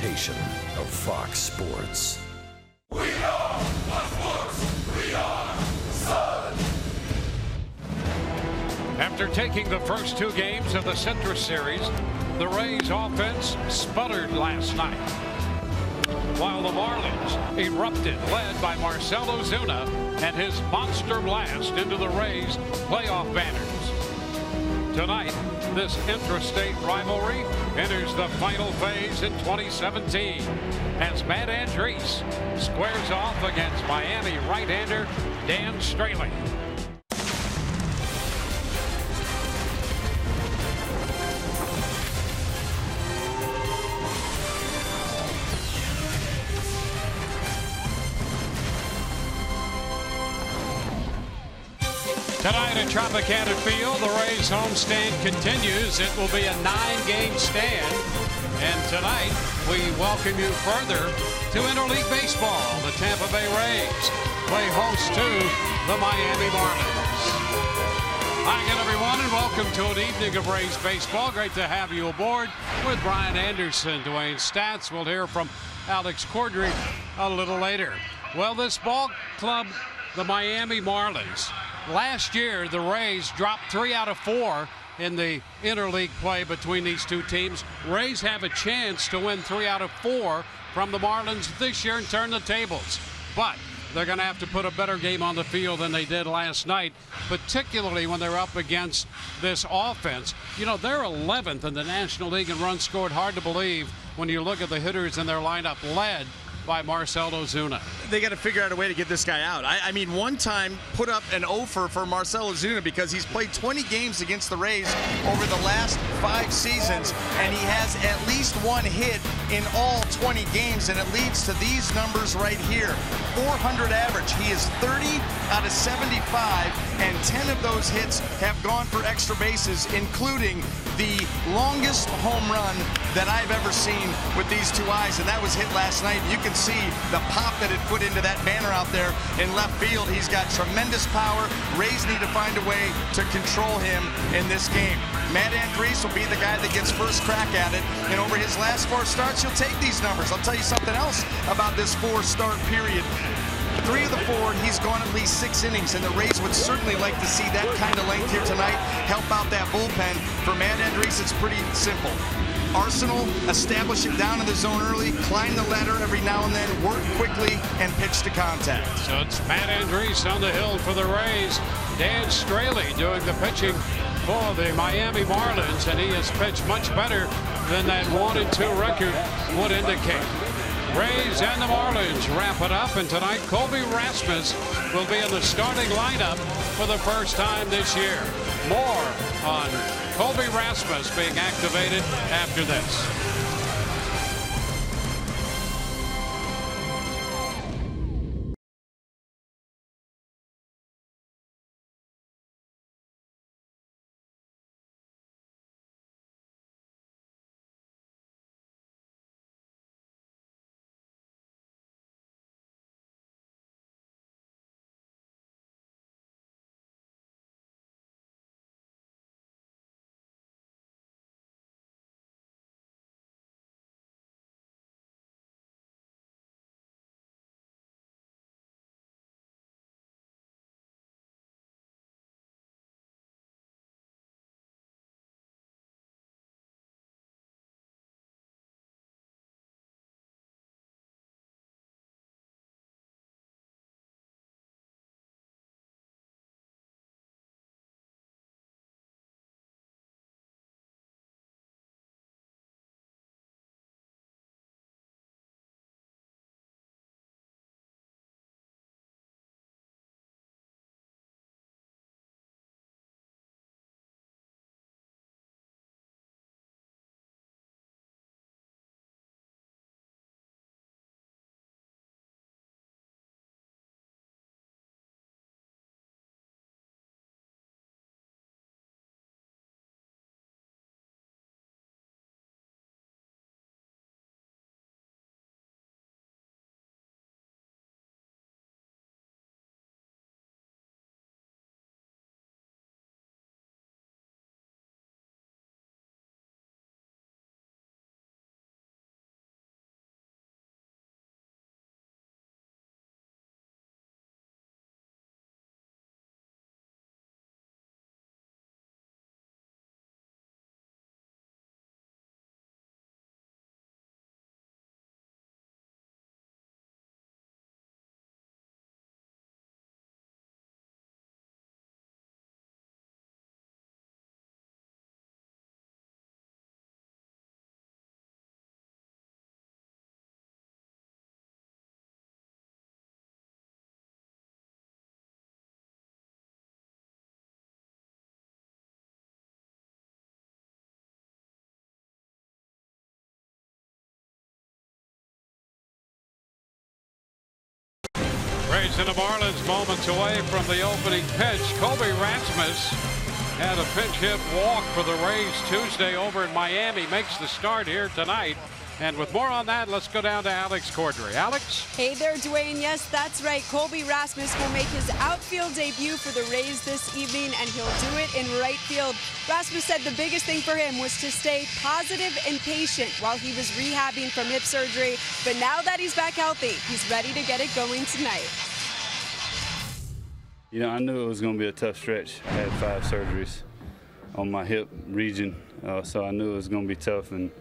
presentation of Fox Sports. We are sports. We are Sun. After taking the first two games of the Citrus Series, the Rays offense sputtered last night, while the Marlins erupted, led by Marcell Ozuna and his monster blast into the Rays' playoff banners. Tonight, this intrastate rivalry enters the final phase in 2017 as Matt Andriese squares off against Miami right-hander Dan Straley. Tonight at Tropicana Field, the Rays homestand continues. It will be a 9-game stand. And tonight, we welcome you further to Interleague Baseball. The Tampa Bay Rays play host to the Miami Marlins. Hi again, everyone, and welcome to an evening of Rays baseball. Great to have you aboard with Brian Anderson, Dwayne Stats. We'll hear from Alex Cordry a little later. Well, this ball club, the Miami Marlins, last year, the Rays dropped 3 out of 4 in the interleague play between these two teams. Rays have a chance to win 3 out of 4 from the Marlins this year and turn the tables. But they're going to have to put a better game on the field than they did last night, particularly when they're up against this offense. You know, they're 11th in the National League in runs scored. Hard to believe when you look at the hitters in their lineup, led by Marcell Ozuna. They got to figure out a way to get this guy out. I mean, one time put up an offer for Marcell Ozuna because he's played 20 games against the Rays over the last 5 seasons, and he has at least 1 hit in all 20 games, and it leads to these numbers right here. 400 average. He is 30 out of 75, and 10 of those hits have gone for extra bases, including the longest home run that I've ever seen with these two eyes, and that was hit last night. You can see the pop that it put into that banner out there in left field. He's got tremendous power. Rays need to find a way to control him in this game. Matt Andriese will be the guy that gets first crack at it, and over his last 4 starts, he'll take these numbers. I'll tell you something else about this 4-start period. 3 of the 4, he's gone at least 6 innings, and the Rays would certainly like to see that kind of length here tonight, help out that bullpen. For Matt Andriese, it's pretty simple. Arsenal, establish it down in the zone early, climb the ladder every now and then, work quickly, and pitch to contact. So it's Matt Andriese on the hill for the Rays. Dan Straley doing the pitching for the Miami Marlins, and he has pitched much better than that 1-2 record would indicate. Rays and the Marlins wrap it up, and tonight Colby Rasmus will be in the starting lineup for the first time this year. More on Colby Rasmus being activated after this. Padres and the Marlins moments away from the opening pitch. Colby Rasmus had a pinch hit walk for the Rays Tuesday over in Miami. Makes the start here tonight. And with more on that, let's go down to Alex Cordray. Alex? Hey there, Dwayne. Yes, that's right. Colby Rasmus will make his outfield debut for the Rays this evening, and he'll do it in right field. Rasmus said the biggest thing for him was to stay positive and patient while he was rehabbing from hip surgery. But now that he's back healthy, he's ready to get it going tonight. You know, I knew it was going to be a tough stretch. I had 5 surgeries on my hip region, so I knew it was going to be tough. And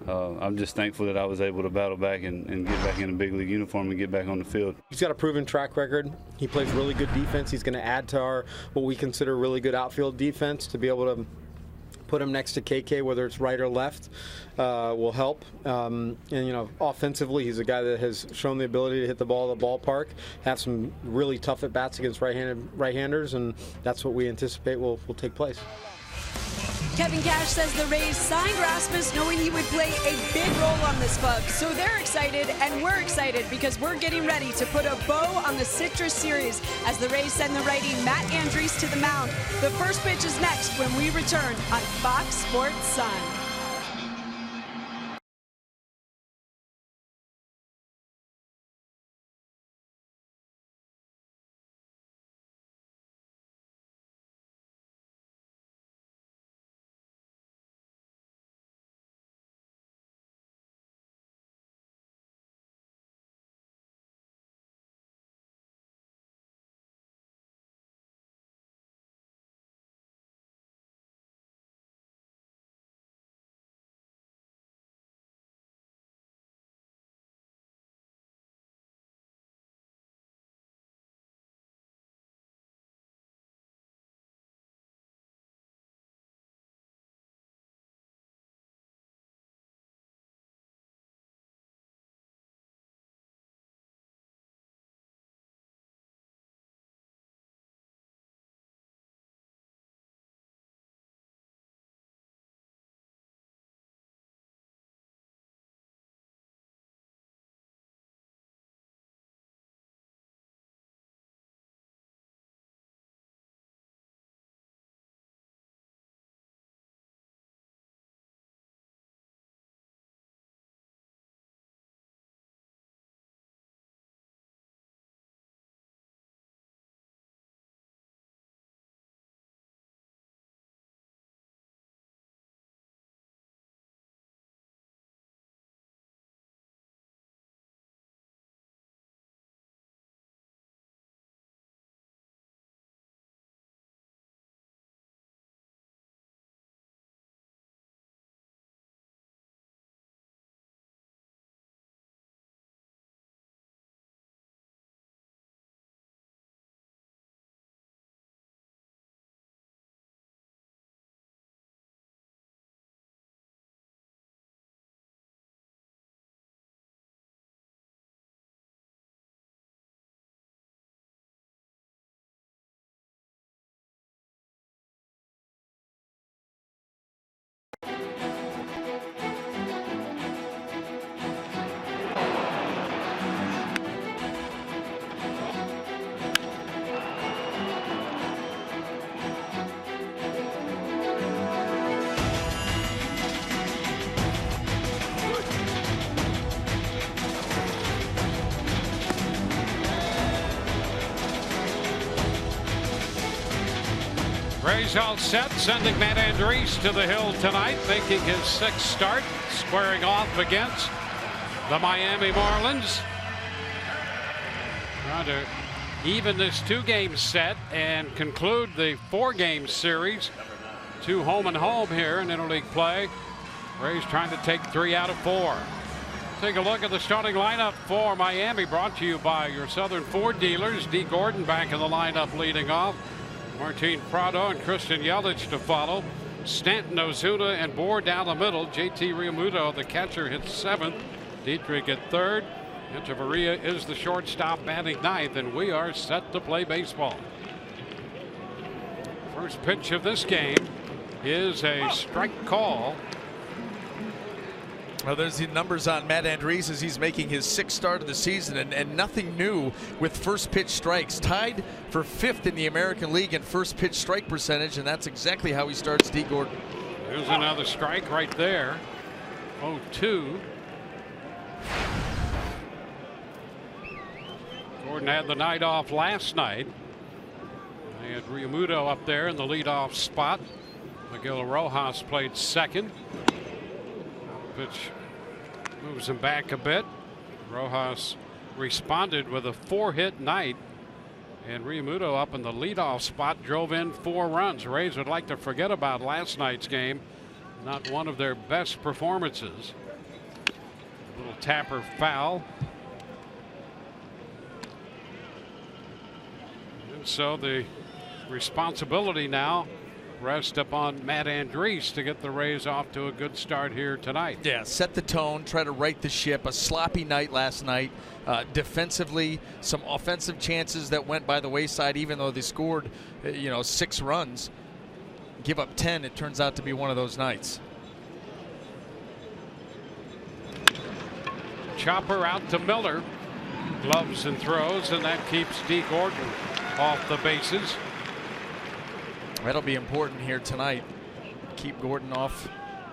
I'm just thankful that I was able to battle back and get back in a big league uniform and get back on the field. He's got a proven track record. He plays really good defense. He's going to add to our what we consider really good outfield defense. To be able to put him next to KK, whether it's right or left, will help. And you know, offensively, he's a guy that has shown the ability to hit the ball at the ballpark, have some really tough at bats against right-handers, and that's what we anticipate will take place. Kevin Cash says the Rays signed Rasmus knowing he would play a big role on this club. So they're excited, and we're excited because we're getting ready to put a bow on the Citrus series as the Rays send the righty Matt Andrews to the mound. The first pitch is next when we return on Fox Sports Sun. Rays all set, sending Matt Andrews to the hill tonight, making his 6th start, squaring off against the Miami Marlins. Trying to even this 2-game set and conclude the 4-game series. 2 home and home here in interleague play. Rays trying to take 3 out of 4. Take a look at the starting lineup for Miami, brought to you by your Southern Ford dealers. D. Gordon back in the lineup leading off. Martin Prado and Christian Yelich to follow. Stanton, Ozuna, and Bohr down the middle. JT Realmuto, the catcher, hits 7th. Dietrich at 3rd. Echeverria is the shortstop, batting 9th, and we are set to play baseball. First pitch of this game is a strike call. Well, there's the numbers on Matt Andriese as he's making his 6th start of the season, and nothing new with first pitch strikes. Tied for 5th in the American League in first pitch strike percentage, and that's exactly how he starts D. Gordon. There's another strike right there. 0-2. Gordon had the night off last night. They had Realmuto up there in the leadoff spot. Miguel Rojas played second. Pitch moves him back a bit. Rojas responded with a 4-hit night, and Realmuto up in the leadoff spot drove in 4 runs. Rays would like to forget about last night's game. Not one of their best performances. A little Tapper foul. And so the responsibility now rests upon Matt Andriese to get the Rays off to a good start here tonight. Yeah, set the tone, try to right the ship. A sloppy night last night. Defensively, some offensive chances that went by the wayside, even though they scored, 6 runs. Give up 10. It turns out to be one of those nights. Chopper out to Miller. Gloves and throws, and that keeps D. Gordon off the bases. That'll be important here tonight. Keep Gordon off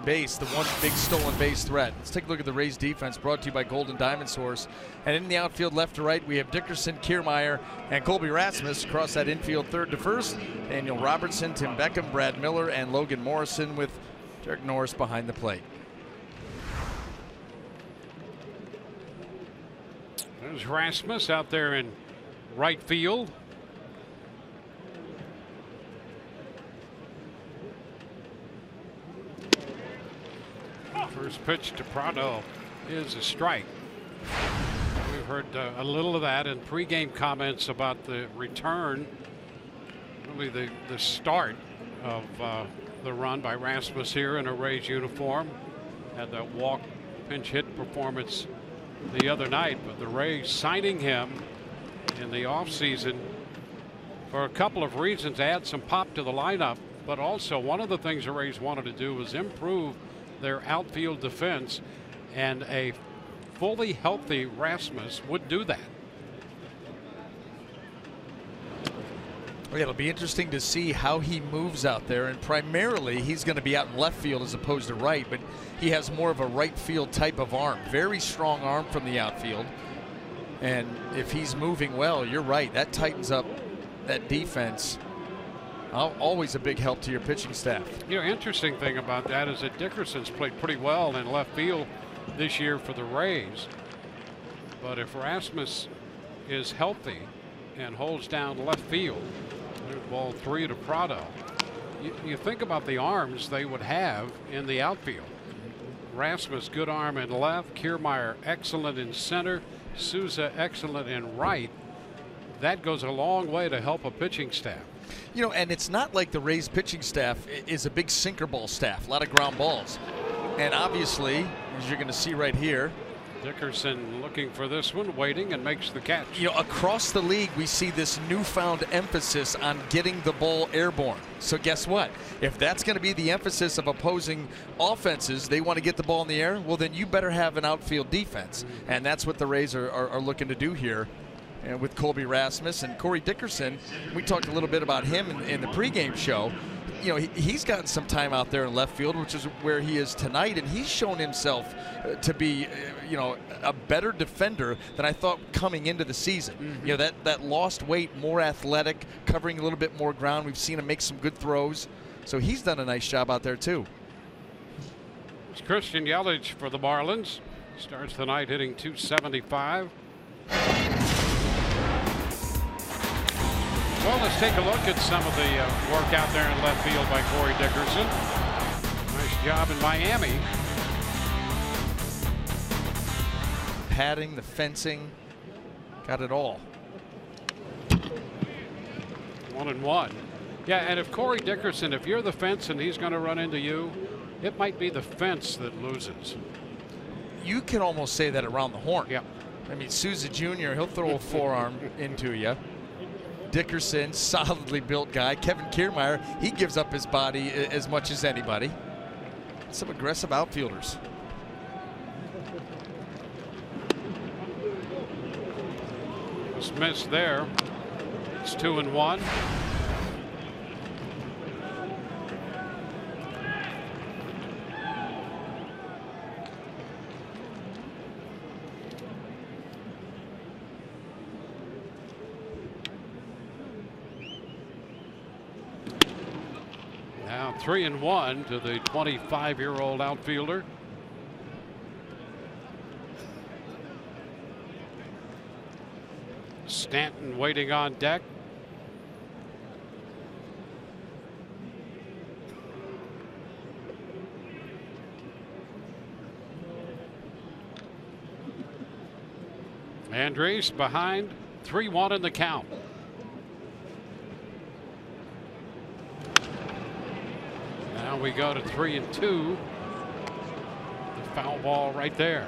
base, the one big stolen base threat. Let's take a look at the Rays defense, brought to you by Golden Diamond Source. And in the outfield, left to right, we have Dickerson, Kiermaier, and Colby Rasmus. Across that infield, third to first, Daniel Robertson, Tim Beckham, Brad Miller, and Logan Morrison, with Derek Norris behind the plate. There's Rasmus out there in right field. First pitch to Prado is a strike. We've heard a little of that in pregame comments about the return, really the start of the run by Rasmus here in a Rays uniform. Had that walk pinch hit performance the other night, but the Rays signing him in the offseason for a couple of reasons: add some pop to the lineup, but also one of the things the Rays wanted to do was improve their outfield defense, and a fully healthy Rasmus would do that. Well, it'll be interesting to see how he moves out there, and primarily he's going to be out in left field as opposed to right, but he has more of a right field type of arm. Very strong arm from the outfield, and if he's moving well, you're right, that tightens up that defense. Always a big help to your pitching staff. Interesting thing about that is that Dickerson's played pretty well in left field this year for the Rays, but if Rasmus is healthy and holds down left field, ball 3 to Prado, you think about the arms they would have in the outfield. Rasmus, good arm in left. Kiermaier, excellent in center. Souza, excellent in right. That goes a long way to help a pitching staff. And it's not like the Rays pitching staff is a big sinker ball staff, a lot of ground balls. And obviously, as you're going to see right here, Dickerson looking for this one, waiting, and makes the catch. Across the league, we see this newfound emphasis on getting the ball airborne. So guess what? If that's going to be the emphasis of opposing offenses, they want to get the ball in the air, well, then you better have an outfield defense. And that's what the Rays are looking to do here. And with Colby Rasmus and Corey Dickerson, we talked a little bit about him in the pregame show. He's gotten some time out there in left field, which is where he is tonight, and he's shown himself to be, a better defender than I thought coming into the season. Mm-hmm. That lost weight, more athletic, covering a little bit more ground. We've seen him make some good throws, so he's done a nice job out there too. It's Christian Yelich for the Marlins. Starts the night hitting .275. Well, let's take a look at some of the work out there in left field by Corey Dickerson. Nice job in Miami. Padding, the fencing, got it all. 1-1. Yeah, and if Corey Dickerson, if you're the fence and he's going to run into you, it might be the fence that loses. You can almost say that around the horn. Yeah. I mean, Souza Jr., he'll throw a forearm into you. Dickerson, solidly built guy. Kevin Kiermaier, he gives up his body as much as anybody. Some aggressive outfielders. Was missed there. It's 2-1. Now 3-1 to the 25-year-old outfielder. Stanton waiting on deck. Andres behind, 3-1 in the count. Now we go to 3-2. The foul ball right there.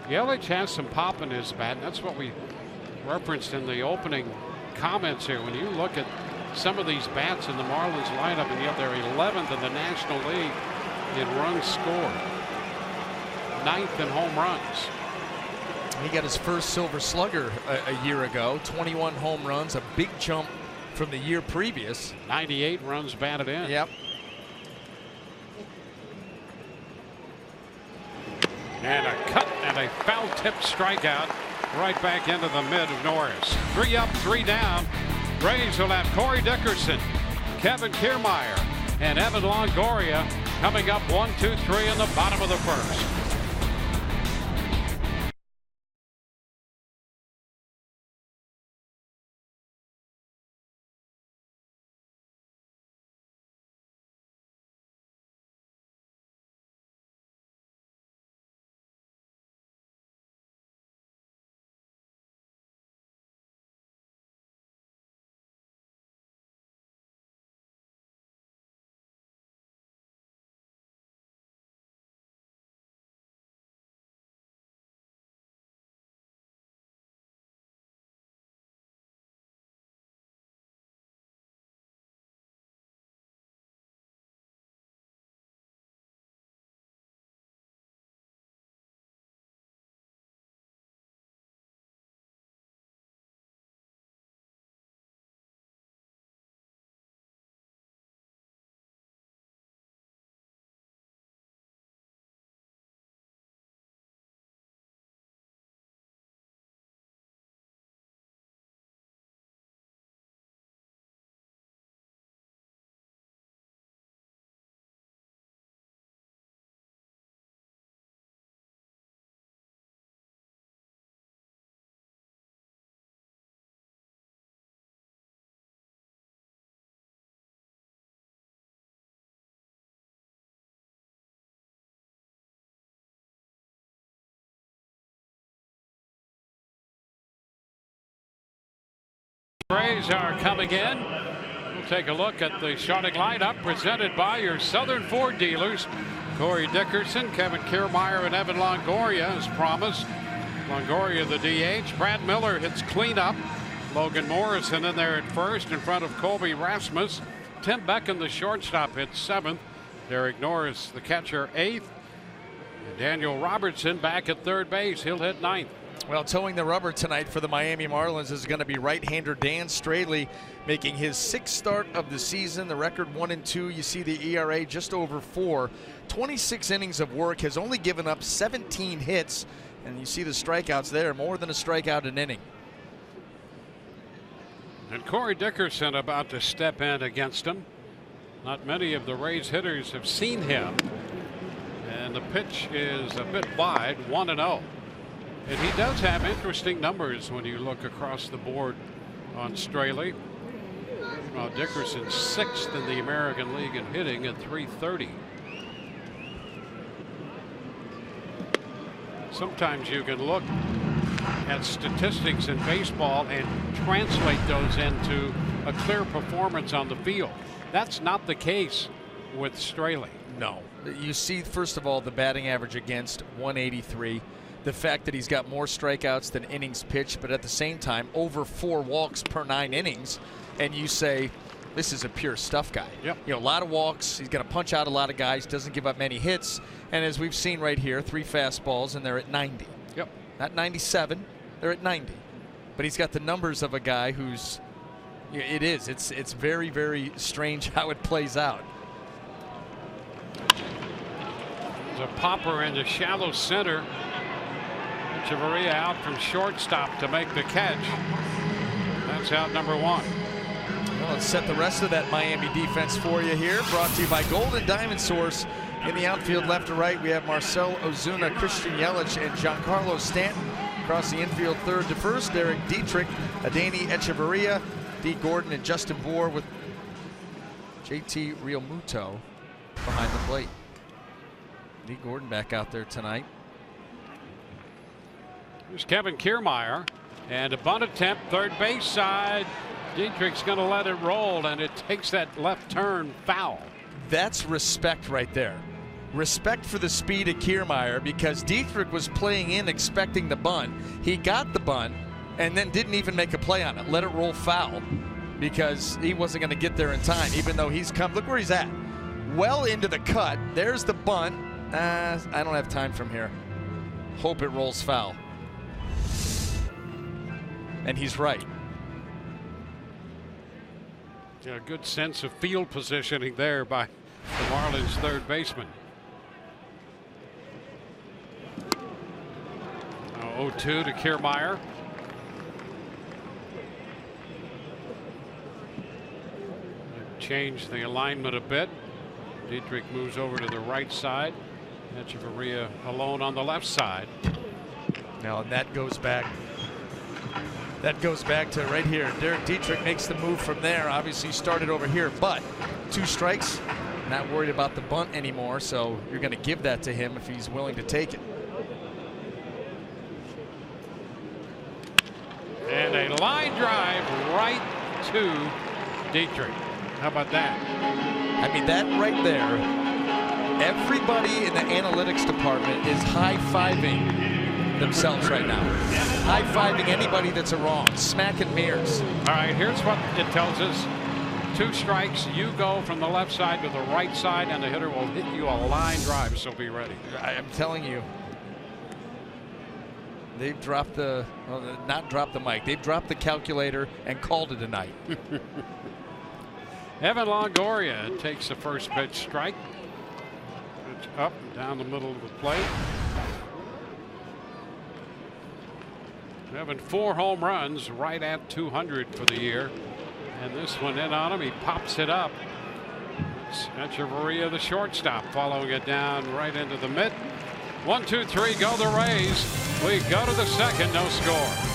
Yelich has some pop in his bat. That's what we referenced in the opening comments here. When you look at some of these bats in the Marlins lineup, and yet they're 11th in the National League in runs scored, 9th in home runs. He got his first Silver Slugger a year ago, 21 home runs, a big jump from the year previous. 98 runs batted in. Yep. And a cut and a foul tip strikeout right back into the mid of Norris. 3 up, 3 down. Rays will have Corey Dickerson, Kevin Kiermaier, and Evan Longoria coming up 1, 2, 3 in the bottom of the first. Rays are coming in. We'll take a look at the starting lineup presented by your Southern Ford dealers. Corey Dickerson, Kevin Kiermaier, and Evan Longoria as promised. Longoria the DH. Brad Miller hits cleanup. Logan Morrison in there at first in front of Colby Rasmus. Tim Beckham, the shortstop, hits 7th. Derek Norris, the catcher, 8th. And Daniel Robertson back at third base. He'll hit 9th. Well, towing the rubber tonight for the Miami Marlins is going to be right-hander Dan Straley, making his 6th start of the season. The record 1-2. You see the ERA just over 4. 26 innings of work, has only given up 17 hits, and you see the strikeouts there, more than a strikeout an inning. And Corey Dickerson about to step in against him. Not many of the Rays hitters have seen him, and the pitch is a bit wide, 1-0. And he does have interesting numbers when you look across the board on Straley. Well, Dickerson's 6th in the American League in hitting at .330. Sometimes you can look at statistics in baseball and translate those into a clear performance on the field. That's not the case with Straley. No. You see, first of all, the batting average against 183. The fact that he's got more strikeouts than innings pitched, but at the same time over 4 walks per 9 innings, and you say this is a pure stuff guy. Yep. You know, a lot of walks, he's going to punch out a lot of guys, doesn't give up many hits, and as we've seen right here, 3 fastballs and they're at 90. Yep. Not 97, they're at 90. but he's got the numbers of a guy who's. It's very, very strange how it plays out. There's a popper in the shallow center. Echeverria out from shortstop to make the catch. That's out number 1. Well, let's set the rest of that Miami defense for you here. Brought to you by Golden Diamond Source. In the outfield, left to right, we have Marcell Ozuna, Christian Yelich, and Giancarlo Stanton. Across the infield, third to first, Derek Dietrich, Adeiny Echeverria, D. Gordon, and Justin Bour with JT Realmuto behind the plate. D. Gordon back out there tonight. Here's Kevin Kiermaier, and a bunt attempt, third base side. Dietrich's going to let it roll, and it takes that left turn foul. That's respect right there. Respect for the speed of Kiermaier, because Dietrich was playing in expecting the bunt. He got the bunt and then didn't even make a play on it. Let it roll foul because he wasn't going to get there in time, even though he's come. Look where he's at. Well into the cut. There's the bunt. I don't have time from here. Hope it rolls foul. And he's right. Yeah, good sense of field positioning there by the Marlins third baseman. 0-2 to Kiermaier. Change the alignment a bit. Dietrich moves over to the right side. Echeverria alone on the left side. Now, and that goes back. That goes back to right here. Derek Dietrich makes the move from there. Obviously started over here, but 2 strikes. Not worried about the bunt anymore, so you're going to give that to him if he's willing to take it. And a line drive right to Dietrich. How about that? I mean, that right there, everybody in the analytics department is high-fiving themselves right now. High-fiving anybody that's wrong, smacking mirrors. All right, here's what it tells us. 2 strikes, you go from the left side to the right side, and the hitter will hit you a line drive, so be ready. I'm telling you, they've dropped the, well, not dropped the mic, they've dropped the calculator and called it a night. Evan Longoria takes the first pitch strike. It's up and down the middle of the plate. Having 4 home runs, right at 200 for the year. And this one in on him, he pops it up. It's Echeverria, the shortstop, following it down right into the mitt. 1, 2, 3, go the Rays. We go to the second, no score.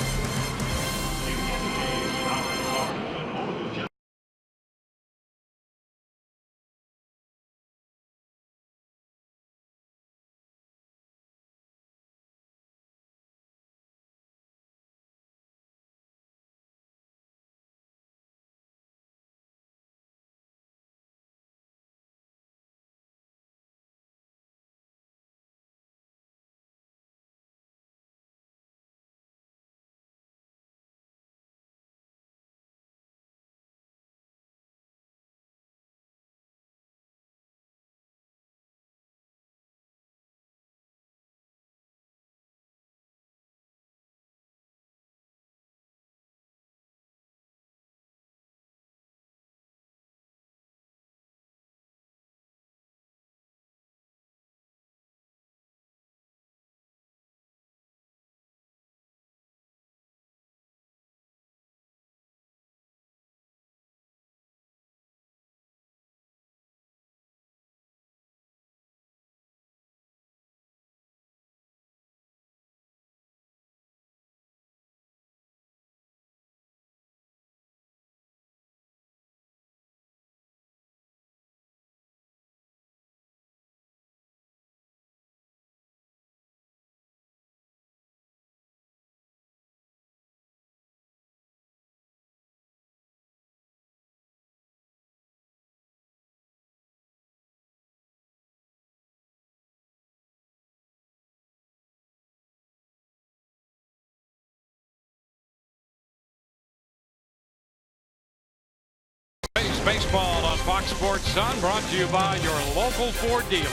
Baseball on Fox Sports Sun, brought to you by your local Ford dealer.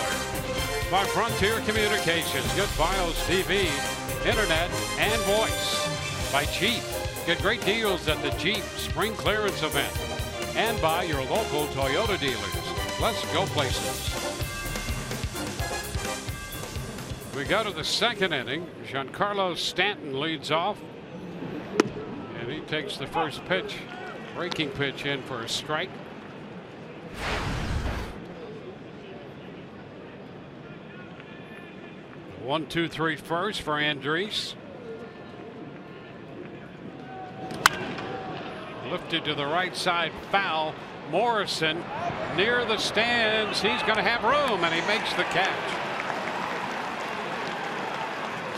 By Frontier Communications, good Fios TV, internet, and voice. By Jeep, Get great deals at the Jeep Spring Clearance event and by your local Toyota dealers. Let's go places. We go to the second inning. Giancarlo Stanton leads off. And he takes the first pitch. Breaking pitch in for a strike. One, two, three first for Andres. Lifted to the right side, foul. Morrison near the stands. He's going to have room, and he makes the catch.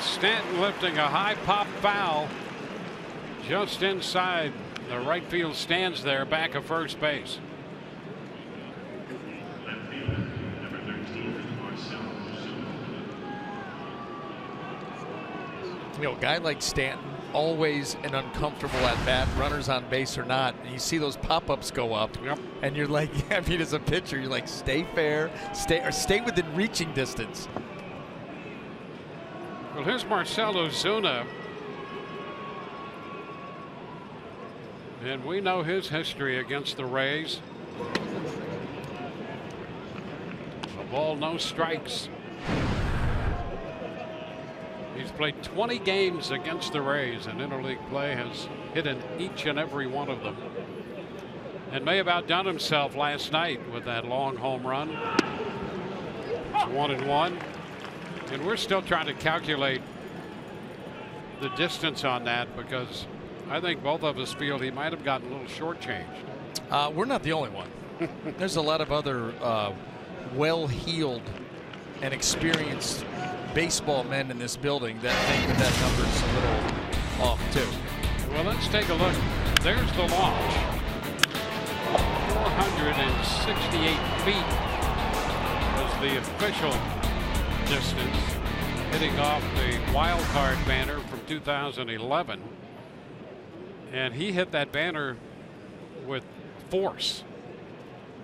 Stanton lifting a high pop foul just inside the right field stands there, back of first base. You know, a guy like Stanton, always an uncomfortable at bat, runners on base or not. And you see those pop-ups go up, and you're like, I mean, as a pitcher, you're like, stay fair, stay within reaching distance. Well, here's Marcell Ozuna. And we know his history against the Rays. A ball, no strikes. He's played 20 games against the Rays, and interleague play has hit in each and every one of them. And may have outdone himself last night with that long home run. It's 1-1. And we're still trying to calculate the distance on that, because I think both of us feel he might have gotten a little shortchanged. We're not the only one. There's a lot of other well-heeled and experienced baseball men in this building that think that number's a little off too. Well, let's take a look. There's the launch. 468 feet was the official distance, hitting off the wild card banner from 2011. And he hit that banner with force.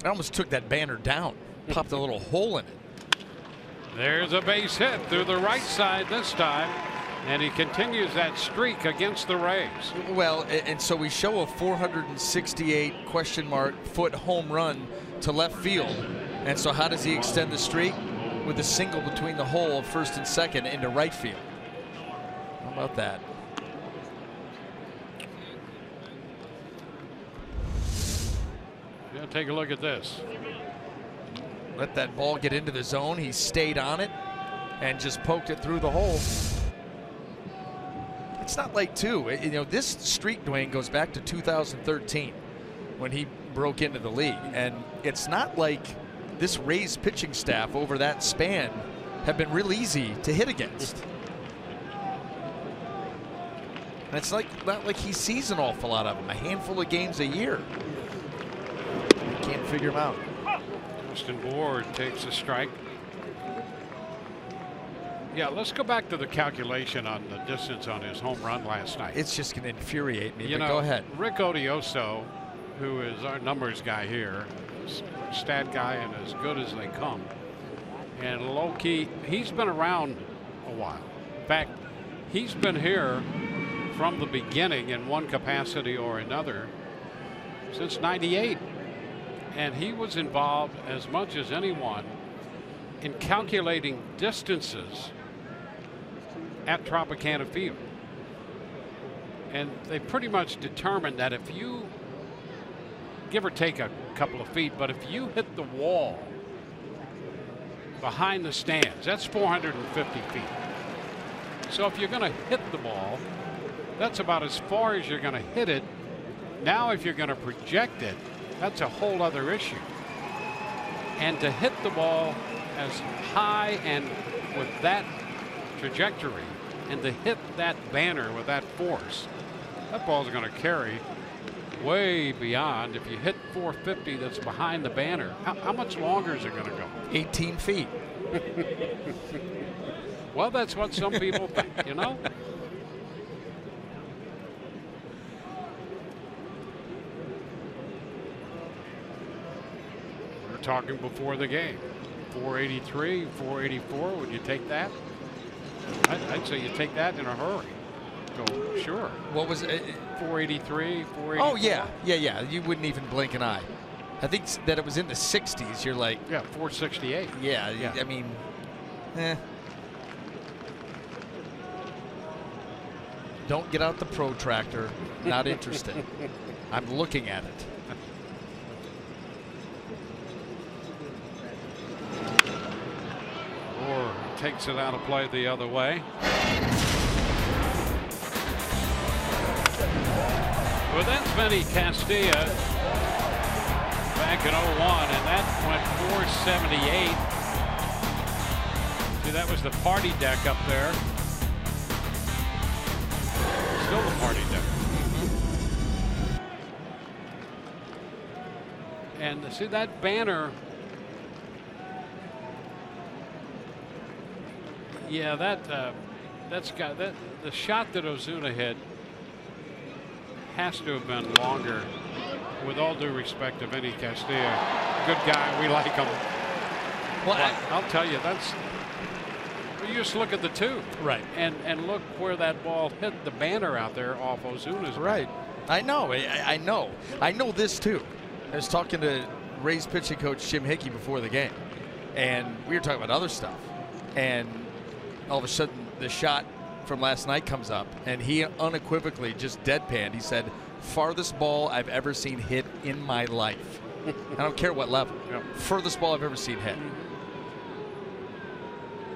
I almost took that banner down, popped a little hole in it. There's a base hit through the right side this time, and he continues that streak against the Rays. Well, and so we show a 468 foot home run to left field. And so how does he extend the streak? With a single between the hole of first and second into right field. How about that? Yeah, take a look at this. Let that ball get into the zone. He stayed on it and just poked it through the hole. It's not like you know, this streak, Dwayne, goes back to 2013 when he broke into the league. And it's not like this Rays pitching staff over that span have been real easy to hit against. And it's not like he sees an awful lot of them, a handful of games a year. You can't figure them out. Justin Ward takes a strike. Yeah, let's go back to the calculation on the distance on his home run last night. It's just going to infuriate me, you know, go ahead. Rick Odioso, who is our numbers guy here, stat guy and as good as they come, and low-key, he's been around a while. In fact, he's been here from the beginning in one capacity or another since '98. And he was involved as much as anyone in calculating distances at Tropicana Field. And they pretty much determined that if you, give or take a couple of feet, but if you hit the wall behind the stands, that's 450 feet. So if you're going to hit the ball, that's about as far as you're going to hit it. Now if you're going to project it, that's a whole other issue. And to hit the ball as high and with that trajectory, and to hit that banner with that force, that ball's going to carry way beyond. If you hit 450 that's behind the banner, how much longer is it going to go? 18 feet. Well, that's what some people think, you know? Talking before the game. 483, 484. Would you take that? I'd say you take that in a hurry. Oh, sure. What was it? 483, 484. Oh, yeah. You wouldn't even blink an eye. I think that it was in the 60s. You're like, yeah, 468. Yeah. I mean, Don't get out the protractor. Not interested. I'm looking at it. Or takes it out of play the other way. Well, that's Vinny Castilla back in 01, and that went 478. See, that was the party deck up there. Still the party deck. And see that banner. Yeah, that's got that. The shot that Ozuna hit has to have been longer. With all due respect to Vinny Castilla, good guy, we like him. Well, I'll tell you, you just look at the two, right, and look where that ball hit the banner out there off Ozuna's. Right, I know. I know this too. I was talking to Rays pitching coach Jim Hickey before the game, and we were talking about other stuff, and all of a sudden the shot from last night comes up, and he unequivocally just deadpanned. He said, "Farthest ball I've ever seen hit in my life." I don't care what level. Yep. Furthest ball I've ever seen hit.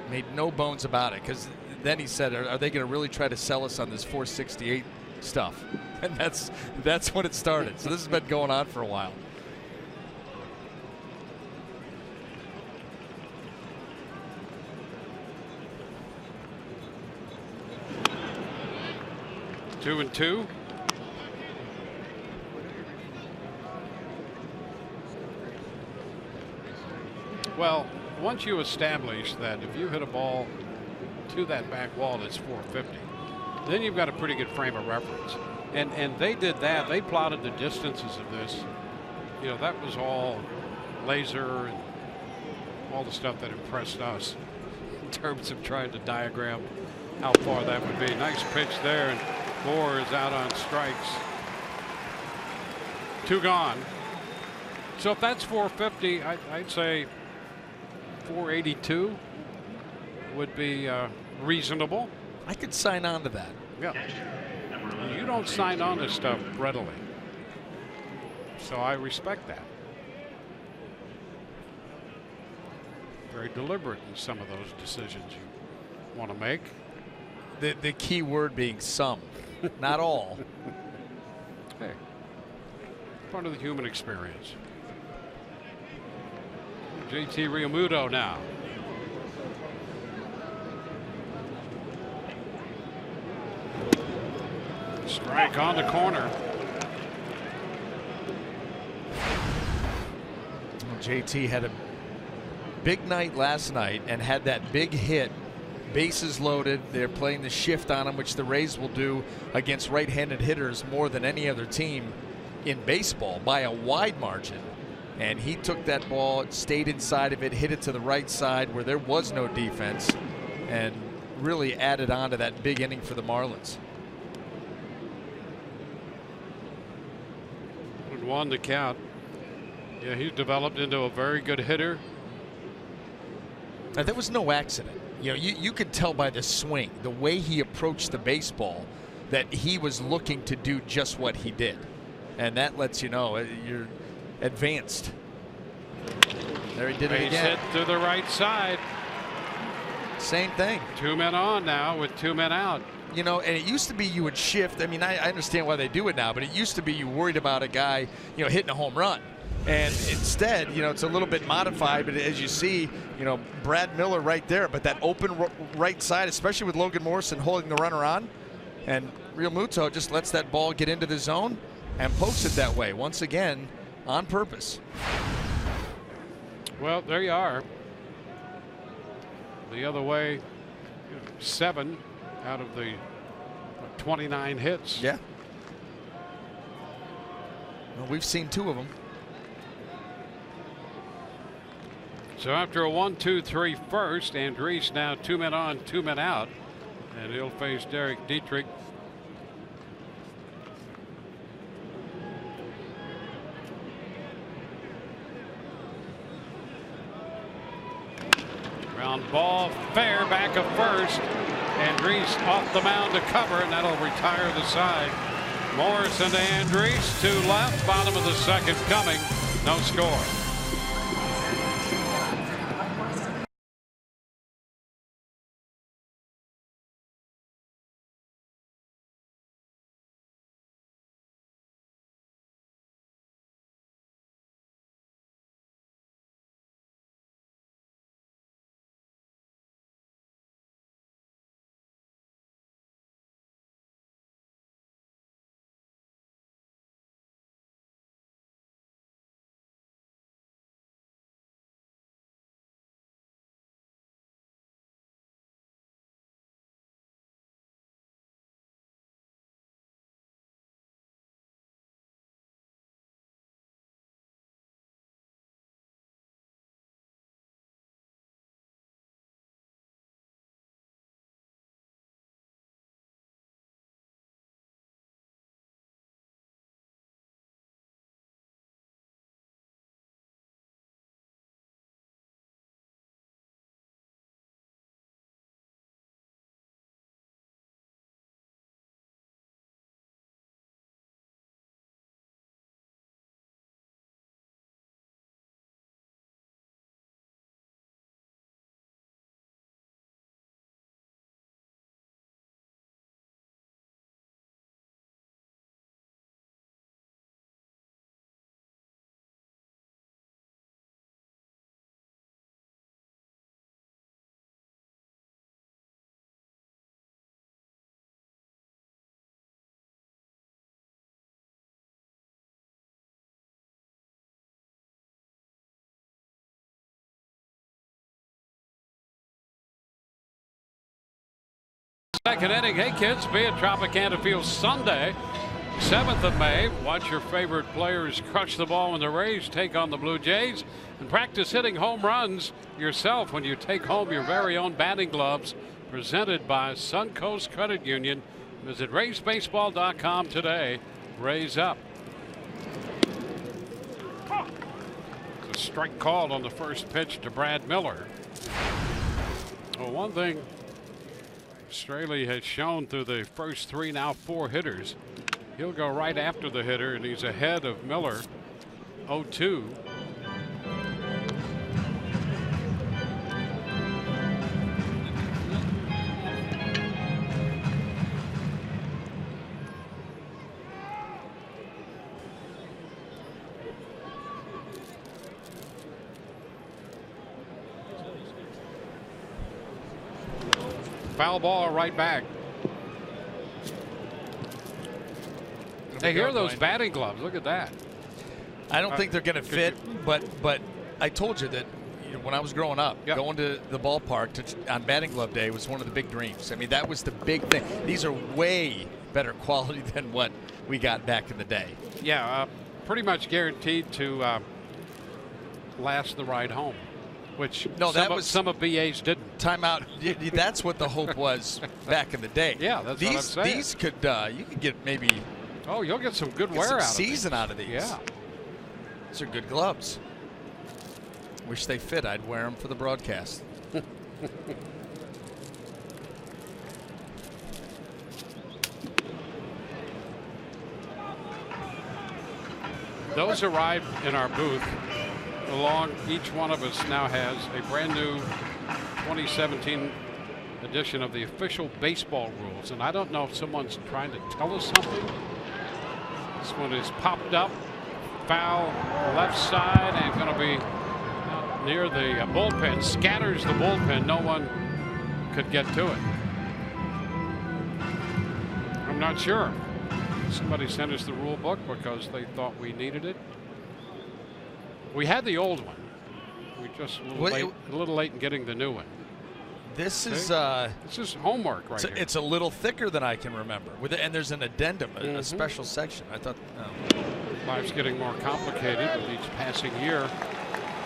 Made no bones about it, because then he said, "Are they going to really try to sell us on this 468 stuff?" And that's when it started. So this has been going on for a while. Two and two. Well, once you establish that if you hit a ball to that back wall, it's 450, then you've got a pretty good frame of reference. And they did that. They plotted the distances of this. You know, that was all laser and all the stuff that impressed us in terms of trying to diagram how far that would be. Nice pitch there, and Moore is out on strikes. Two gone. So if that's 450, I'd say 482 would be reasonable. I could sign on to that. Yeah. You don't sign on to stuff readily. So I respect that. Very deliberate in some of those decisions you want to make. The key word being some, not all. Hey, part of the human experience. JT Realmuto now. Strike on the corner. Well, JT had a big night last night and had that big hit. Bases loaded. They're playing the shift on him, which the Rays will do against right-handed hitters more than any other team in baseball by a wide margin. And he took that ball, stayed inside of it, hit it to the right side where there was no defense, and really added on to that big inning for the Marlins. 1 to count. Yeah, he's developed into a very good hitter. Now, that was no accident. You know, you could tell by the swing, the way he approached the baseball, that he was looking to do just what he did. And that lets you know you're advanced. There he did it again. Hit to the right side. Same thing. 2 men on now with 2 men out. You know, and it used to be you would shift. I mean, I understand why they do it now, but it used to be you worried about a guy, you know, hitting a home run. And instead, you know, it's a little bit modified, but as you see, you know, Brad Miller right there, but that open right side, especially with Logan Morrison holding the runner on, and Realmuto just lets that ball get into the zone and pokes it that way, once again, on purpose. Well, there you are. The other way, 7 out of the 29 hits. Yeah. Well, we've seen 2 of them. So after a 1-2-3 first, Andriese now 2 men on, 2 men out, and he'll face Derek Dietrich ground ball fair back of first. Andres off the mound to cover, and that'll retire the side. Morrison to Andres, to left, bottom of the second coming, no score. Second inning. Hey kids, be at Tropicana Field Sunday, 7th of May. Watch your favorite players crush the ball when the Rays take on the Blue Jays, and practice hitting home runs yourself when you take home your very own batting gloves, presented by Suncoast Credit Union. Visit RaysBaseball.com today. Rays up. It's a strike called on the first pitch to Brad Miller. Well, one thing Straley has shown through the first 3, now 4 hitters, he'll go right after the hitter, and he's ahead of Miller 0-2. Foul ball right back. Hey, here are those batting gloves. Look at that. I don't think they're going to fit, but I told you that when I was growing up, going to the ballpark on batting glove day was one of the big dreams. I mean, that was the big thing. These are way better quality than what we got back in the day. Yeah, pretty much guaranteed to last the ride home. Which some of BA's didn't. Timeout. That's what the hope was back in the day. Yeah, that's what I'm saying. These could you could get maybe. Oh, you'll get some good wear out of season out of these. Yeah, these are good gloves. Wish they fit. I'd wear them for the broadcast. Those arrived in our booth. Along, each one of us now has a brand new 2017 edition of the official baseball rules, and I don't know if someone's trying to tell us something. This one is popped up, foul left side, and going to be near the bullpen. Scatters the bullpen. No one could get to it. I'm not sure. Somebody sent us the rule book because they thought we needed it. We had the old one. We just a little late in getting the new one. This is homework right here. It's a little thicker than I can remember. And there's an addendum, a special section. I thought. Life's getting more complicated with each passing year.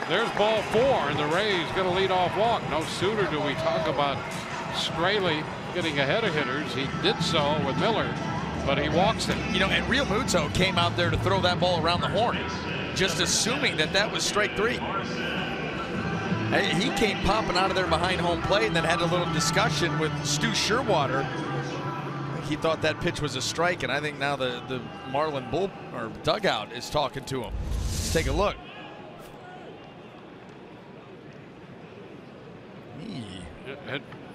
There's ball 4, and the Rays get a leadoff walk. No sooner do we talk about Straley getting ahead of hitters. He did so with Miller, but he walks it. And Real Muto came out there to throw that ball around the horn, just assuming that was strike 3. He came popping out of there behind home plate and then had a little discussion with Stu Sherwater. He thought that pitch was a strike, and I think now the Marlin dugout is talking to him. Let's take a look.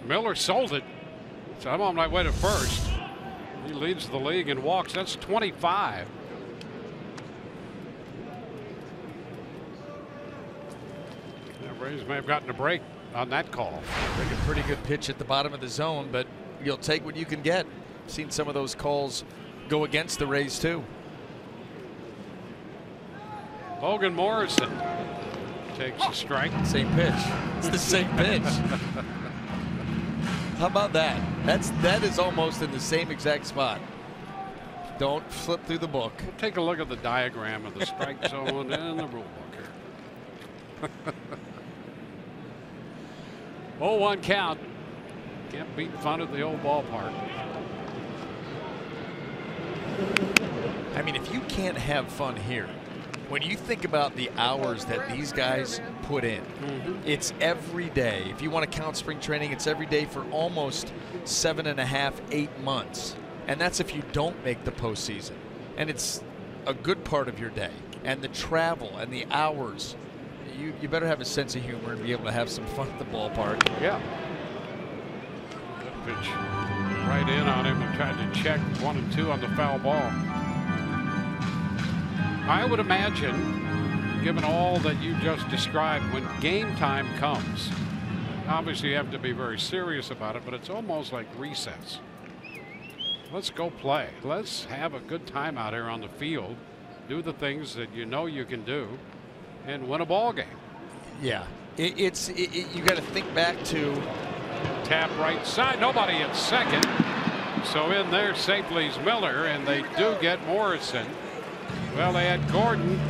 Miller sold it, so I'm on my way to first. He leads the league in walks. That's 25. The Rays may have gotten a break on that call. A pretty good pitch at the bottom of the zone, but you'll take what you can get. Seen some of those calls go against the Rays too. Logan Morrison takes a strike. Same pitch. It's the same pitch. How about that? That is almost in the same exact spot. Don't flip through the book. We'll take a look at the diagram of the strike zone and the rule book here. 0-1 count. Can't beat fun at the old ballpark. I mean, if you can't have fun here, when you think about the hours that these guys put in, it's every day. If you want to count spring training, it's every day for almost 7.5, 8 months. And that's if you don't make the postseason. And it's a good part of your day. And the travel and the hours. You better have a sense of humor and be able to have some fun at the ballpark. Yeah. Good pitch right in on him and tried to check 1 and 2 on the foul ball. I would imagine, given all that you just described, when game time comes, obviously you have to be very serious about it, but it's almost like recess. Let's go play. Let's have a good time out here on the field. Do the things that you know you can do and win a ball game. Yeah. You got to think back to tap right side. Nobody at second. So in there safely is Miller, and they do get Morrison. Well, they had Gordon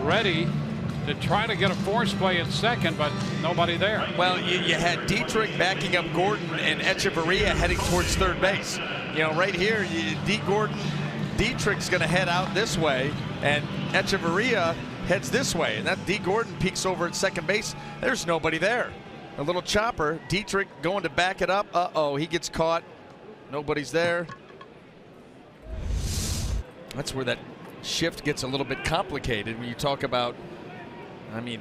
ready to try to get a force play at second, but nobody there. Well, you had Dietrich backing up Gordon and Echeverria heading towards third base. You know, right here, Dietrich's going to head out this way, and Echeverria heads this way, and that D. Gordon peeks over at second base. There's nobody there. A little chopper. Dietrich going to back it up. Uh-oh, he gets caught. Nobody's there. That's where that shift gets a little bit complicated when you talk about, I mean,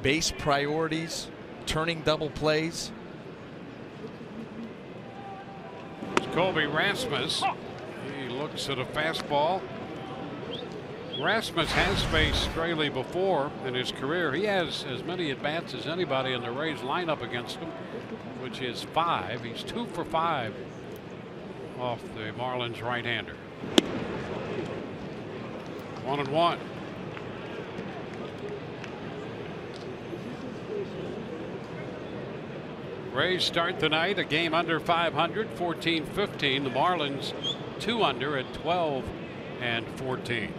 base priorities, turning double plays. Colby Rasmus. He looks at a fastball. Rasmus has faced Straley before in his career. He has as many at-bats as anybody in the Rays lineup against him, which is 5. He's 2 for 5 off the Marlins right-hander. 1-1. Rays start the night a game under 500, 14-15. The Marlins 2 under at 12 and 14.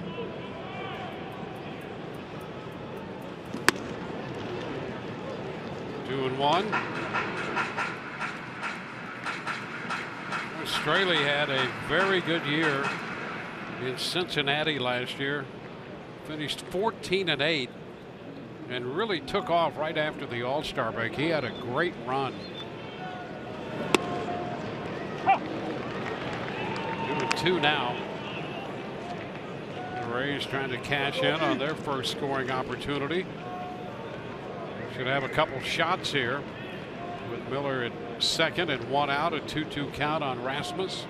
Two and 1. Straley had a very good year in Cincinnati last year. Finished 14-8 and really took off right after the All-Star break. He had a great run. 2-2 now. The Rays trying to cash in on their first scoring opportunity. Should have a couple shots here with Miller at second and 1 out. A 2-2 count on Rasmus.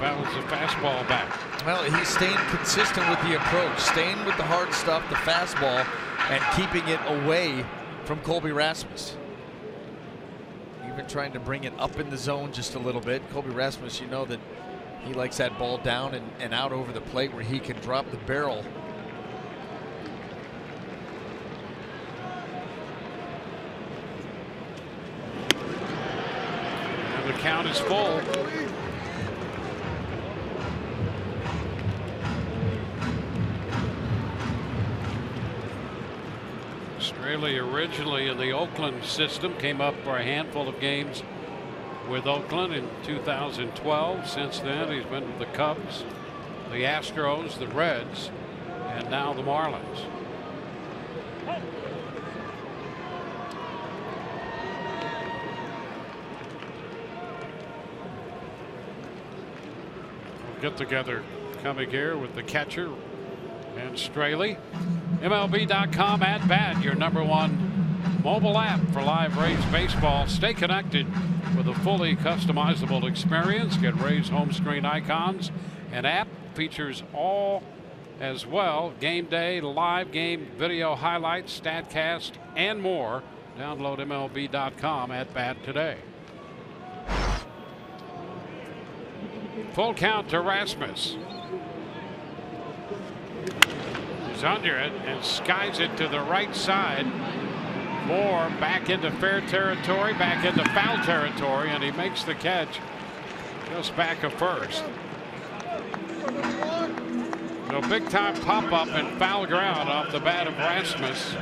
Fouls the fastball back. Well, he's staying consistent with the approach, staying with the hard stuff, the fastball, and keeping it away from Colby Rasmus. Even trying to bring it up in the zone just a little bit. Colby Rasmus, you know that he likes that ball down and out over the plate where he can drop the barrel. And the count is full. Straley originally in the Oakland system, came up for a handful of games with Oakland in 2012. Since then, he's been with the Cubs, the Astros, the Reds, and now the Marlins. We'll get together coming here with the catcher and Straley. MLB.com at bat, your #1 mobile app for live Rays baseball. Stay connected with a fully customizable experience. Get Rays home screen icons. An app features all as well: game day, live game video highlights, StatCast, and more. Download MLB.com at bat today. Full count to Rasmus. He's under it and skies it to the right side. Moore back into fair territory, back into foul territory, and he makes the catch just back of first. So big time pop up and foul ground off the bat of Rasmus.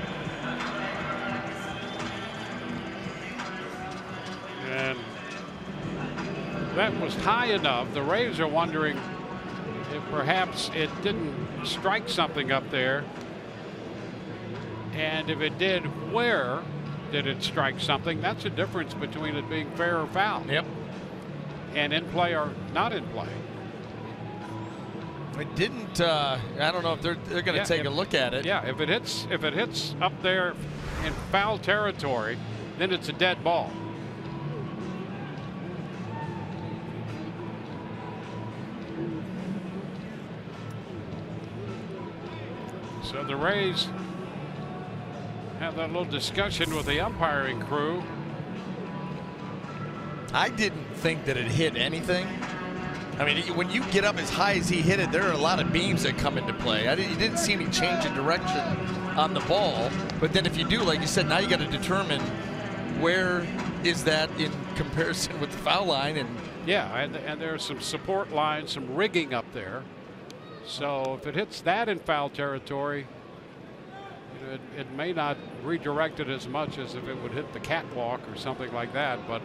And that was high enough. The Rays are wondering if perhaps it didn't strike something up there. And if it did, where did it strike something? That's the difference between it being fair or foul. Yep. And in play or not in play. It didn't. I don't know if they're going to take a look at it. Yeah. If it hits up there in foul territory, then it's a dead ball. So the Rays have that little discussion with the umpiring crew. I didn't think that it hit anything. I mean, when you get up as high as he hit it, there are a lot of beams that come into play. You didn't see any change in direction on the ball. But then if you do, like you said, now you got to determine where is that in comparison with the foul line. And yeah, and there's some support lines, some rigging up there. So if it hits that in foul territory, it may not redirect it as much as if it would hit the catwalk or something like that. But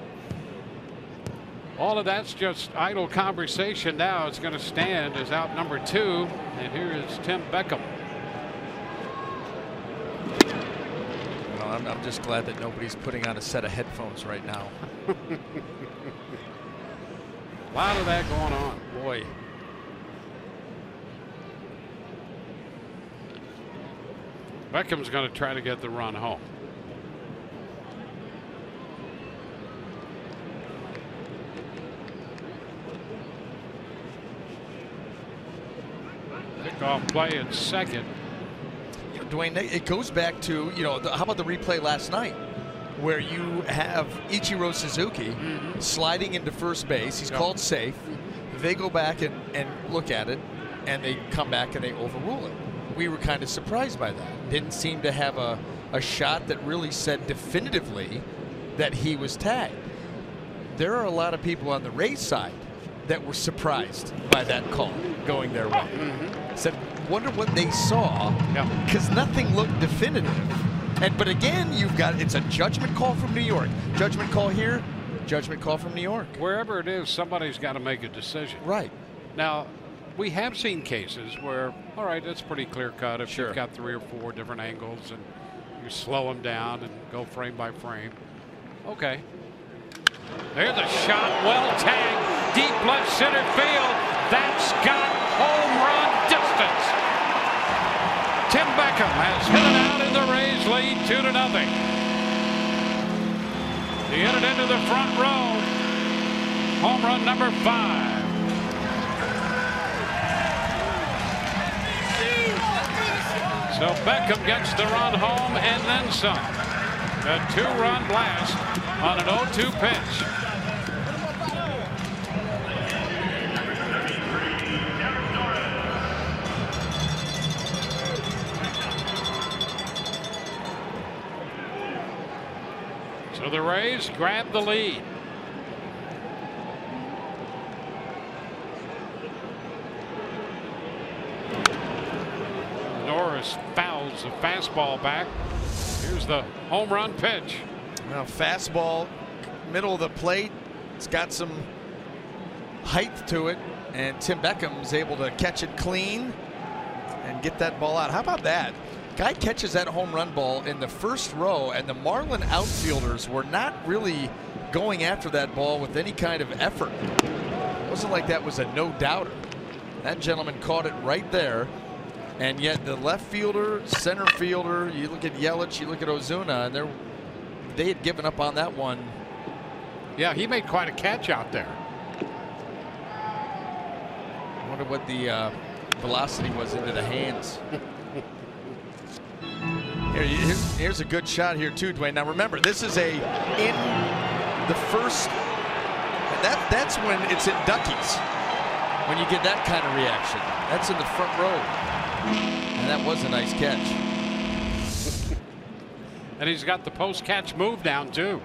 all of that's just idle conversation now. It's going to stand as out number 2. And here is Tim Beckham. Well, I'm just glad that nobody's putting on a set of headphones right now. A lot of that going on. Boy. Beckham's going to try to get the run home. Kickoff play at second. You know, Dwayne, it goes back to, how about the replay last night where you have Ichiro Suzuki sliding into first base. He's called safe. They go back and look at it, and they come back and they overrule it. We were kind of surprised by that. Didn't seem to have a shot that really said definitively that he was tagged. There are a lot of people on the Rays side that were surprised by that call going their way. Said, wonder what they saw, because nothing looked definitive. But again, it's a judgment call from New York. Judgment call here, judgment call from New York. Wherever it is, somebody's got to make a decision. Right. Now, we have seen cases where, all right, it's pretty clear cut if you've got 3 or 4 different angles and you slow them down and go frame by frame. Okay. There's the shot, well tagged, deep left center field. That's got home run distance. Tim Beckham has hit it out in the Rays lead 2-0. He hit it into the front row. Home run number 5. So Beckham gets the run home and then some. A 2-run blast on an 0-2 pitch. So the Rays grab the lead. Norris fouls the fastball back. Here's the home run pitch. Now fastball, middle of the plate, It's got some height to it, and Tim Beckham's able to catch it clean and get that ball out. How about that? Guy catches that home run ball in the first row, and the Marlin outfielders were not really going after that ball with any kind of effort. It wasn't like that was a no-doubter. That gentleman caught it right there, and yet the left fielder, center fielder, you look at Yelich, you look at Ozuna, and they had given up on that one. Yeah, he made quite a catch out there. I wonder what the velocity was into the hands. Here's a good shot here too, Dwayne. Now remember, this is in the first. That's when it's in Duckies. When you get that kind of reaction, that's in the front row, and that was a nice catch. And he's got the post-catch move down too.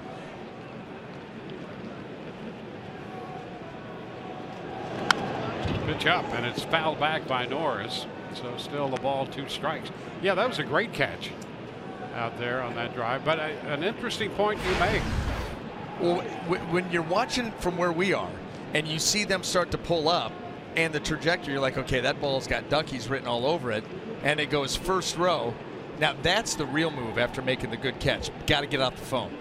Pitch up, and it's fouled back by Norris. So still the ball, 2 strikes. Yeah, that was a great catch out there on that drive. But an interesting point you make. Well, when you're watching from where we are, and you see them start to pull up, and the trajectory, you're like, okay, that ball's got Duckies written all over it, and it goes first row. Now that's the real move after making the good catch. Got to get out the phone.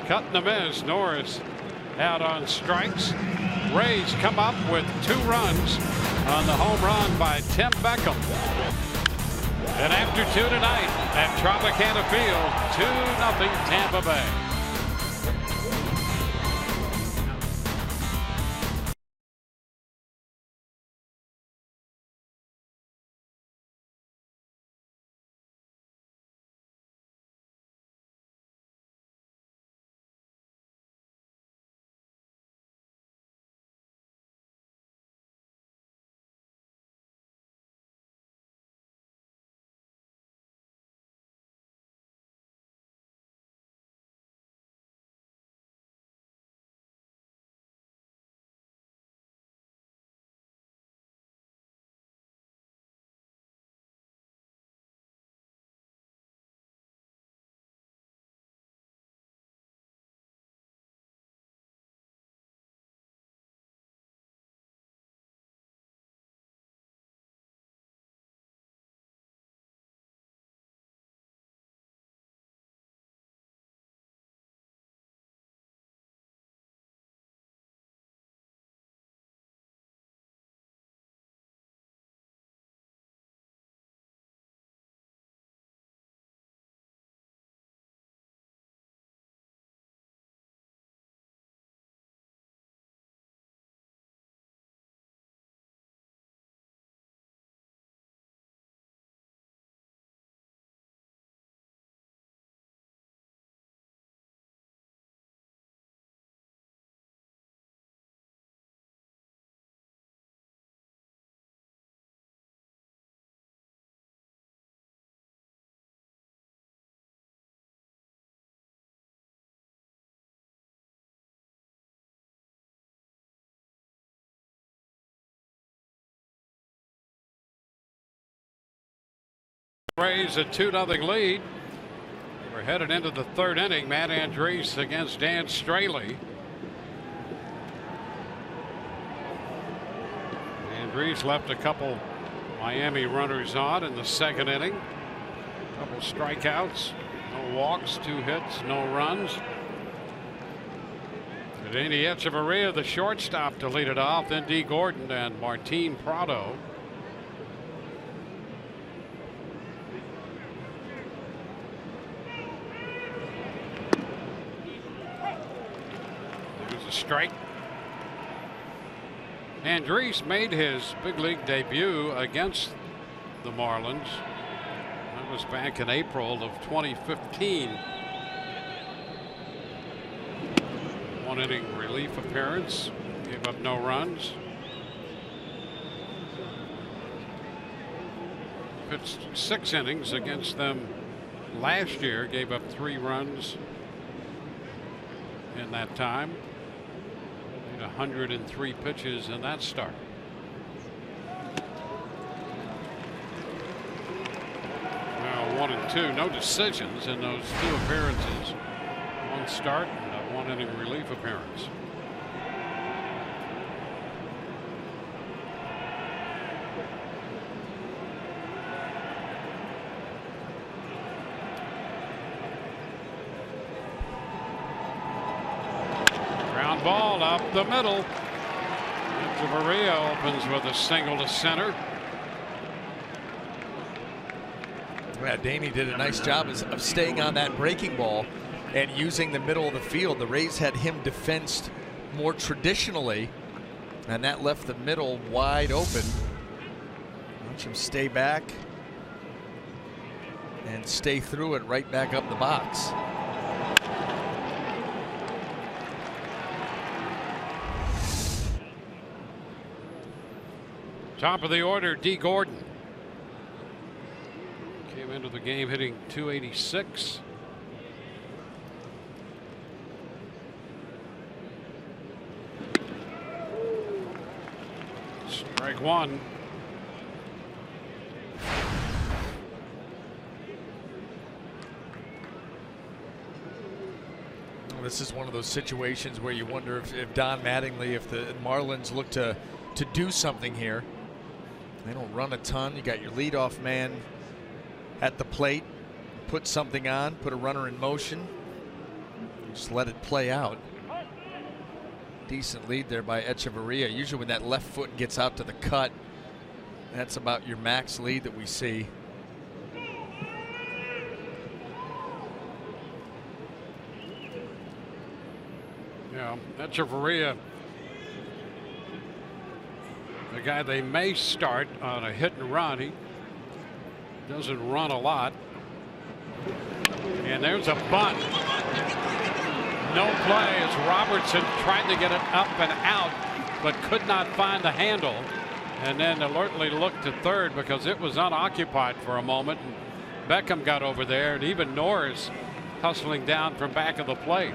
Cutting the miss. Norris out on strikes. Rays come up with 2 runs on the home run by Tim Beckham. And after 2 tonight at Tropicana Field, 2-0 Tampa Bay. Rays a 2-0 lead. We're headed into the 3rd inning. Matt Andres against Dan Straley. Andres left a couple Miami runners on in the 2nd inning. A couple strikeouts, no walks, 2 hits, no runs. Danny Echeverria, the shortstop, to lead it off. Then D. Gordon and Martin Prado. Strike. Andres made his big league debut against the Marlins. That was back in April of 2015. 1-inning relief appearance. Gave up no runs. Pitched 6 innings against them last year. Gave up 3 runs in that time. 103 pitches in that start. Now 1 and 2, no decisions in those 2 appearances. 1 start and a 1-inning relief appearance. Ground ball up the middle. Maria opens with a single to center. Yeah, Daney did a nice job of staying on that breaking ball and using the middle of the field. The Rays had him defensed more traditionally, and that left the middle wide open. Watch him stay back and stay through it right back up the box. Top of the order, D. Gordon. Came into the game hitting .286. Strike one. Well, this is one of those situations where you wonder if Don Mattingly, if the Marlins look to do something here. They don't run a ton. You got your leadoff man at the plate. Put something on, put a runner in motion. Just let it play out. Decent lead there by Echeverria. Usually when that left foot gets out to the cut, that's about your max lead that we see. Yeah, Echeverria, the guy they may start on a hit and run. He doesn't run a lot. And there's a bunt. No play as Robertson tried to get it up and out, but could not find the handle. And then alertly looked to third because it was unoccupied for a moment. And Beckham got over there, and even Norris hustling down from back of the plate.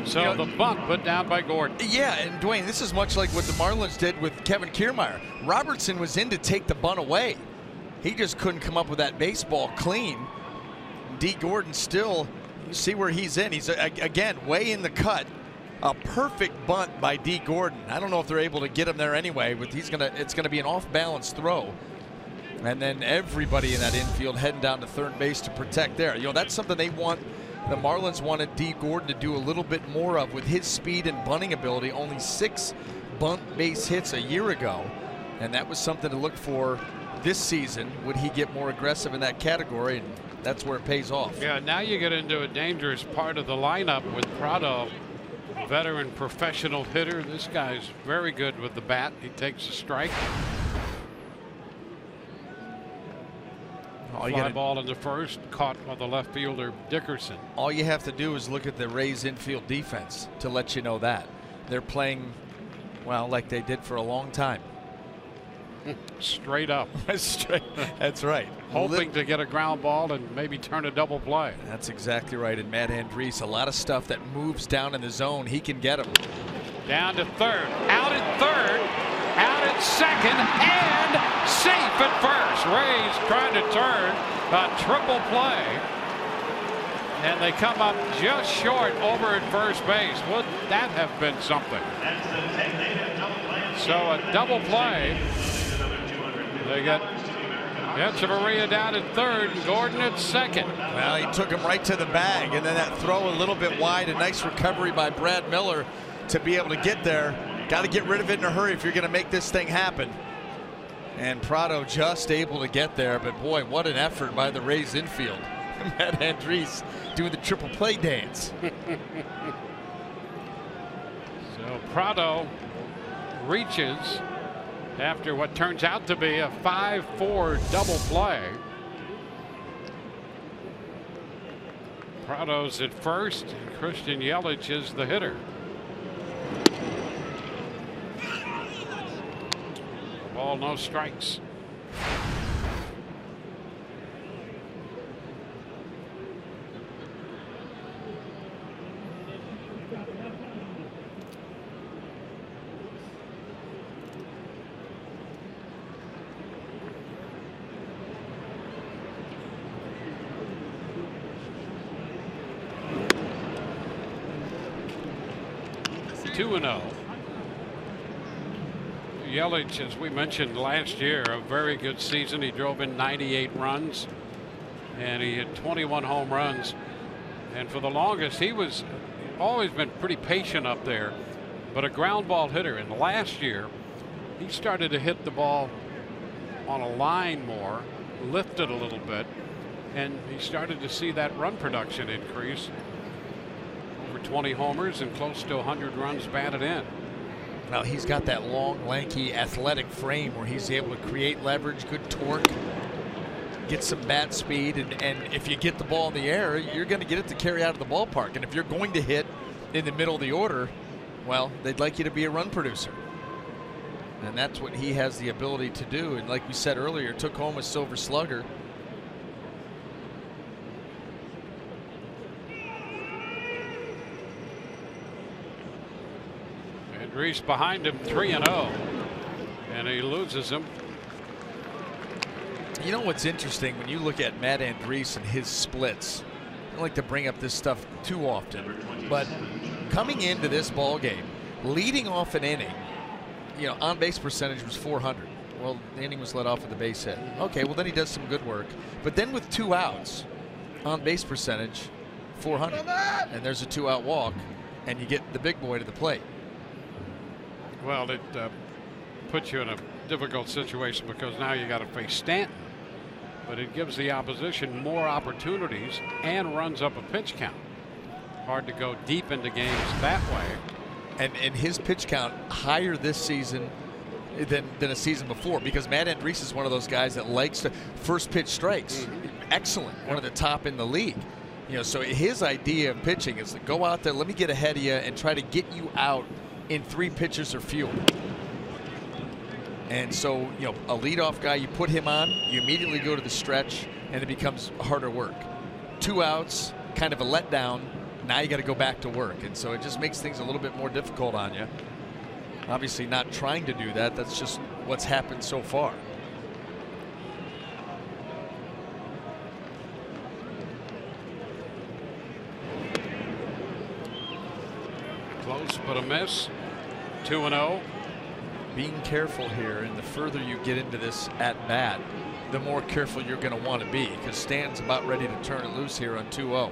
So the bunt put down by Gordon. Yeah, and Dwayne, this is much like what the Marlins did with Kevin Kiermaier. Robertson was in to take the bunt away. He just couldn't come up with that baseball clean. D. Gordon still, you see where he's in. He's, again, way in the cut. A perfect bunt by D. Gordon. I don't know if they're able to get him there anyway, but it's gonna be an off-balance throw. And then everybody in that infield heading down to third base to protect there. You know, that's something they want. The Marlins wanted D. Gordon to do a little bit more of with his speed and bunting ability. Only 6 bunt base hits a year ago, and that was something to look for this season. Would he get more aggressive in that category? And that's where it pays off. Yeah, now you get into a dangerous part of the lineup with Prado, veteran professional hitter. This guy's very good with the bat. He takes a strike. Fly ball in the first, caught by the left fielder Dickerson. All you have to do is look at the Rays infield defense to let you know that. They're playing, well, like they did for a long time. Straight up. Straight. That's right. Hoping to get a ground ball and maybe turn a double play. That's exactly right. And Matt Andriese, a lot of stuff that moves down in the zone, he can get them. Down to third, out at third, out at second, and safe at first. Rays trying to turn a triple play, and they come up just short over at first base. Would that have been something? So a double play. They got Echeverria down at third, and Gordon at second. Well, he took him right to the bag, and then that throw a little bit wide. A nice recovery by Brad Miller to be able to get there. Got to get rid of it in a hurry if you're going to make this thing happen. And Prado just able to get there, but boy, what an effort by the Rays infield. Matt Andriese doing the triple play dance. So Prado reaches after what turns out to be a 5-4 double play. Prado's at first, and Christian Yelich is the hitter. Ball, no strikes. 2-0. Yelich, as we mentioned last year, a very good season. He drove in 98 runs and he hit 21 home runs. And for the longest, he was always been pretty patient up there, but a ground ball hitter. And last year, he started to hit the ball on a line more, lifted a little bit, and he started to see that run production increase. Over 20 homers and close to 100 runs batted in. Now he's got that long, lanky, athletic frame where he's able to create leverage, good torque, get some bat speed, and if you get the ball in the air, you're going to get it to carry out of the ballpark. And if you're going to hit in the middle of the order, well, they'd like you to be a run producer. And that's what he has the ability to do. And like we said earlier, took home a Silver Slugger. Reese behind him, 3-0, and he loses him. You know what's interesting when you look at Matt Andriese and his splits? I don't like to bring up this stuff too often, but coming into this ball game, leading off an inning, you know, on base percentage was 400. Well, the inning was led off with a base hit. Okay, well then he does some good work, but then with 2 outs, on base percentage 400, and there's a 2-out walk, and you get the big boy to the plate. Well, it puts you in a difficult situation because now you got to face Stanton, but it gives the opposition more opportunities and runs up a pitch count. Hard to go deep into games that way. And his pitch count higher this season than a season before, because Matt Andriese is one of those guys that likes to first pitch strikes. Excellent, one of the top in the league. You know, so his idea of pitching is to go out there, let me get ahead of you and try to get you out in 3 pitches or fewer. And so, you know, a leadoff guy, you put him on, you immediately go to the stretch, and it becomes harder work. 2 outs, kind of a letdown. Now you got to go back to work, and so it just makes things a little bit more difficult on you. Obviously, not trying to do that. That's just what's happened so far. Close, but a miss. 2-0. Being careful here, and the further you get into this at bat, the more careful you're going to want to be, because Stan's about ready to turn it loose here on 2-0.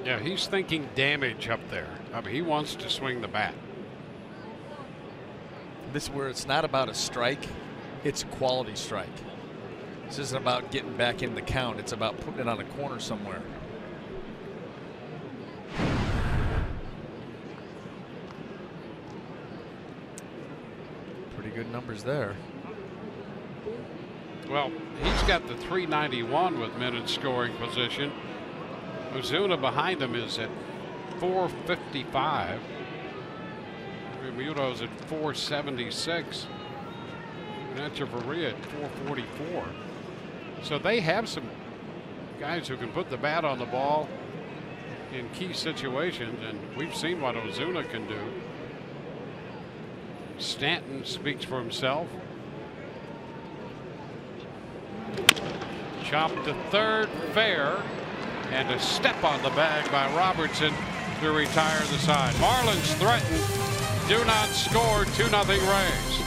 Yeah, he's thinking damage up there. I mean, he wants to swing the bat. This is where it's not about a strike, it's a quality strike. This isn't about getting back in the count, it's about putting it on a corner somewhere. Pretty good numbers there. Well, he's got the 391 with men in scoring position. Ozuna behind him is at 455. Remuto's at 476. And Echeverria at 444. So they have some guys who can put the bat on the ball in key situations, and we've seen what Ozuna can do. Stanton speaks for himself. Chopped to third, fair, and a step on the bag by Robertson to retire the side. Marlins threaten, do not score, 2-0 Rays.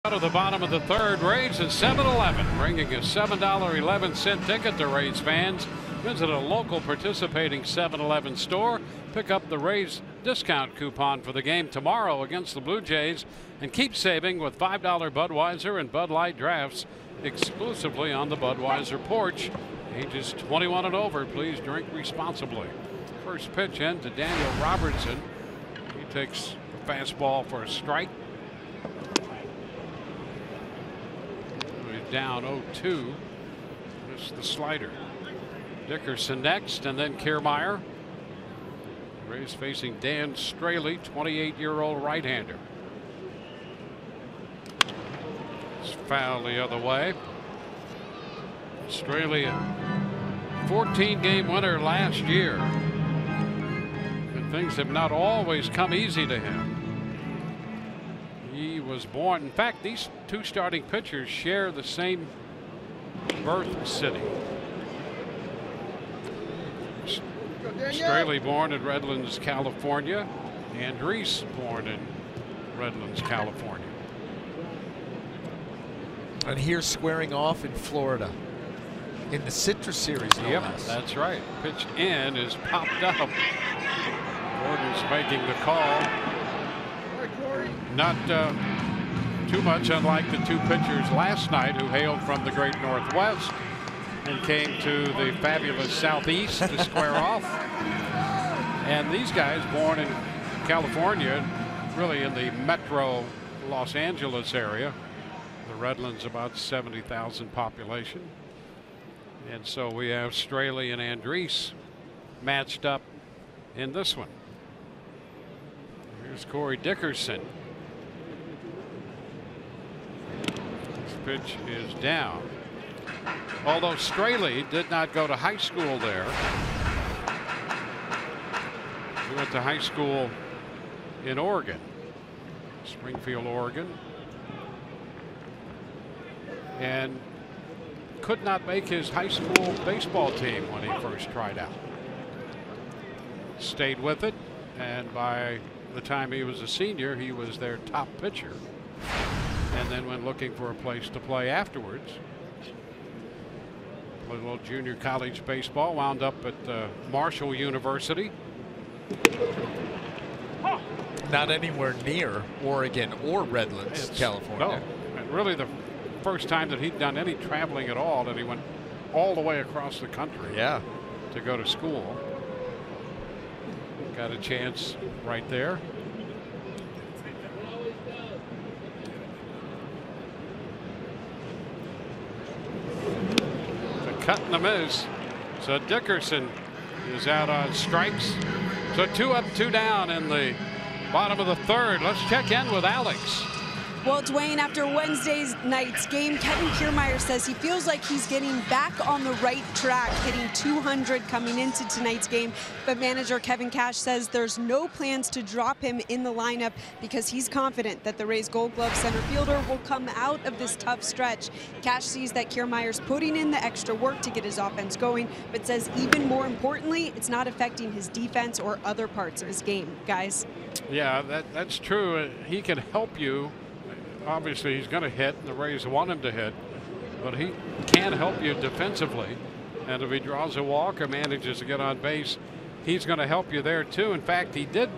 Out of the bottom of the third, Rays at 7-Eleven, bringing a $7.11 ticket to Rays fans. Visit a local participating 7-Eleven store. Pick up the Rays discount coupon for the game tomorrow against the Blue Jays, and keep saving with $5 Budweiser and Bud Light drafts exclusively on the Budweiser porch. Ages 21 and over, please drink responsibly. First pitch in to Daniel Robertson. He takes the fastball for a strike. Down 0-2. Just the slider. Dickerson next, and then Kiermaier. Rays facing Dan Straley, 28-year-old right-hander. It's foul the other way. Straley, a 14-game winner last year. And things have not always come easy to him. He was born, in fact, these two starting pitchers share the same birth city. Straley born in Redlands, California. Andriese born in Redlands, California. And here squaring off in Florida in the Citrus Series, no less. That's right. Pitch in is popped up. Gordon's making the call. Not too much unlike the two pitchers last night who hailed from the great Northwest and came to the fabulous Southeast to square off. And these guys born in California, really in the metro Los Angeles area. The Redlands about 70,000 population. And so we have Straley and Andriese matched up in this one. Here's Corey Dickerson. This pitch is down. Although Straley did not go to high school there. He went to high school in Oregon, Springfield, Oregon, and could not make his high school baseball team when he first tried out. Stayed with it, and by the time he was a senior, he was their top pitcher. And then when looking for a place to play afterwards, played a little junior college baseball, wound up at Marshall University. Not anywhere near Oregon or Redlands, California. No, and really the first time that he'd done any traveling at all, that he went all the way across the country to go to school. Got a chance right there. The cut and the miss. So Dickerson is out on strikes. So 2 up, 2 down in the bottom of the third. Let's check in with Alex. Well, Dwayne, after Wednesday night's game, Kevin Kiermaier says he feels like he's getting back on the right track, hitting 200 coming into tonight's game. But manager Kevin Cash says there's no plans to drop him in the lineup because he's confident that the Rays Gold Glove center fielder will come out of this tough stretch. Cash sees that Kiermaier's putting in the extra work to get his offense going, but says even more importantly, it's not affecting his defense or other parts of his game. Guys? Yeah, that's true. He can help you. Obviously, he's going to hit, and the Rays want him to hit, but he can help you defensively. And if he draws a walk or manages to get on base, he's going to help you there, too. In fact, he did,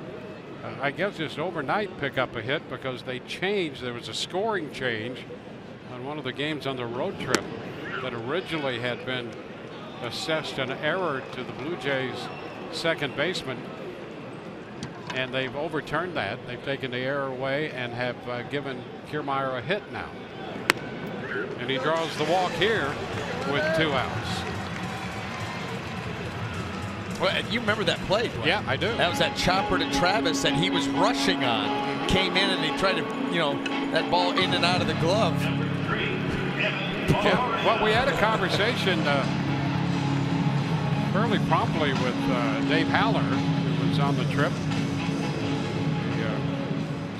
I guess, just overnight pick up a hit because they changed. There was a scoring change on one of the games on the road trip that originally had been assessed an error to the Blue Jays' second baseman. And they've overturned that. They've taken the error away and have given Kiermaier a hit now. And he draws the walk here with 2 outs. Well, you remember that play, Dwayne? Yeah, I do. That was that chopper to Travis that he was rushing on. Came in and he tried to, that ball in and out of the glove. Yeah, well, we had a conversation fairly promptly with Dave Haller, who was on the trip.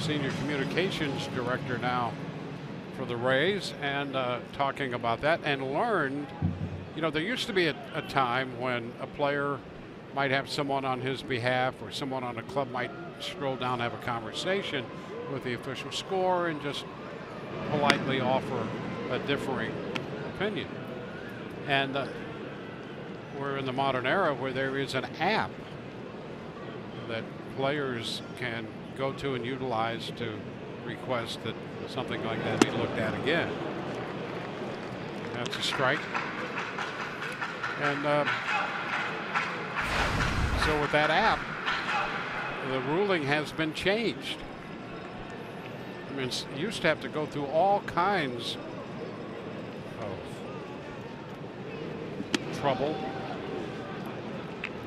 Senior communications director now for the Rays, and talking about that, and learned, there used to be a time when a player might have someone on his behalf or someone on a club might stroll down and have a conversation with the official score and just politely offer a differing opinion. And we're in the modern era where there is an app that players can go to and utilize to request that something like that be looked at again. That's a strike. And so with that app, the ruling has been changed. I mean, you used to have to go through all kinds of trouble,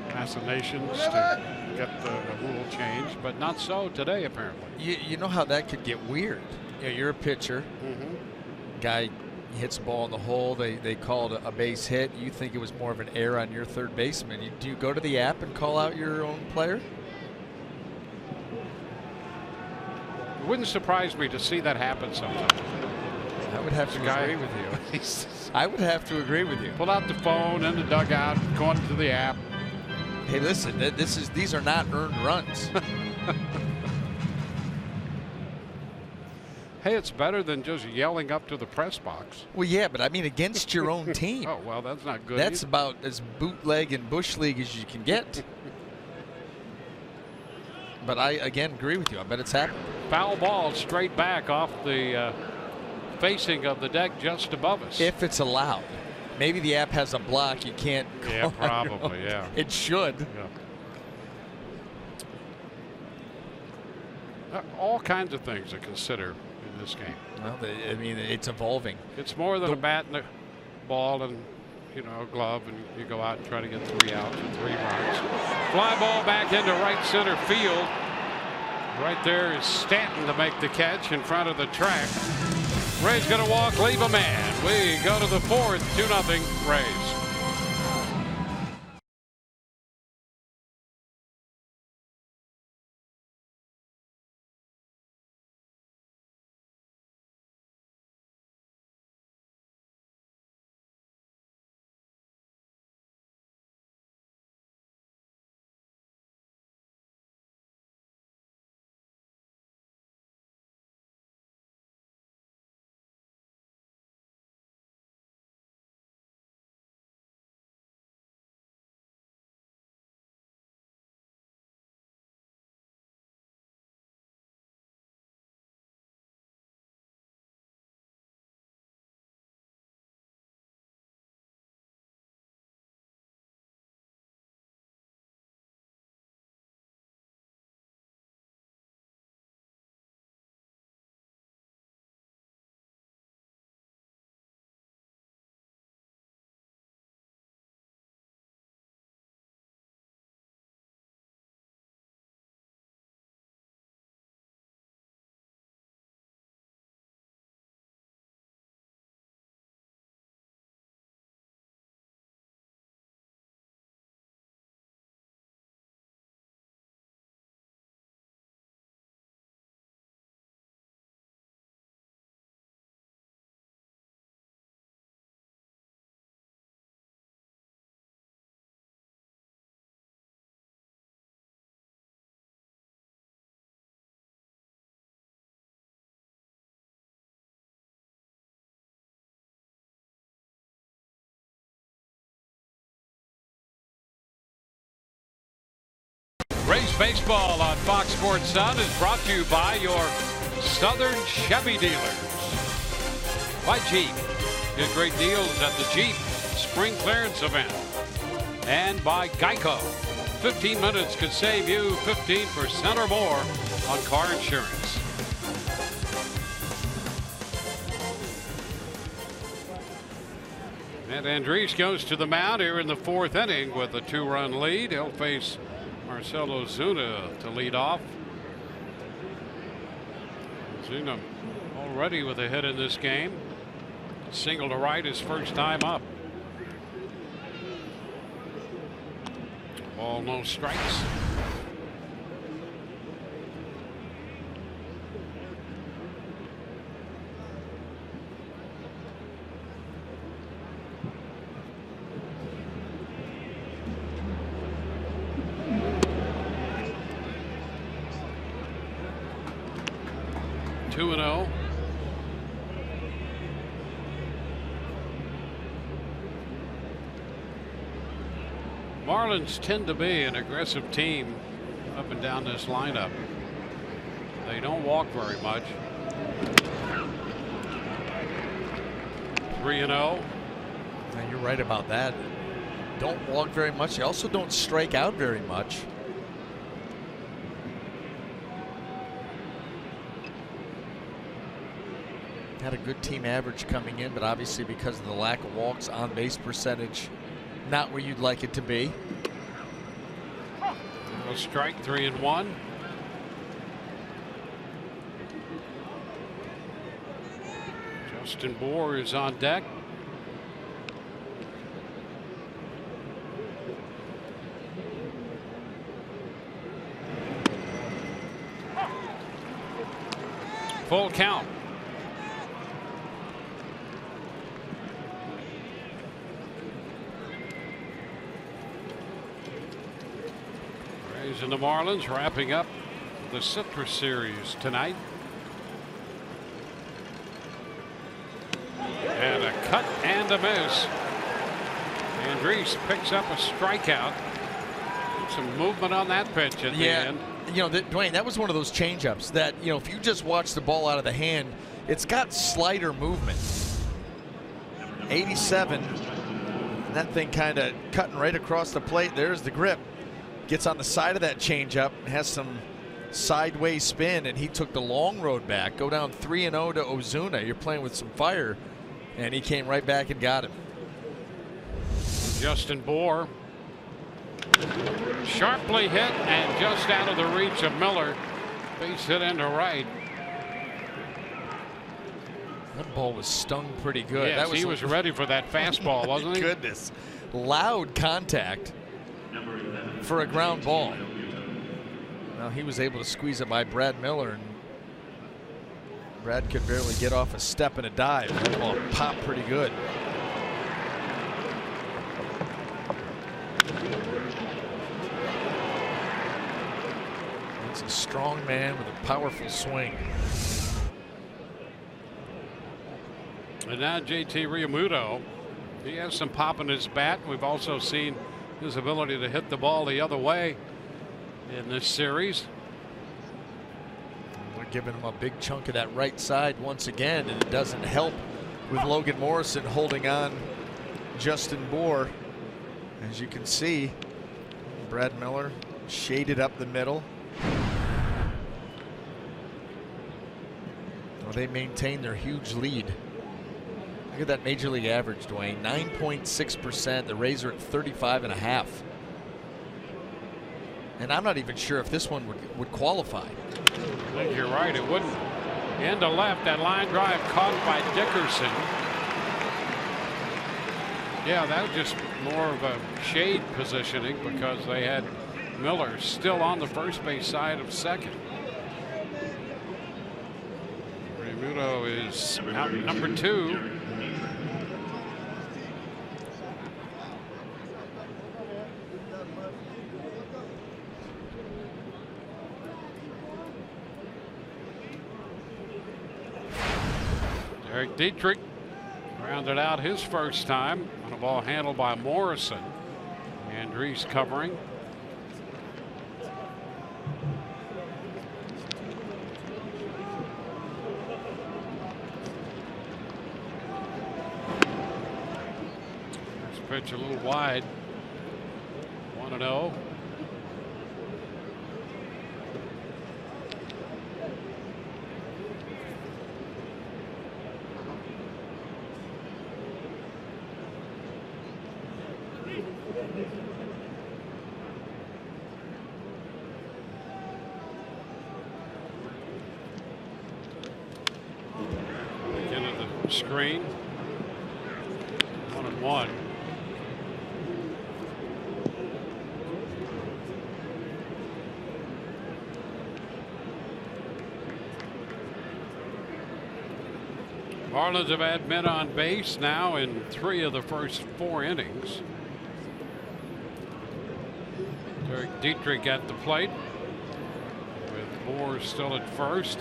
machinations to get the rule changed, but not so today, apparently. You know how that could get weird. You know, you're a pitcher. Guy hits a ball in the hole. They call it a base hit. You think it was more of an error on your third baseman. Do you go to the app and call out your own player? It wouldn't surprise me to see that happen sometime. I would have to agree with you. I would have to agree with you. Pull out the phone in the dugout, go into the app. Hey, listen, these are not earned runs. Hey, it's better than just yelling up to the press box. Well, yeah, but I mean against your own team. Oh, well, that's not good. That's about as bootleg and bush league as you can get. But I, again, agree with you. I bet it's happened. Foul ball straight back off the facing of the deck just above us. If it's allowed. Maybe the app has a block you can't call. Yeah, probably, yeah. It should. Yeah. All kinds of things to consider in this game. Well, I mean, it's evolving. It's more than a bat and a ball and, you know, a glove, and you go out and try to get 3 outs and 3 runs. Fly ball back into right center field. Right there is Stanton to make the catch in front of the track. Ray's going to walk, leave a man. We go to the 4th, 2-0 Rays. Rays baseball on Fox Sports Sun is brought to you by your Southern Chevy dealers. By Jeep. Get great deals at the Jeep Spring Clearance Event. And by Geico. 15 minutes could save you 15% or more on car insurance. And Andriese goes to the mound here in the 4th inning with a 2-run lead. He'll face Marcell Ozuna to lead off. Ozuna already with a hit in this game. Single to right his first time up. Ball, no strikes. Marlins tend to be an aggressive team up and down this lineup. They don't walk very much. 3-0. Now, you're right about that. Don't walk very much. They also don't strike out very much. Had a good team average coming in, but obviously because of the lack of walks, on base percentage not where you'd like it to be. A strike, 3-1. Justin Bour is on deck. Full count. Rays and the Marlins wrapping up the Citrus Series tonight. And a cut and a miss. Andres picks up a strikeout. Some movement on that pitch at the end. You know, Dwayne, that was one of those changeups that, you know, if you just watch the ball out of the hand, it's got slider movement. 87. And that thing kind of cutting right across the plate. There's the grip. Gets on the side of that changeup, has some sideways spin, and he took the long road back. Go down 3-0 to Ozuna. You're playing with some fire, and he came right back and got him. Justin Bour. Sharply hit and just out of the reach of Miller. Base hit into right. That ball was stung pretty good. Yes, he was ready for that fastball, wasn't he? Goodness. Loud contact for a ground ball. Now he was able to squeeze it by Brad Miller, and Brad could barely get off a step and a dive. That ball popped pretty good. It's a strong man with a powerful swing. And now JT Realmuto, he has some pop in his bat. We've also seen his ability to hit the ball the other way in this series. They're giving him a big chunk of that right side once again, and it doesn't help with Logan Morrison holding on Justin Bour. As you can see, Brad Miller shaded up the middle. Well, they maintain their huge lead. Look at that major league average, Dwayne. 9.6%. The Rays are at 35.5. And I'm not even sure if this one would qualify. I think you're right. It wouldn't. Into left. That line drive caught by Dickerson. Yeah, that was just more of a shade positioning because they had Miller still on the first base side of second. Realmuto is out number 2. Derek Dietrich rounded out his first time on a ball handled by Morrison. Andres covering. First pitch a little wide. 1-0. Screen. 1-1. Marlins have had men on base now in 3 of the first 4 innings. Derek Dietrich at the plate with Bour still at first.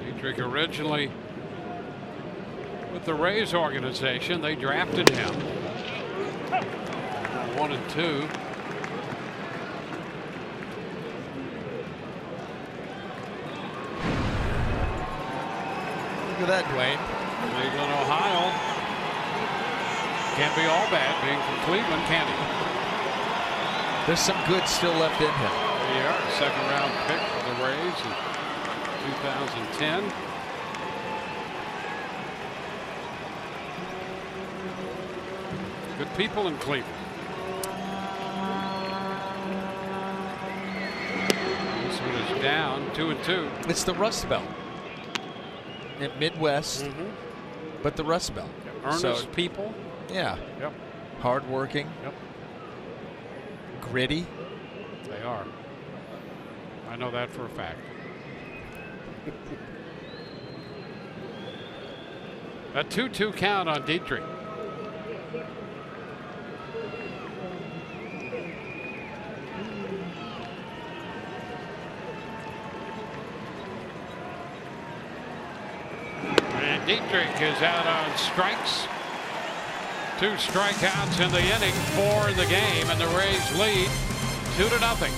Dietrich originally with the Rays organization. They drafted him. 1 and 2. Look at that, Dwayne. Cleveland, Ohio. Can't be all bad being from Cleveland, can he? There's some good still left in him. There you are, a second-round pick for the Rays in 2010. Good people in Cleveland. This one is down, 2 and 2. It's the Rust Belt. In Midwest, but the Rust Belt. Earnest people. Yeah. Yep. Hardworking. Yep. Gritty. They are. I know that for a fact. A 2-2 count on Dietrich. And Dietrich is out on strikes. 2 strikeouts in the inning, 4 in the game, and the Rays lead 2-0.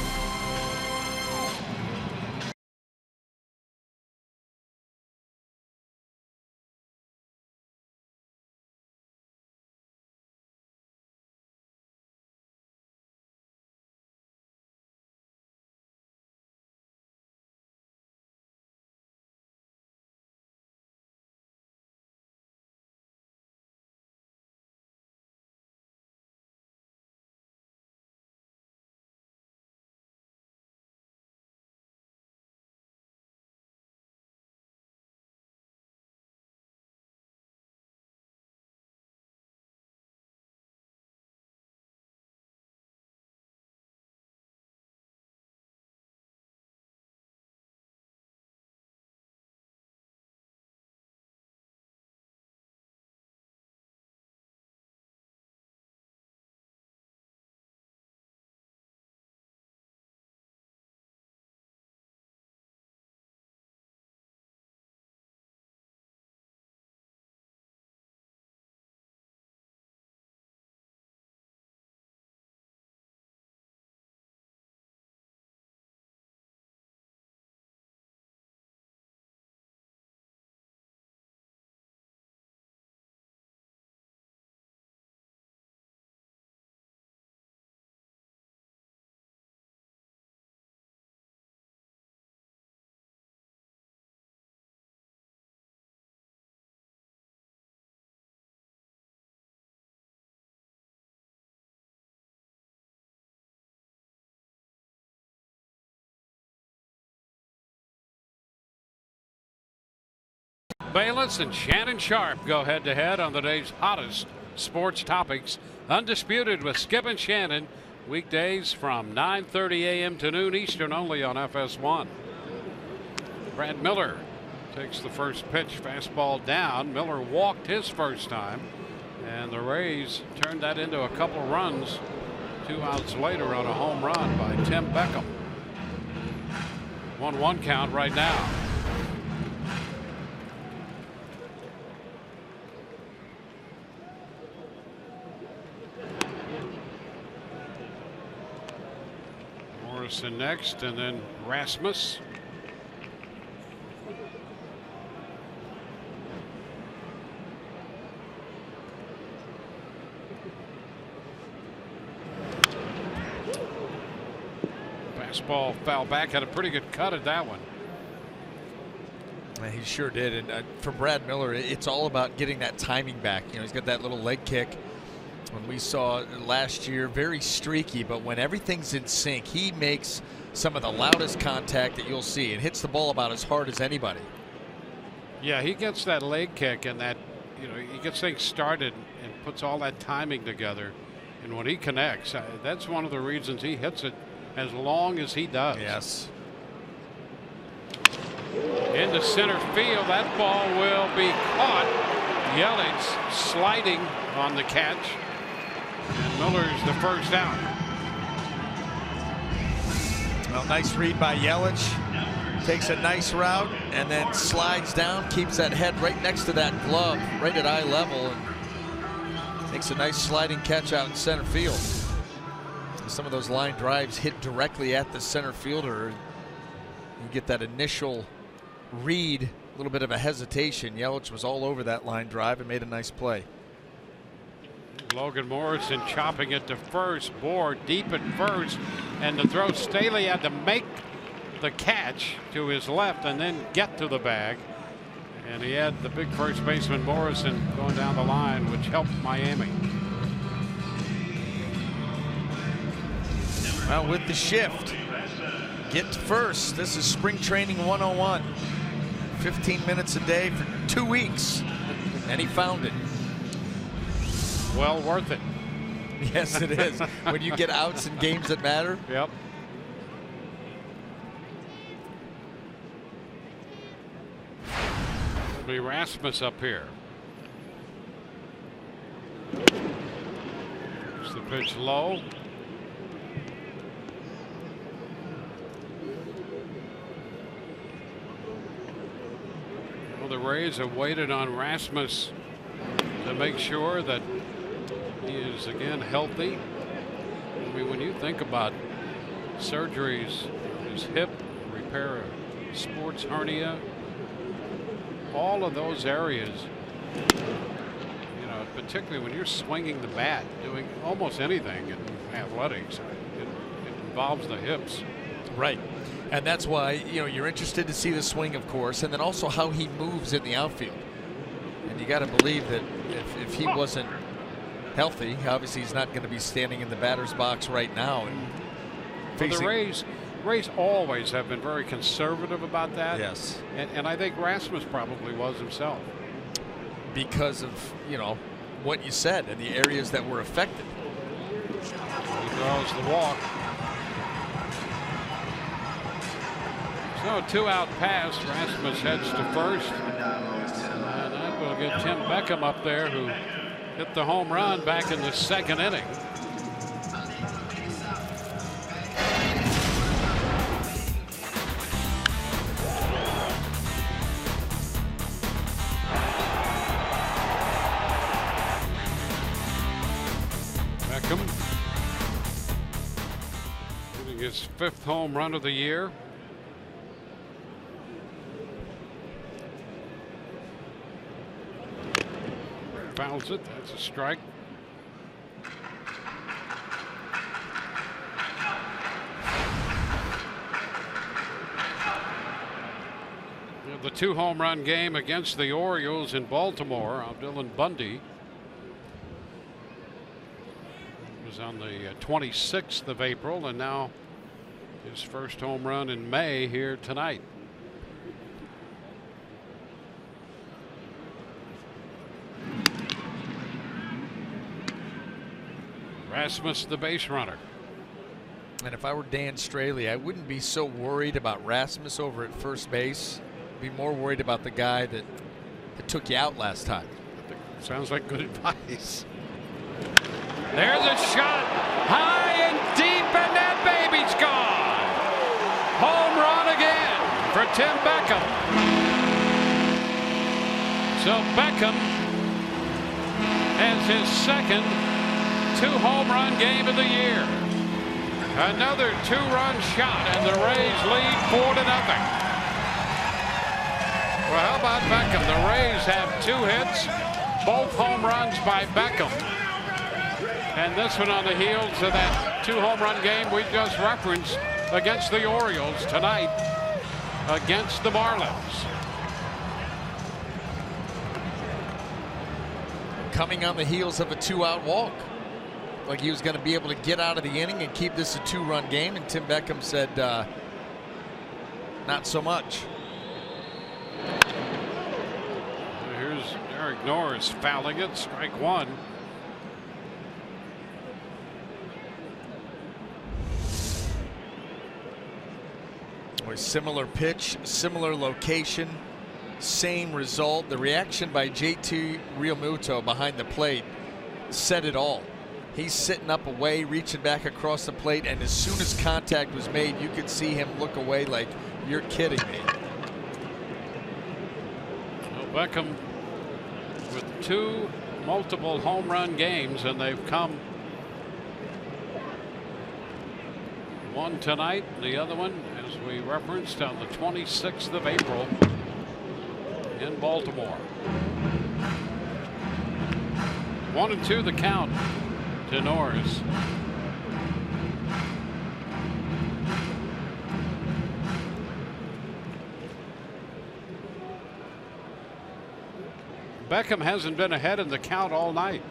Bayless and Shannon Sharp go head-to-head on the day's hottest sports topics. Undisputed with Skip and Shannon, weekdays from 9:30 a.m. to noon Eastern, only on FS1. Brad Miller takes the first pitch, fastball down. Miller walked his first time, and the Rays turned that into a couple runs 2 outs later on a home run by Tim Beckham. 1-1 count right now. Morrison next, and then Rasmus. Fastball foul back, had a pretty good cut at that one. He sure did. And for Brad Miller, it's all about getting that timing back. You know, he's got that little leg kick. When we saw last year, very streaky, but when everything's in sync, he makes some of the loudest contact that you'll see and hits the ball about as hard as anybody. Yeah, he gets that leg kick and that, you know, he gets things started and puts all that timing together. And when he connects, that's one of the reasons he hits it as long as he does. Yes. Into center field, that ball will be caught. Yelich sliding on the catch. And Miller's the first out. Well, nice read by Yelich. Takes a nice route and then slides down, keeps that head right next to that glove, right at eye level, and makes a nice sliding catch out in center field. Some of those line drives hit directly at the center fielder. You get that initial read, a little bit of a hesitation. Yelich was all over that line drive and made a nice play. Logan Morrison chopping it to first. Bohr deep at first, and the throw. Staley had to make the catch to his left and then get to the bag. And he had the big first baseman Morrison going down the line, which helped Miami. Well, with the shift, get to first. This is spring training 101. 15 minutes a day for 2 weeks, and he found it. Well worth it. Yes, it is. When you get outs in games that matter. Yep. It'll be Rasmus up here. It's the pitch low. Well, the Rays have waited on Rasmus to make sure that he is again healthy. I mean, when you think about surgeries, his hip, repair a sports hernia, all of those areas, you know, particularly when you're swinging the bat, doing almost anything in athletics, it involves the hips. Right. And that's why, you know, you're interested to see the swing, of course, and then also how he moves in the outfield. And you got to believe that if he wasn't healthy, obviously he's not going to be standing in the batter's box right now. And well, the Rays always have been very conservative about that. Yes. And I think Rasmus probably was himself. Because of, you know, what you said and the areas that were affected. He draws the walk. So 2-out pass. Rasmus heads to first. And that will get Tim Beckham up there, who hit the home run back in the second inning. Beckham getting his 5th home run of the year. Fouls it. That's a strike. The 2 home run game against the Orioles in Baltimore. Dylan Bundy was on the 26th of April, and now his first home run in May here tonight. Rasmus, the base runner. And if I were Dan Straley, I wouldn't be so worried about Rasmus over at first base. I'd be more worried about the guy that took you out last time. Sounds like good advice. There's a shot high and deep, and that baby's gone. Home run again for Tim Beckham. So Beckham has his second 2-home run game of the year. Another 2-run shot, and the Rays lead 4-0. Well, how about Beckham? The Rays have 2 hits, both home runs by Beckham. And this one on the heels of that 2-home run game we just referenced against the Orioles tonight against the Marlins. Coming on the heels of a 2-out walk. Like he was going to be able to get out of the inning and keep this a 2-run game, and Tim Beckham said not so much. Here's Eric Norris fouling it, strike 1. Similar pitch, similar location, same result. The reaction by JT Realmuto behind the plate said it all. He's sitting up away, reaching back across the plate, and as soon as contact was made, you could see him look away like, you're kidding me. Beckham with 2 multiple home run games, and they've come one tonight, the other one, as we referenced, on the 26th of April in Baltimore. 1-2 the count to Norris. Beckham hasn't been ahead in the count all night.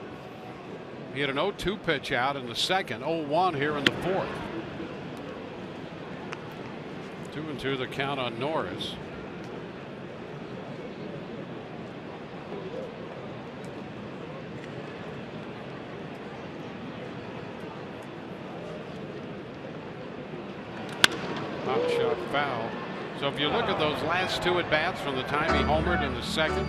He had an 0-2 pitch out in the second, 0-1 here in the fourth. 2-2 the count on Norris. Hot shot foul. So if you look at those last 2 at bats from the time he homered in the second,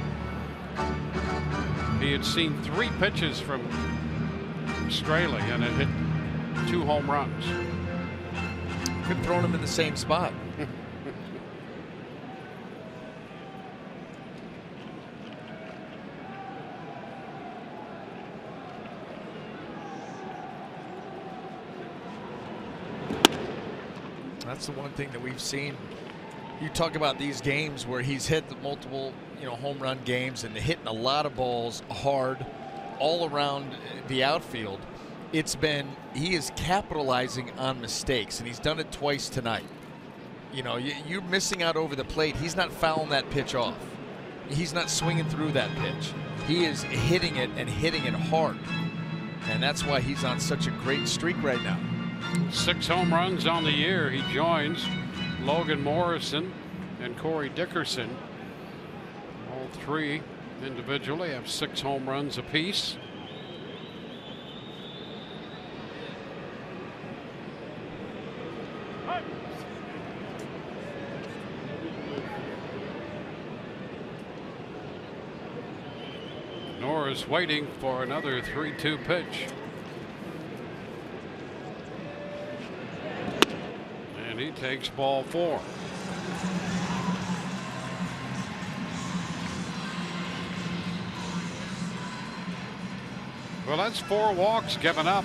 he had seen 3 pitches from Straley and it hit 2 home runs. Could have thrown him in the same spot. That's the one thing that we've seen. You talk about these games where he's hit the multiple, home run games and hitting a lot of balls hard all around the outfield. He is capitalizing on mistakes, and he's done it twice tonight. You're missing out over the plate. He's not fouling that pitch off. He's not swinging through that pitch. He is hitting it and hitting it hard. And that's why he's on such a great streak right now. 6 home runs on the year. He joins Logan Morrison and Corey Dickerson. All 3 individually have 6 home runs apiece. Norris waiting for another 3-2 pitch. And he takes ball 4. Well, that's 4 walks given up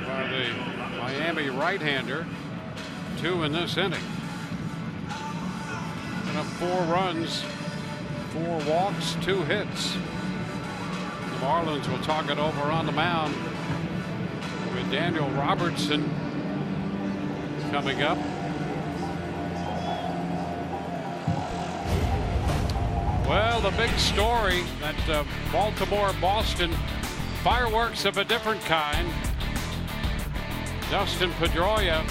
by the Miami right-hander. 2 in this inning. And up 4 runs, 4 walks, 2 hits. The Marlins will talk it over on the mound with Daniel Robertson coming up. Well, the big story that Baltimore-Boston fireworks of a different kind. Dustin Pedroia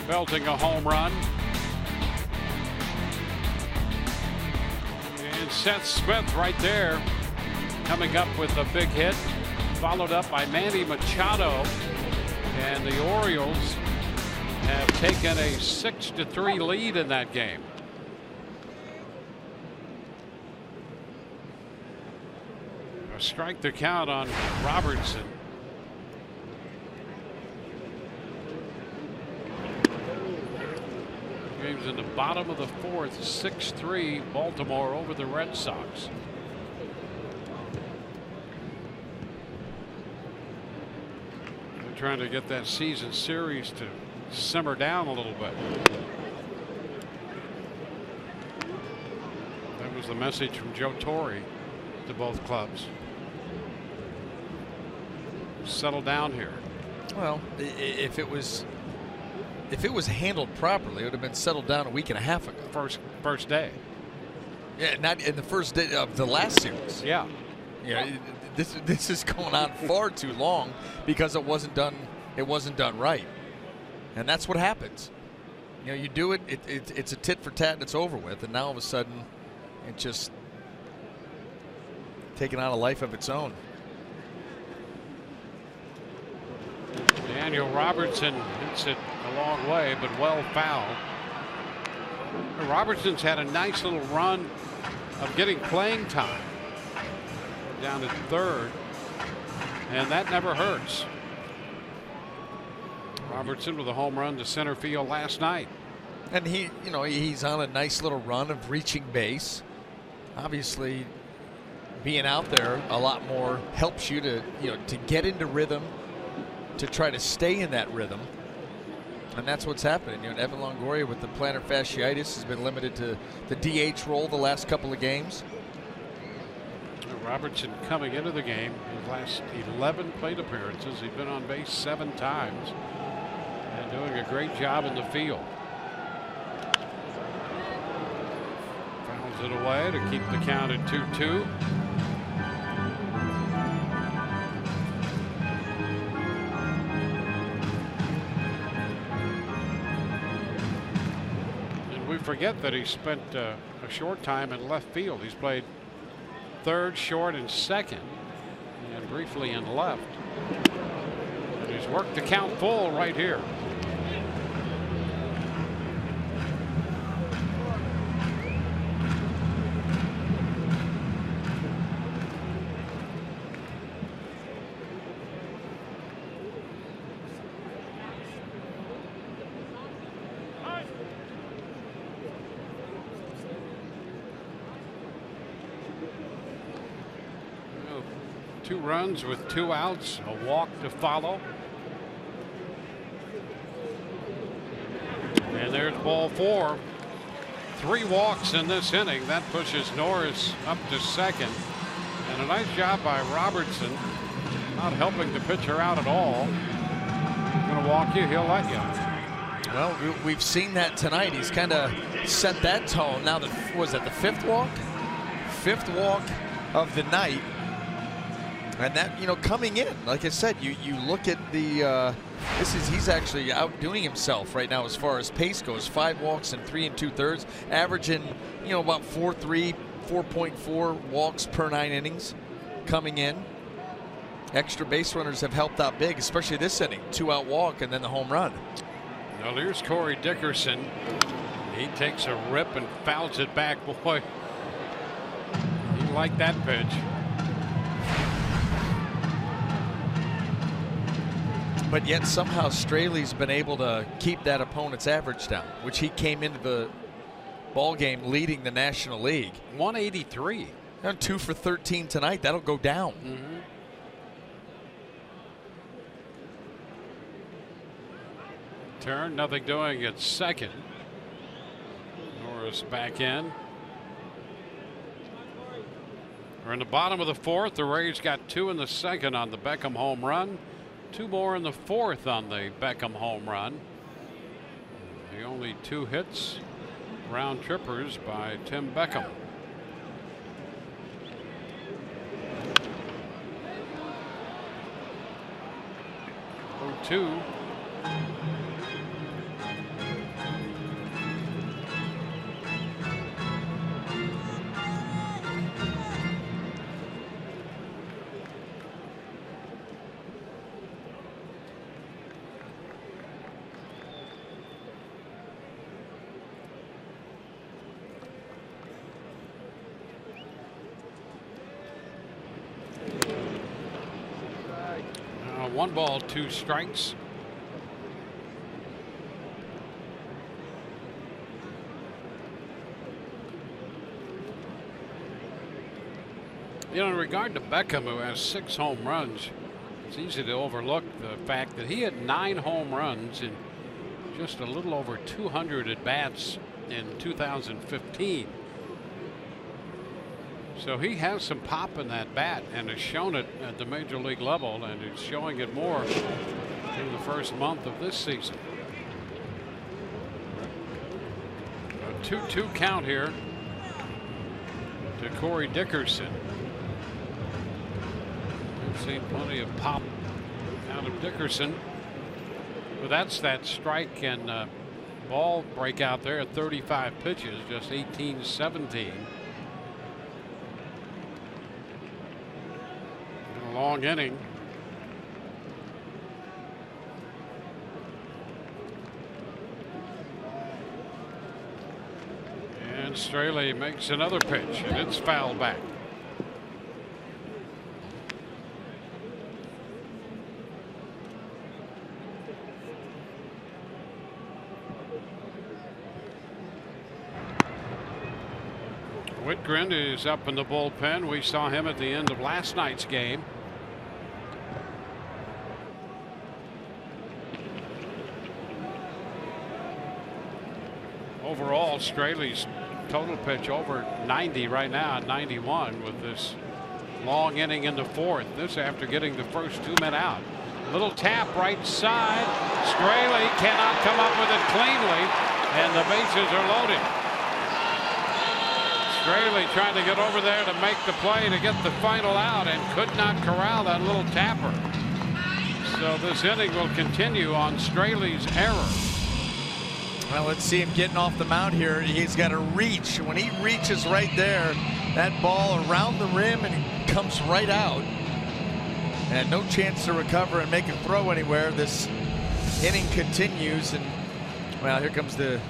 belting a home run. And Seth Smith right there coming up with a big hit, followed up by Manny Machado. And the Orioles have taken a 6-3 lead in that game. A strike to count on Robertson. Game's in the bottom of the fourth, 6-3 Baltimore over the Red Sox. They're trying to get that season series to simmer down a little bit. That was the message from Joe Torre to both clubs. Settle down here. Well, if it was handled properly, it would have been settled down a week and a half ago. First day. Yeah, not in the first day of the last series. Yeah. This is going on far too long because it wasn't done right. And that's what happens. You do it, it's a tit for tat and it's over with, and now all of a sudden it just taking on a life of its own. Daniel Robertson hits it a long way, but well fouled. Robertson's had a nice little run of getting playing time down at third, and that never hurts. Robertson with a home run to center field last night. And he's on a nice little run of reaching base. obviously being out there a lot more helps you to, to get into rhythm, to try to stay in that rhythm. And that's what's happening. Evan Longoria with the plantar fasciitis has been limited to the DH role the last couple of games. Robertson coming into the game, his last 11 plate appearances, he's been on base 7 times and doing a great job in the field. Fouls it away to keep the count at 2-2. And we forget that he spent a short time in left field. He's played third, short, and second, and briefly in left. And he's worked the count full right here. Two runs with 2 outs, a walk to follow. And there's ball 4. 3 walks in this inning. That pushes Norris up to second. And a nice job by Robertson, not helping the pitcher out at all. Going to walk you, he'll let you. Well, we've seen that tonight. He's kind of set that tone. Now, was that the 5th walk? 5th walk of the night. And that, coming in, like I said, you look at the, he's actually outdoing himself right now as far as pace goes. 5 walks and 3 2/3, averaging, about 4.4 walks per 9 innings coming in. Extra base runners have helped out big, especially this inning. 2-out walk and then the home run. Now here's Corey Dickerson. He takes a rip and fouls it back. Boy, he liked that pitch. But yet somehow Straley's been able to keep that opponent's average down, which he came into the ball game leading the National League. 183. And 2 for 13 tonight. That'll go down. Turn, nothing doing at second. Norris back in. We're in the bottom of the 4th. The Rays got 2 in the 2nd on the Beckham home run. 2 more in the 4th on the Beckham home run. The only 2 hits, round trippers by Tim Beckham. 0-2. Now 1 ball, 2 strikes. In regard to Beckham, who has 6 home runs, it's easy to overlook the fact that he had 9 home runs in just a little over 200 at-bats in 2015. So he has some pop in that bat and has shown it at the major league level, and is showing it more in the first month of this season. A 2-2 count here to Corey Dickerson. We've seen plenty of pop out of Dickerson, but that's that strike and ball breakout there at 35 pitches, just 18-17. Long inning. And Straley makes another pitch, and it's fouled back. Whitgren is up in the bullpen. We saw him at the end of last night's game. Overall, Straley's total pitch over 90 right now at 91 with this long inning in the fourth. This after getting the first 2 men out. Little tap right side. Straley cannot come up with it cleanly, and the bases are loaded. Straley trying to get over there to make the play to get the final out and could not corral that little tapper. So this inning will continue on Straley's error. Well, let's see him getting off the mound here. He's got to reach. When he reaches right there, that ball around the rim and it comes right out. And no chance to recover and make a throw anywhere. This inning continues, and well, here comes the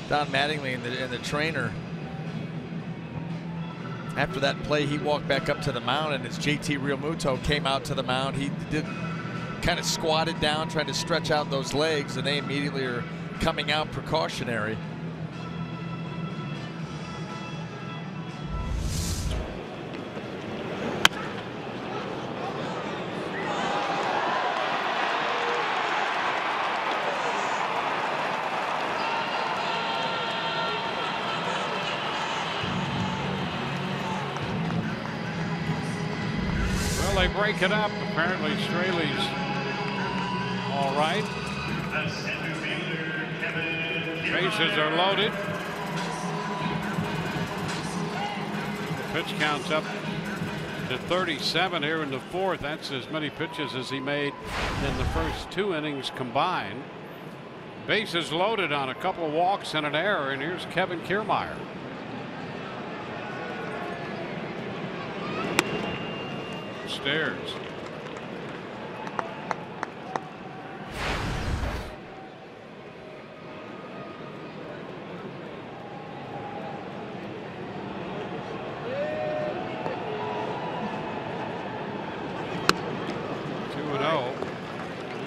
Don Mattingly and the trainer. After that play, he walked back up to the mound, and as JT Realmuto came out to the mound, he did kind of squatted down, trying to stretch out those legs, and they immediately are coming out precautionary. They break it up. Apparently Straley's all right. Bases are loaded. The pitch count's up to 37 here in the fourth. That's as many pitches as he made in the first 2 innings combined. Bases loaded on a couple of walks and an error, and here's Kevin Kiermaier. Stairs.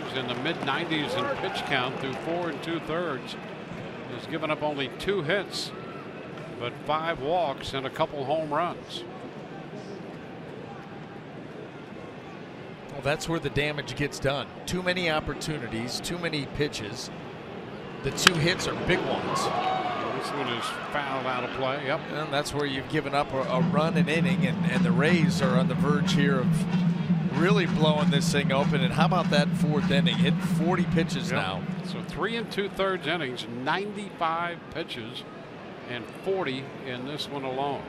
He's in the mid-90s in pitch count through 4 2/3. He's given up only 2 hits, but 5 walks and a couple home runs. Well, that's where the damage gets done. Too many opportunities, too many pitches. The 2 hits are big ones. This one is fouled out of play. Yep. And that's where you've given up a run an inning, and the Rays are on the verge here of really blowing this thing open. And how about that 4th inning? Hit 40 pitches now. So 3 2/3 innings, 95 pitches, and 40 in this one alone.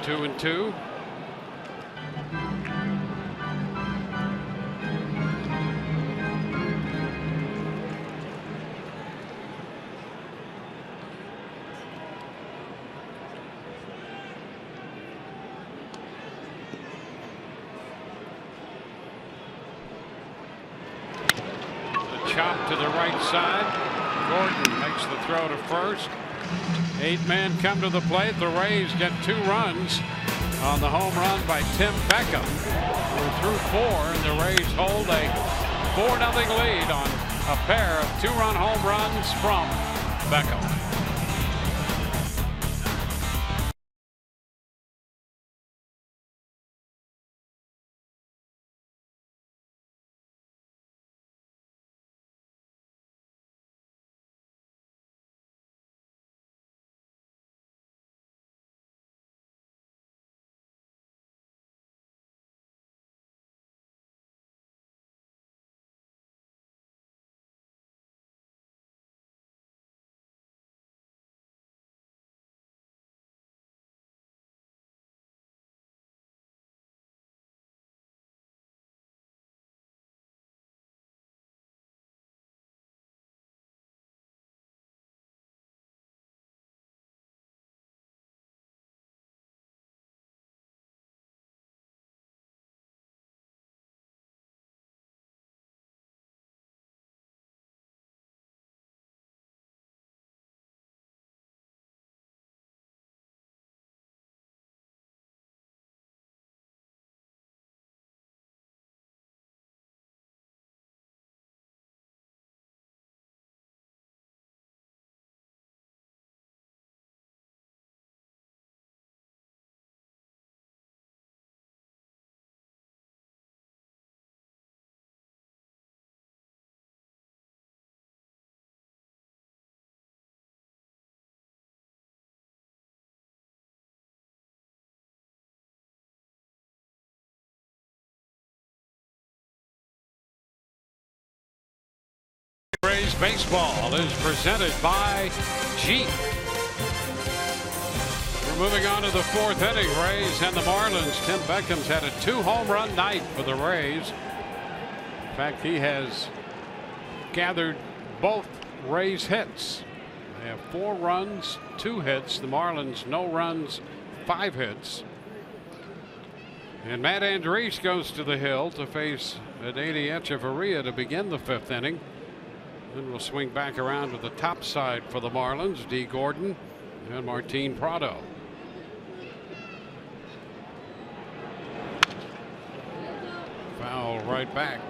Two and two. The chop to the right side. Gordon makes the throw to first. 8 men come to the plate. The Rays get 2 runs on the home run by Tim Beckham. We're through 4, and the Rays hold a 4-0 lead on a pair of 2-run home runs from Beckham. Rays baseball is presented by Jeep. We're moving on to the fourth inning. Rays and the Marlins. Tim Beckham's had a 2-home run night for the Rays. In fact, he has gathered both Rays hits. They have 4 runs, 2 hits. The Marlins, no runs, 5 hits. And Matt Andriese goes to the hill to face AT TBA to begin the 5th inning. Then we'll swing back around to the top side for the Marlins. D. Gordon and Martin Prado. Foul right back.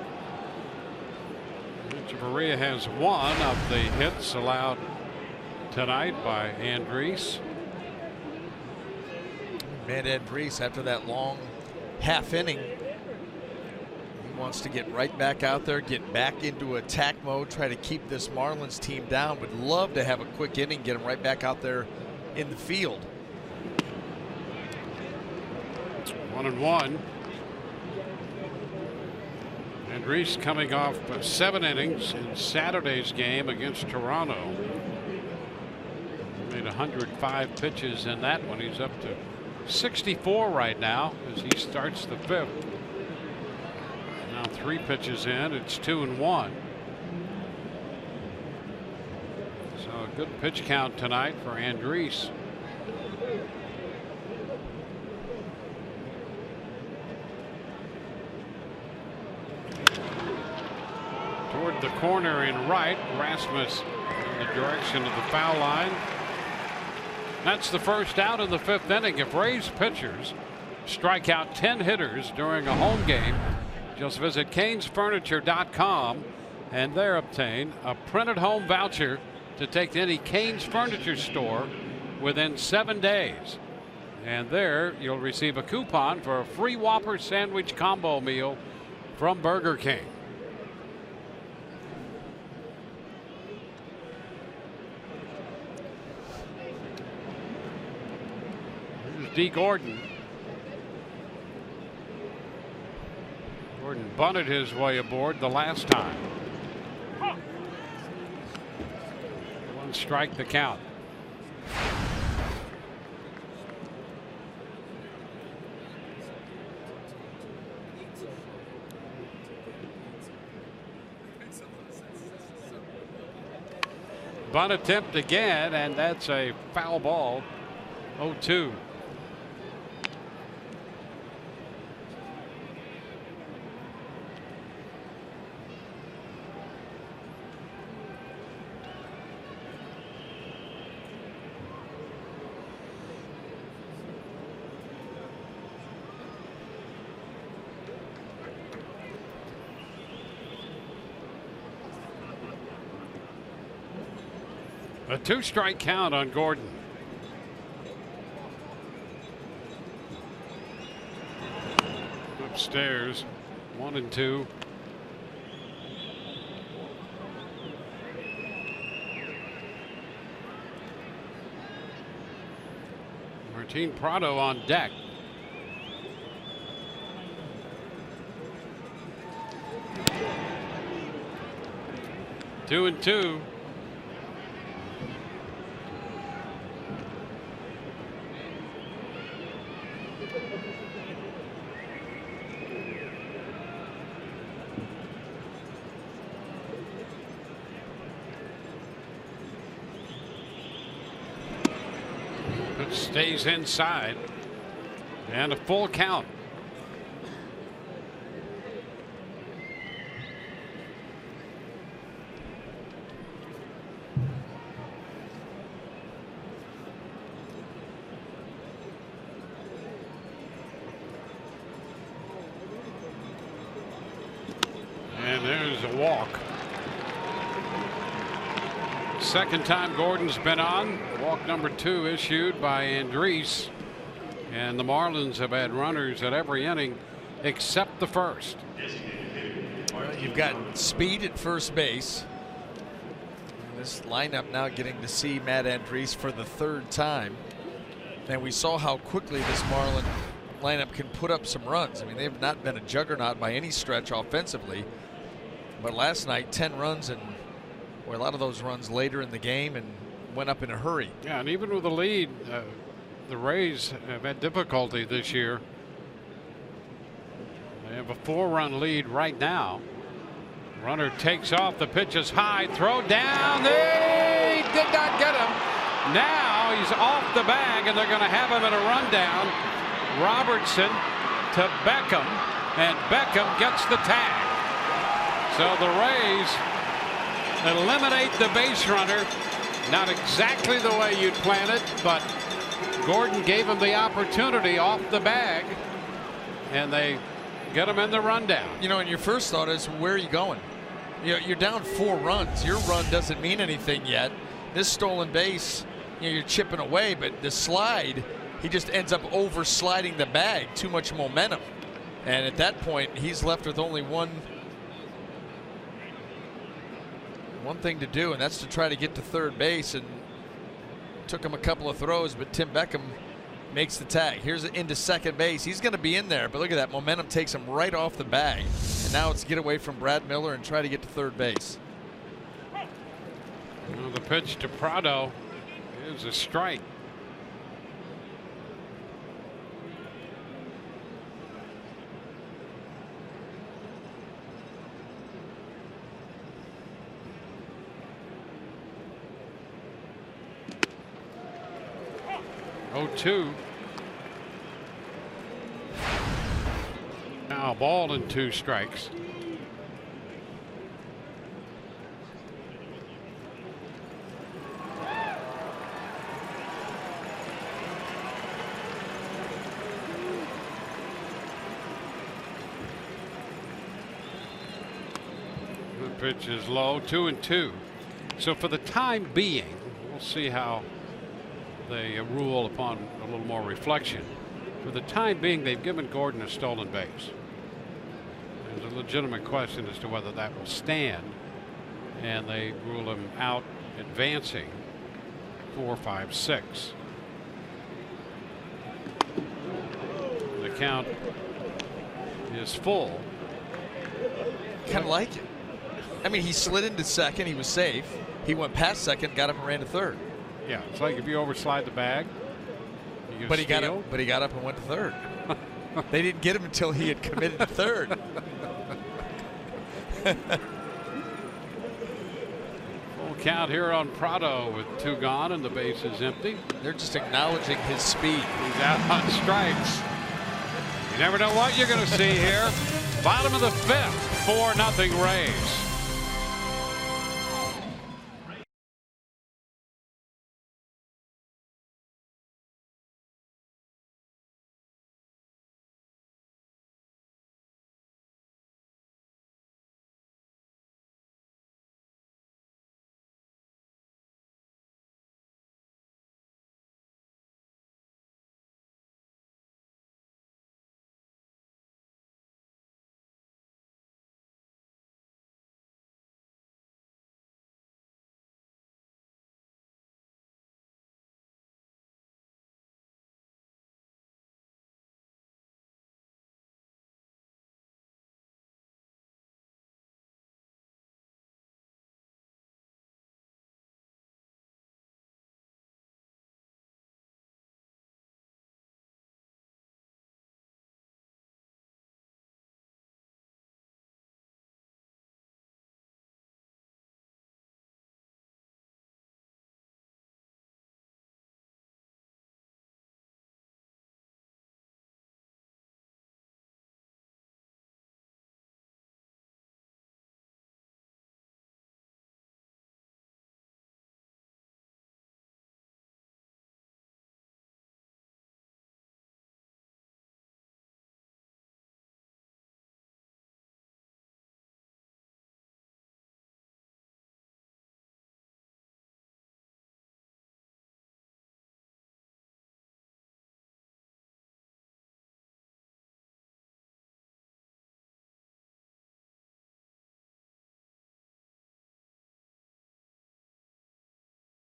TBA has 1 of the hits allowed tonight by Andriese. Matt Andriese, after that long half inning, he wants to get right back out there, get back into attack mode, try to keep this Marlins team down. Would love to have a quick inning, get him right back out there in the field. 1-1. Andriese coming off 7 innings in Saturday's game against Toronto. Made 105 pitches in that one. He's up to 64 right now as he starts the 5th. Now 3 pitches in. It's 2-1. So a good pitch count tonight for Andriese. Toward the corner in right. Rasmus in the direction of the foul line. That's the first out in the 5th inning. If Rays pitchers strike out 10 hitters during a home game, just visit CanesFurniture.com and there obtain a printed home voucher to take to any Canes Furniture store within 7 days. And there you'll receive a coupon for a free Whopper sandwich combo meal from Burger King. D. Gordon. Gordon bunted his way aboard the last time. 1 strike the count. Bunt attempt again, and that's a foul ball. 0-2. A 2-strike count on Gordon. Upstairs, 1-2. Martin Prado on deck. Two and two. Stays inside and a full count. And there's a walk. Second time Gordon's been on. Walk number 2 issued by Andriese. And the Marlins have had runners at every inning except the first. Well, you've got speed at first base. This lineup now getting to see Matt Andriese for the 3rd time. And we saw how quickly this Marlin lineup can put up some runs. I mean, they've not been a juggernaut by any stretch offensively. But last night, 10 runs in where a lot of those runs later in the game and went up in a hurry. Yeah, and even with the lead, the Rays have had difficulty this year. They have a 4-run lead right now. Runner takes off. The pitch is high. Throw down. They did not get him. Now he's off the bag, and they're going to have him in a rundown. Robertson to Beckham, and Beckham gets the tag. So the Rays eliminate the base runner. Not exactly the way you'd plan it, but Gordon gave him the opportunity off the bag, and they get him in the rundown. You know, and your first thought is, where are you going? You're down 4 runs. Your run doesn't mean anything yet. This stolen base, you're chipping away, but the slide, he just ends up over sliding the bag. Too much momentum. And at that point, he's left with only one thing to do, and that's to try to get to third base. And took him a couple of throws, but Tim Beckham makes the tag. Here's into second base. He's going to be in there, but look at that. Momentum takes him right off the bag. And now it's get away from Brad Miller and try to get to third base. Well, the pitch to Prado is a strike. Oh, 2. Now ball and 2 strikes. The pitch is low, 2-2. So for the time being, we'll see how they rule upon a little more reflection. For the time being, they've given Gordon a stolen base. There's a legitimate question as to whether that will stand, and they rule him out advancing 4, 5, 6. The count is full. Kind of like it. I mean, he slid into second. He was safe. He went past second, got up and ran to third. Yeah, it's like if you overslide the bag. But he got up and went to third. They didn't get him until he had committed to third. Full count here on Prado with 2 gone and the base is empty. They're just acknowledging his speed. He's out on strikes. You never know what you're going to see here. Bottom of the 5th, 4-0 Rays.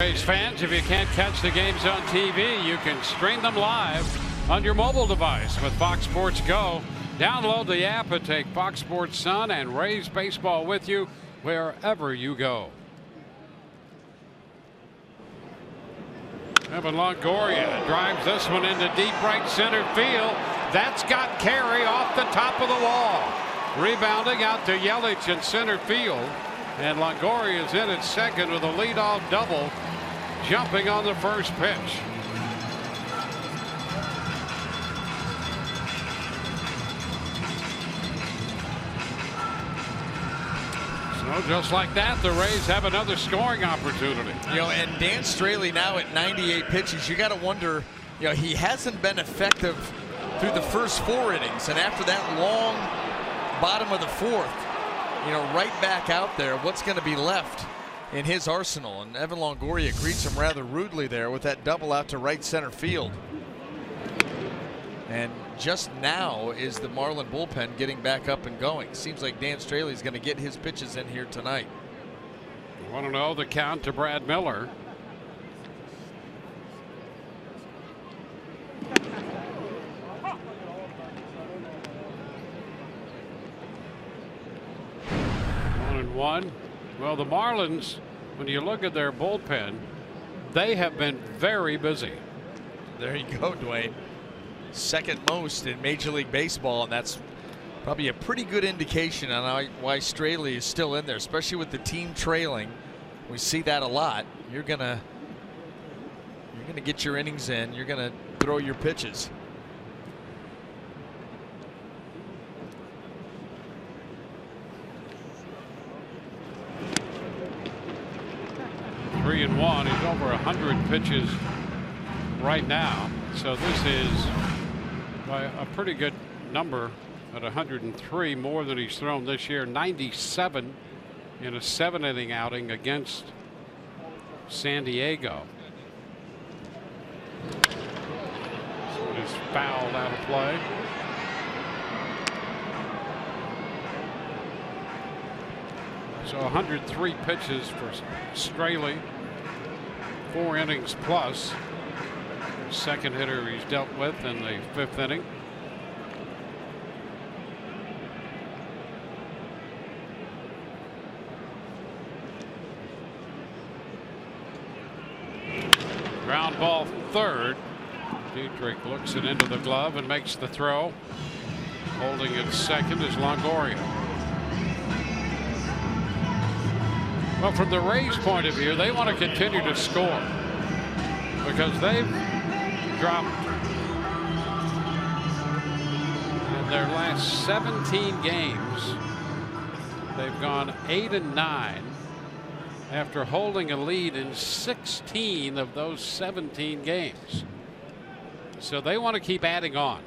Rays fans, if you can't catch the games on TV, you can stream them live on your mobile device with Fox Sports Go. Download the app and take Fox Sports Sun and Rays baseball with you wherever you go. Evan Longoria drives this one into deep right center field. That's got Carey off the top of the wall. Rebounding out to Yelich in center field. And Longoria is in at second with a leadoff double, jumping on the first pitch. So just like that, the Rays have another scoring opportunity. You know, and Dan Straley now at 98 pitches, you got to wonder, you know, he hasn't been effective through the first 4 innings, and after that long bottom of the 4th, you know, right back out there, what's going to be left in his arsenal? And Evan Longoria greets him rather rudely there with that double out to right center field. And just now is the Marlin bullpen getting back up and going. Seems like Dan Straley is going to get his pitches in here tonight. 1-0 the count to Brad Miller. One. Well, the Marlins, when you look at their bullpen, they have been very busy. There you go, Dwayne. Second most in Major League Baseball, and that's probably a pretty good indication on why Straley is still in there, especially with the team trailing. We see that a lot. You're gonna get your innings in. You're gonna throw your pitches. 3-1. He's over 100 pitches right now. So this is a pretty good number at 103, more than he's thrown this year. 97 in a 7-inning outing against San Diego. So it is fouled out of play. So 103 pitches for Straley, 4 innings plus. Second hitter he's dealt with in the 5th inning. Ground ball third. Dietrich looks it into the glove and makes the throw. Holding it second is Longoria. Well, from the Rays' point of view, they want to continue to score because they've dropped in their last 17 games. They've gone 8-9 after holding a lead in 16 of those 17 games. So they want to keep adding on.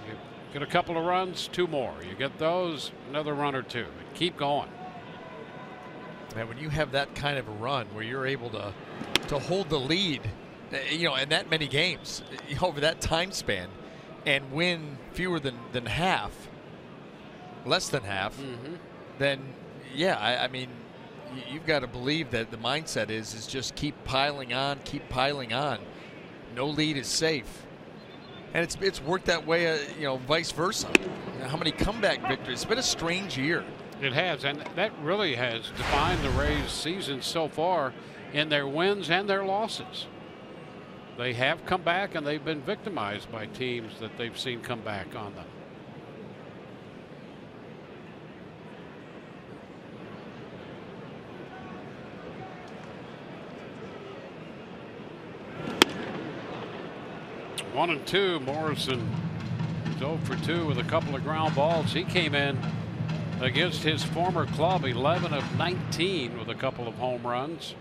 You get a couple of runs, 2 more. You get those, another run or 2. Keep going. Man, when you have that kind of a run where you're able to hold the lead, you know, in that many games over that time span, and win fewer than half, less than half, then yeah, I mean, you've got to believe that the mindset is just keep piling on, keep piling on. No lead is safe, and it's worked that way, you know, vice versa. You know, how many comeback victories? It's been a strange year. It has, and that really has defined the Rays' season so far in their wins and their losses. They have come back, and they've been victimized by teams that they've seen come back on them. One and two. Morrison is 0 for 2 with a couple of ground balls. He came in against his former club 11 of 19 with a couple of home runs.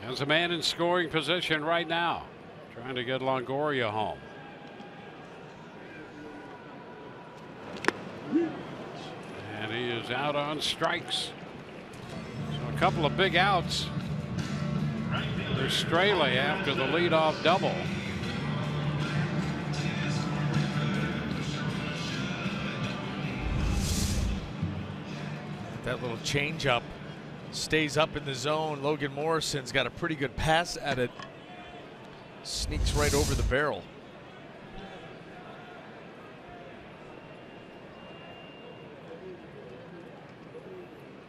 Has a man in scoring position right now, trying to get Longoria home. And he is out on strikes. So a couple of big outs. There's Straley after the leadoff double. That little changeup stays up in the zone. Logan Morrison's got a pretty good pass at it. Sneaks right over the barrel.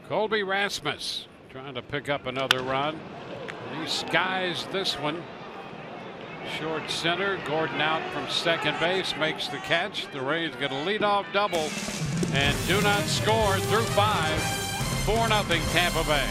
Colby Rasmus trying to pick up another run. He skies this one. Short center. Gordon out from second base, makes the catch. The Rays get a leadoff double and do not score through 5. 4-0 Tampa Bay.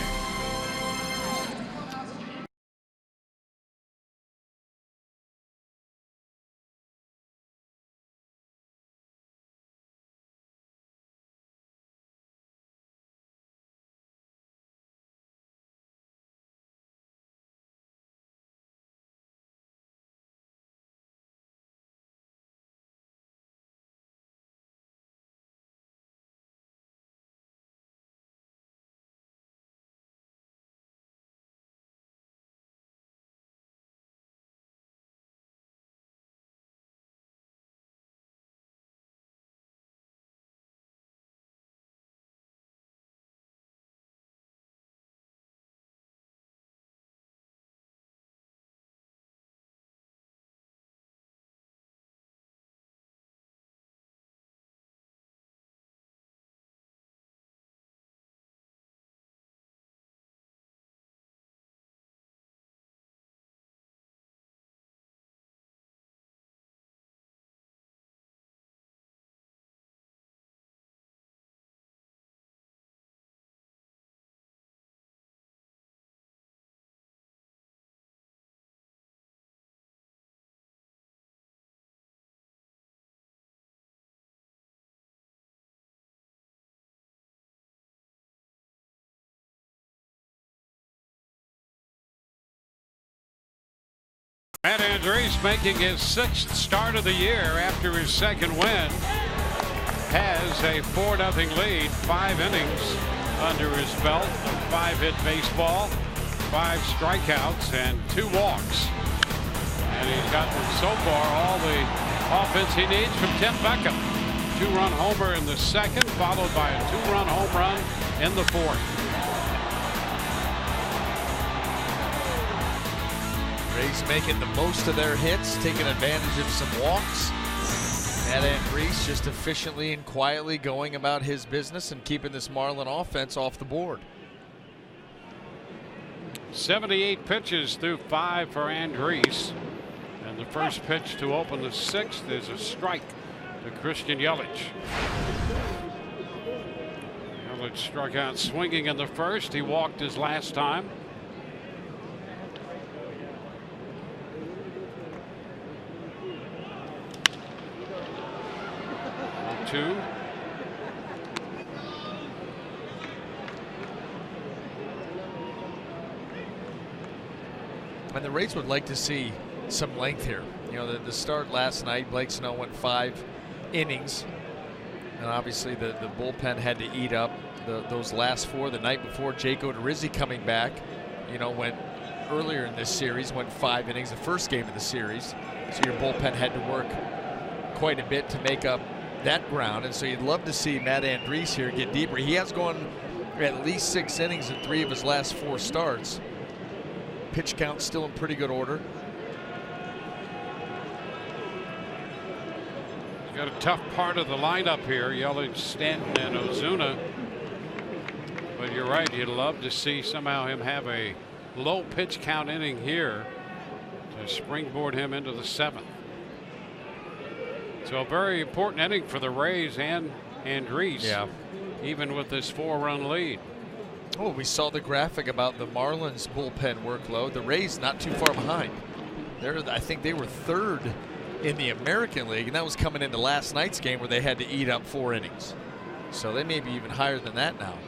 Matt Andriese making his 6th start of the year after his 2nd win. Has a 4-0 lead, 5 innings under his belt of 5-hit baseball, 5 strikeouts and 2 walks. And he's gotten so far all the offense he needs from Tim Beckham. 2-run homer in the 2nd, followed by a 2-run home run in the 4th. Rays making the most of their hits, taking advantage of some walks. Matt Andriese just efficiently and quietly going about his business and keeping this Marlin offense off the board. 78 pitches through 5 for Andriese. And the first pitch to open the 6th is a strike to Christian Yelich. Yelich struck out swinging in the 1st. He walked his last time. 2. And the Rays would like to see some length here. You know, the start last night, Blake Snow went 5 innings. And obviously the bullpen had to eat up those last 4. The night before, Jake Odorizzi coming back, you know, went earlier in this series, went 5 innings the first game of the series. So your bullpen had to work quite a bit to make up that ground, and so you'd love to see Matt Andriese here get deeper. He has gone at least 6 innings in 3 of his last 4 starts. Pitch count still in pretty good order. He's got a tough part of the lineup here, Yelich, Stanton, and Ozuna. But you're right, you'd love to see somehow him have a low pitch count inning here to springboard him into the 7th. So a very important inning for the Rays and Andriese. Yeah. Even with this 4-run lead. Oh, we saw the graphic about the Marlins bullpen workload. The Rays not too far behind. I think they were 3rd in the American League, and that was coming into last night's game where they had to eat up 4 innings. So they may be even higher than that now.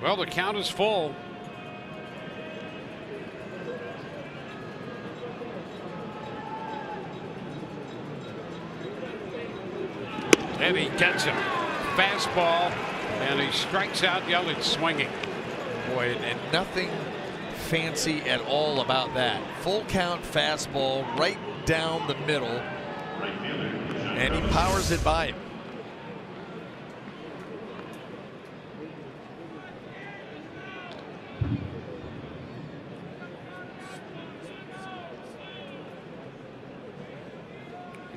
Well, the count is full. And he gets him. Fastball, and he strikes out Yelich swinging. Boy, and nothing fancy at all about that. Full count fastball right down the middle, and he powers it by him.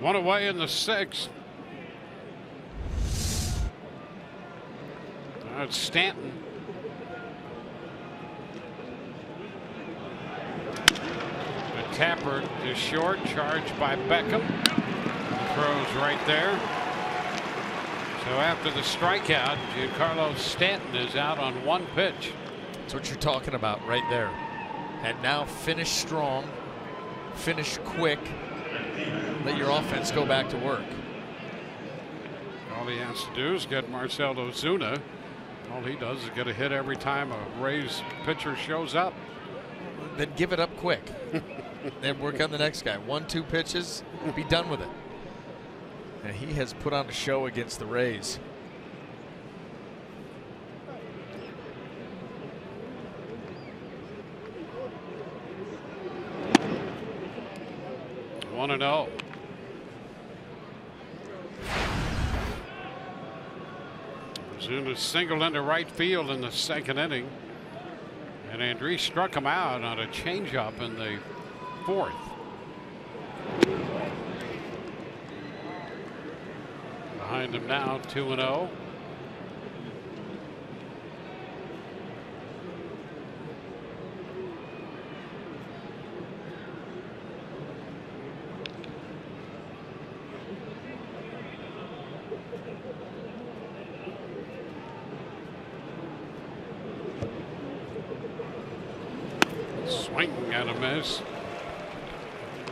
One away in the 6th. It's Stanton. The Tapper is short, charged by Beckham. Throws right there. So after the strikeout, Giancarlo Stanton is out on 1 pitch. That's what you're talking about right there. And now finish strong, finish quick, let your offense go back to work. All he has to do is get Marcell Ozuna. All he does is get a hit every time a Rays pitcher shows up. Then give it up quick. Then work on the next guy. 1-2 pitches, be done with it. And he has put on a show against the Rays. One and 0. Ozuna singled into right field in the 2nd inning. And Andriese struck him out on a changeup in the 4th. Behind him now, 2-0. Swing and a miss.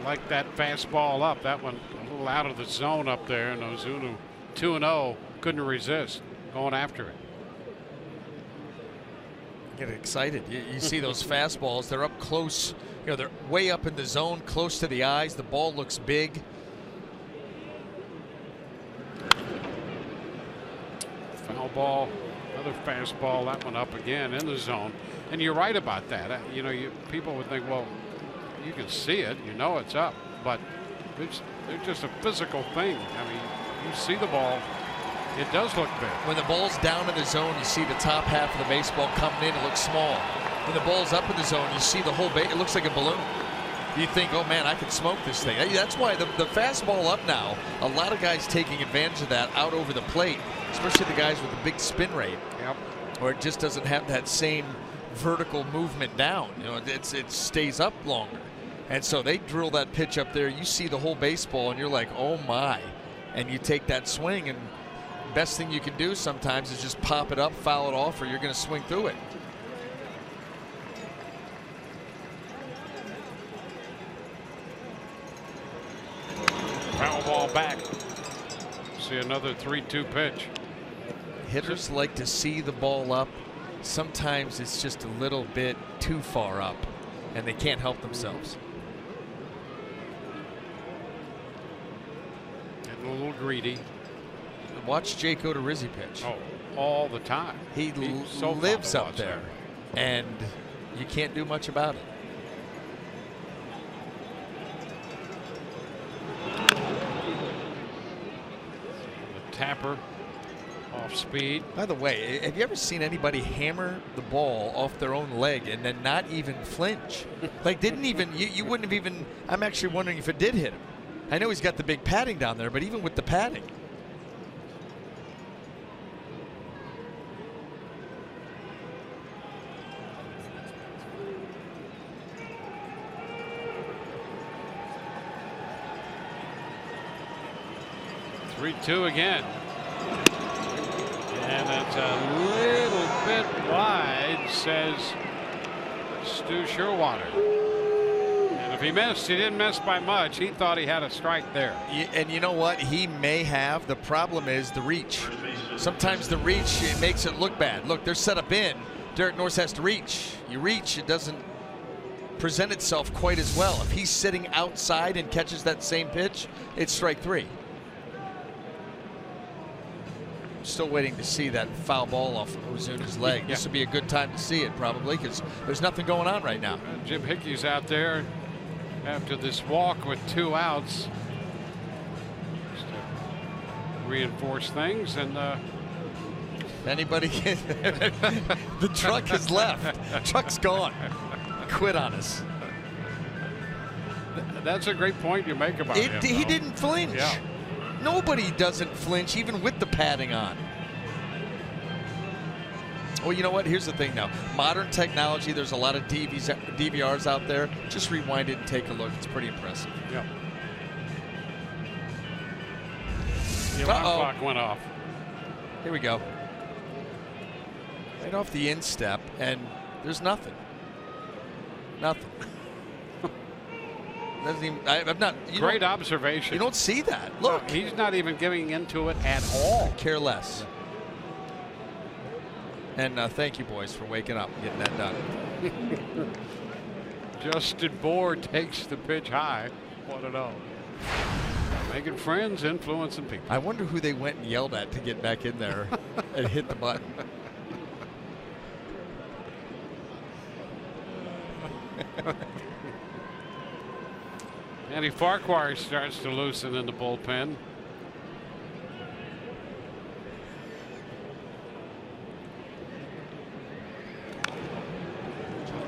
Like that fastball up. That one a little out of the zone up there. And Ozuna 2-0. Couldn't resist going after it. Get excited. You see those fastballs. They're up close. You know, they're way up in the zone, close to the eyes. The ball looks big. Foul ball. Another fastball. That one up again in the zone. And you're right about that. You know, people would think, well, you can see it, you know it's up, but it's just a physical thing. I mean, you see the ball, it does look big. When the ball's down in the zone, you see the top half of the baseball coming in, it looks small. When the ball's up in the zone, you see the whole base, it looks like a balloon. You think, oh man, I could smoke this thing. That's why the fastball up now, a lot of guys taking advantage of that out over the plate, especially the guys with the big spin rate. Yep. Or it just doesn't have that same vertical movement down. You know, it stays up longer. And so they drill that pitch up there. You see the whole baseball and you're like, oh my. And you take that swing, and best thing you can do sometimes is just pop it up, foul it off, or you're going to swing through it. Foul ball back. See another 3-2 pitch. Hitters like to see the ball up. Sometimes it's just a little bit too far up, and they can't help themselves. Getting a little greedy. Watch Jake Odorizzi pitch. Oh, all the time. He so lives up there, and you can't do much about it. The Tapper off speed. By the way, have you ever seen anybody hammer the ball off their own leg and then not even flinch? Like, didn't even, you wouldn't have even, I'm actually wondering if it did hit him. I know he's got the big padding down there, but even with the padding. Three-two again. And that's a little bit wide, says Stu Sherwater. And if he missed, he didn't miss by much. He thought he had a strike there. And you know what? He may have. The problem is the reach. Sometimes the reach, it makes it look bad. Look, they're set up in. Derek Norris has to reach. You reach, it doesn't present itself quite as well. If he's sitting outside and catches that same pitch, it's strike three. Still waiting to see that foul ball off Ozuna's leg. This would be a good time to see it, probably, because there's nothing going on right now. Jim Hickey's out there after this walk with 2 outs just to reinforce things. And anybody the truck has left. The truck's gone. Quit on us. That's a great point you make about him. He didn't flinch. Yeah. Nobody doesn't flinch, even with the padding on. Well, you know what? Here's the thing now. Modern technology, there's a lot of DVRs out there. Just rewind it and take a look. It's pretty impressive. Yep. The alarm clock went off. Here we go. Right off the instep, and there's nothing. Nothing. Doesn't even, I'm not. Great observation. You don't see that. Look. No, he's not even giving into it at all. Care less. And thank you, boys, for waking up and getting that done. Justin Bohr takes the pitch high. 1-0. Making friends, influencing people. I wonder who they went and yelled at to get back in there and hit the button. Andy Farquhar starts to loosen in the bullpen.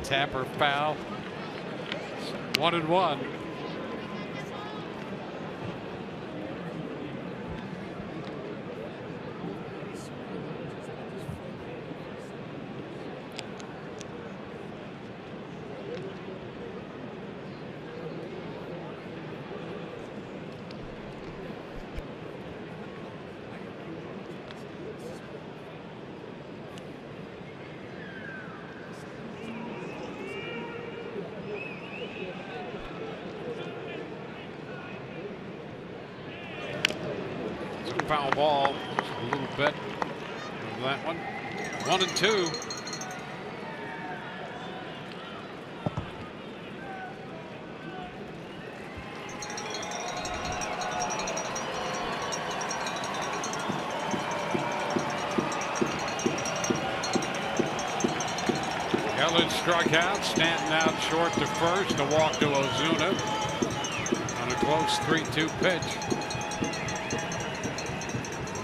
Tapper foul. 1-1. Foul ball, just a little bit of that one. 1-2. Yelich struck out, Stanton out short to first, a walk to Ozuna on a close 3-2 pitch.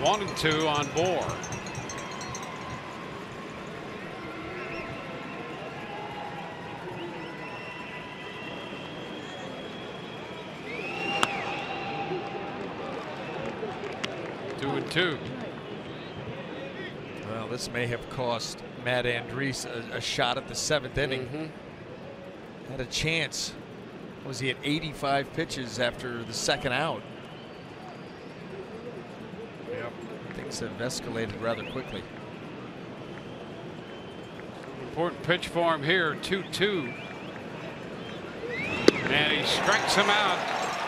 1-2 on Bohr. Two and two. Well, this may have cost Matt Andriese a shot at the 7th inning. Had a chance. Was he at 85 pitches after the 2nd out? Things have escalated rather quickly. Important pitch for him here, 2-2. And he strikes him out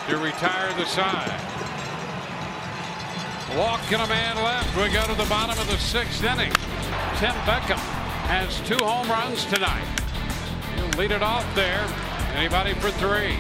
to retire the side. Walk and a man left. We go to the bottom of the 6th inning. Tim Beckham has 2 home runs tonight. He'll lead it off there. Anybody for 3?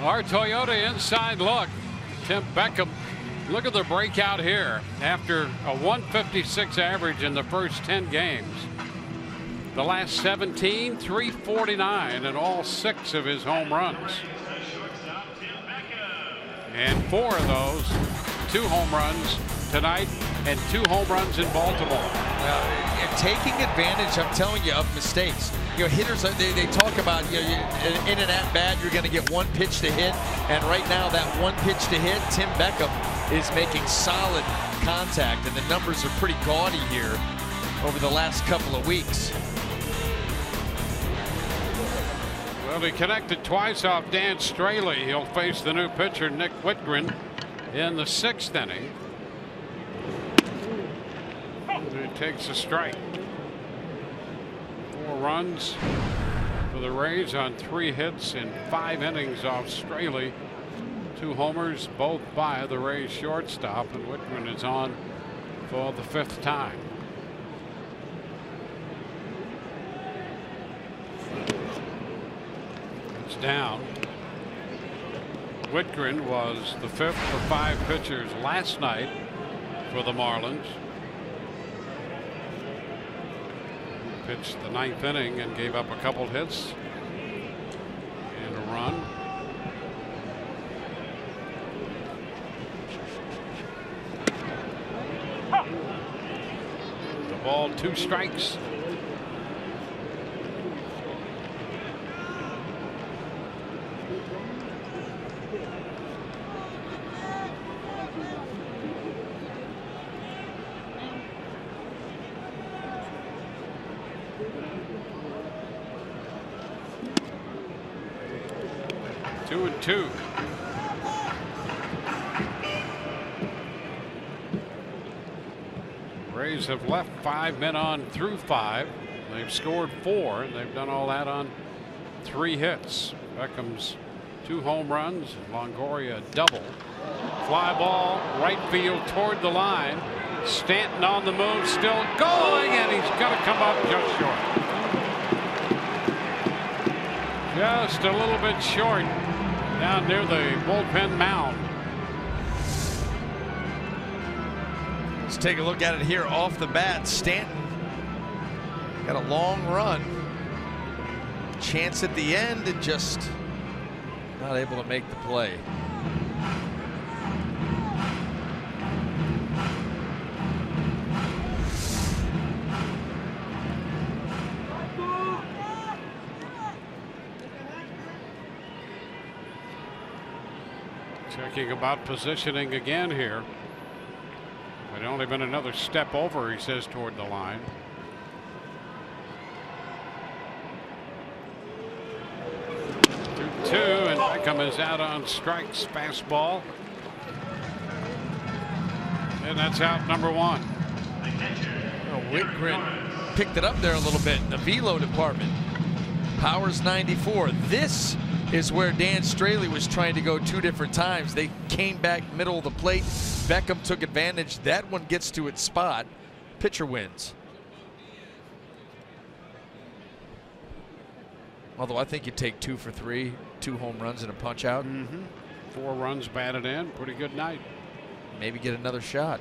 Our Toyota inside look. Tim Beckham, look at the breakout here after a 156 average in the first 10 games. The last 17, 349, and all 6 of his home runs. And 4 of those, 2 home runs tonight and 2 home runs in Baltimore. Taking advantage, I'm telling you, of mistakes. Hitters, they talk about, in an at-bat, you're going to get 1 pitch to hit. And right now, that 1 pitch to hit, Tim Beckham is making solid contact. And the numbers are pretty gaudy here over the last couple of weeks. Well, he connected twice off Dan Straley. He'll face the new pitcher, Nick Whitgren, in the 6th inning. He takes a strike. 4 runs for the Rays on 3 hits in 5 innings off Straley. 2 homers, both by the Rays shortstop, and Whitgren is on for the 5th time. It's down. Whitgren was the 5th of 5 pitchers last night for the Marlins. Pitched the 9th inning and gave up a couple hits and a run. The ball, 2 strikes. Two and two. Rays have left 5 men on through 5. They've scored 4, and they've done all that on 3 hits. Beckham's 2 home runs, Longoria double. Fly ball, right field toward the line. Stanton on the move, still going, and he's got to come up just short. Just a little bit short down near the bullpen mound. Let's take a look at it here off the bat. Stanton got a long run. Chance at the end and just not able to make the play. Checking about positioning again here. But only been another step over, he says, toward the line. Two, and Beckham is out on strikes. Fastball. And that's out number 1. Whitgren picked it up there a little bit in the velo department. Powers 94. This is where Dan Straley was trying to go 2 different times. They came back middle of the plate. Beckham took advantage. That one gets to its spot. Pitcher wins. Although I think you take 2 for 3, 2 home runs and a punch out. 4 runs batted in. Pretty good night. Maybe get another shot.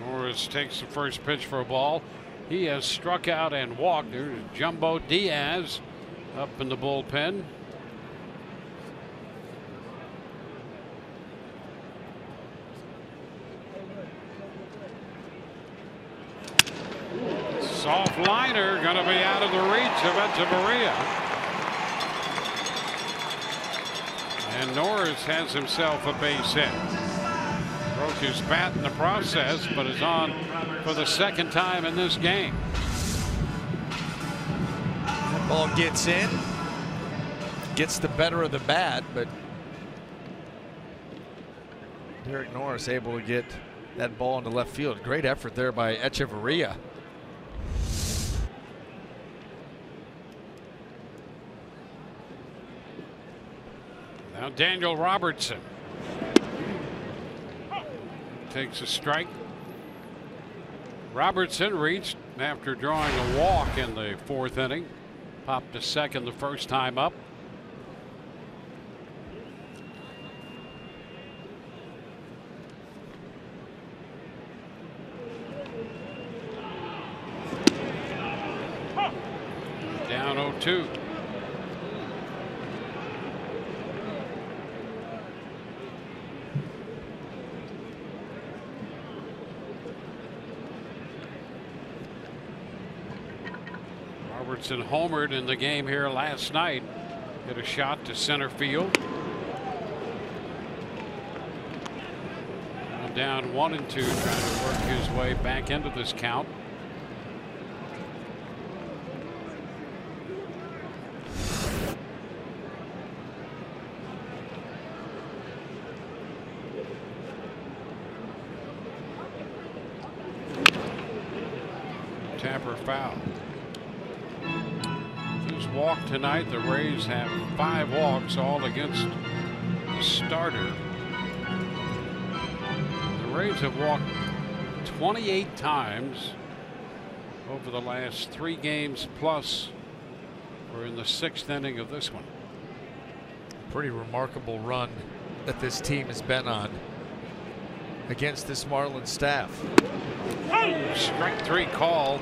Norris takes the first pitch for a ball. He has struck out and walked. There's Jumbo Diaz up in the bullpen. Soft liner going to be out of the reach of Echeverria. And Norris has himself a base hit. Broke his bat in the process, but is on for the 2nd time in this game. That ball gets in, gets the better of the bat, but Derek Norris able to get that ball into left field. Great effort there by Echeverria. Now Daniel Robertson takes a strike. Robertson reached after drawing a walk in the 4th inning. Popped to second the first time up. Down 0-2. Robertson homered in the game here last night. Hit a shot to center field. Down 1-2, trying to work his way back into this count. Tapper foul. Walk tonight. The Rays have 5 walks, all against the starter. The Rays have walked 28 times over the last 3 games, plus we're in the 6th inning of this one. Pretty remarkable run that this team has been on against this Marlins staff. Strike 3 call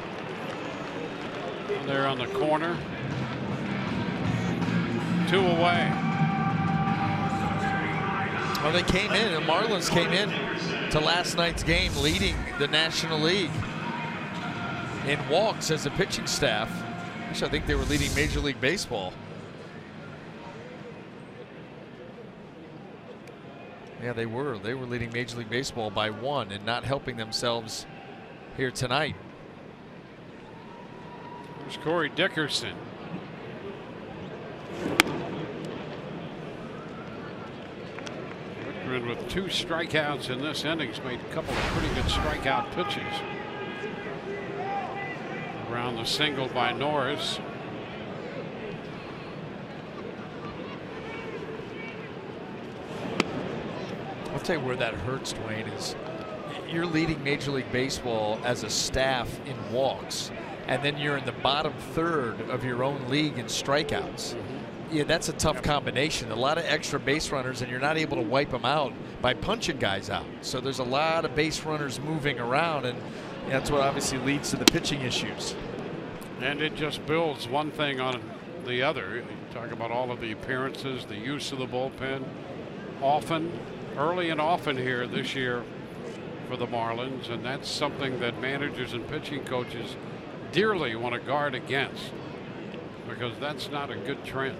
there on the corner. 2 away. Well, they came in, the Marlins came in to last night's game leading the National League in walks as a pitching staff. Actually, I think they were leading Major League Baseball. Yeah, they were. They were leading Major League Baseball by 1 and not helping themselves here tonight. There's Corey Dickerson. Whitman with 2 strikeouts in this inning has made a couple of pretty good strikeout pitches. Around the single by Norris. I'll tell you where that hurts, Dwayne, is you're leading Major League Baseball as a staff in walks, and then you're in the bottom 1/3 of your own league in strikeouts. Yeah, that's a tough combination. A lot of extra base runners, and you're not able to wipe them out by punching guys out. So there's a lot of base runners moving around, and that's what obviously leads to the pitching issues. And it just builds one thing on the other. You talk about all of the appearances, the use of the bullpen, early and often here this year for the Marlins, and that's something that managers and pitching coaches dearly want to guard against, because that's not a good trend.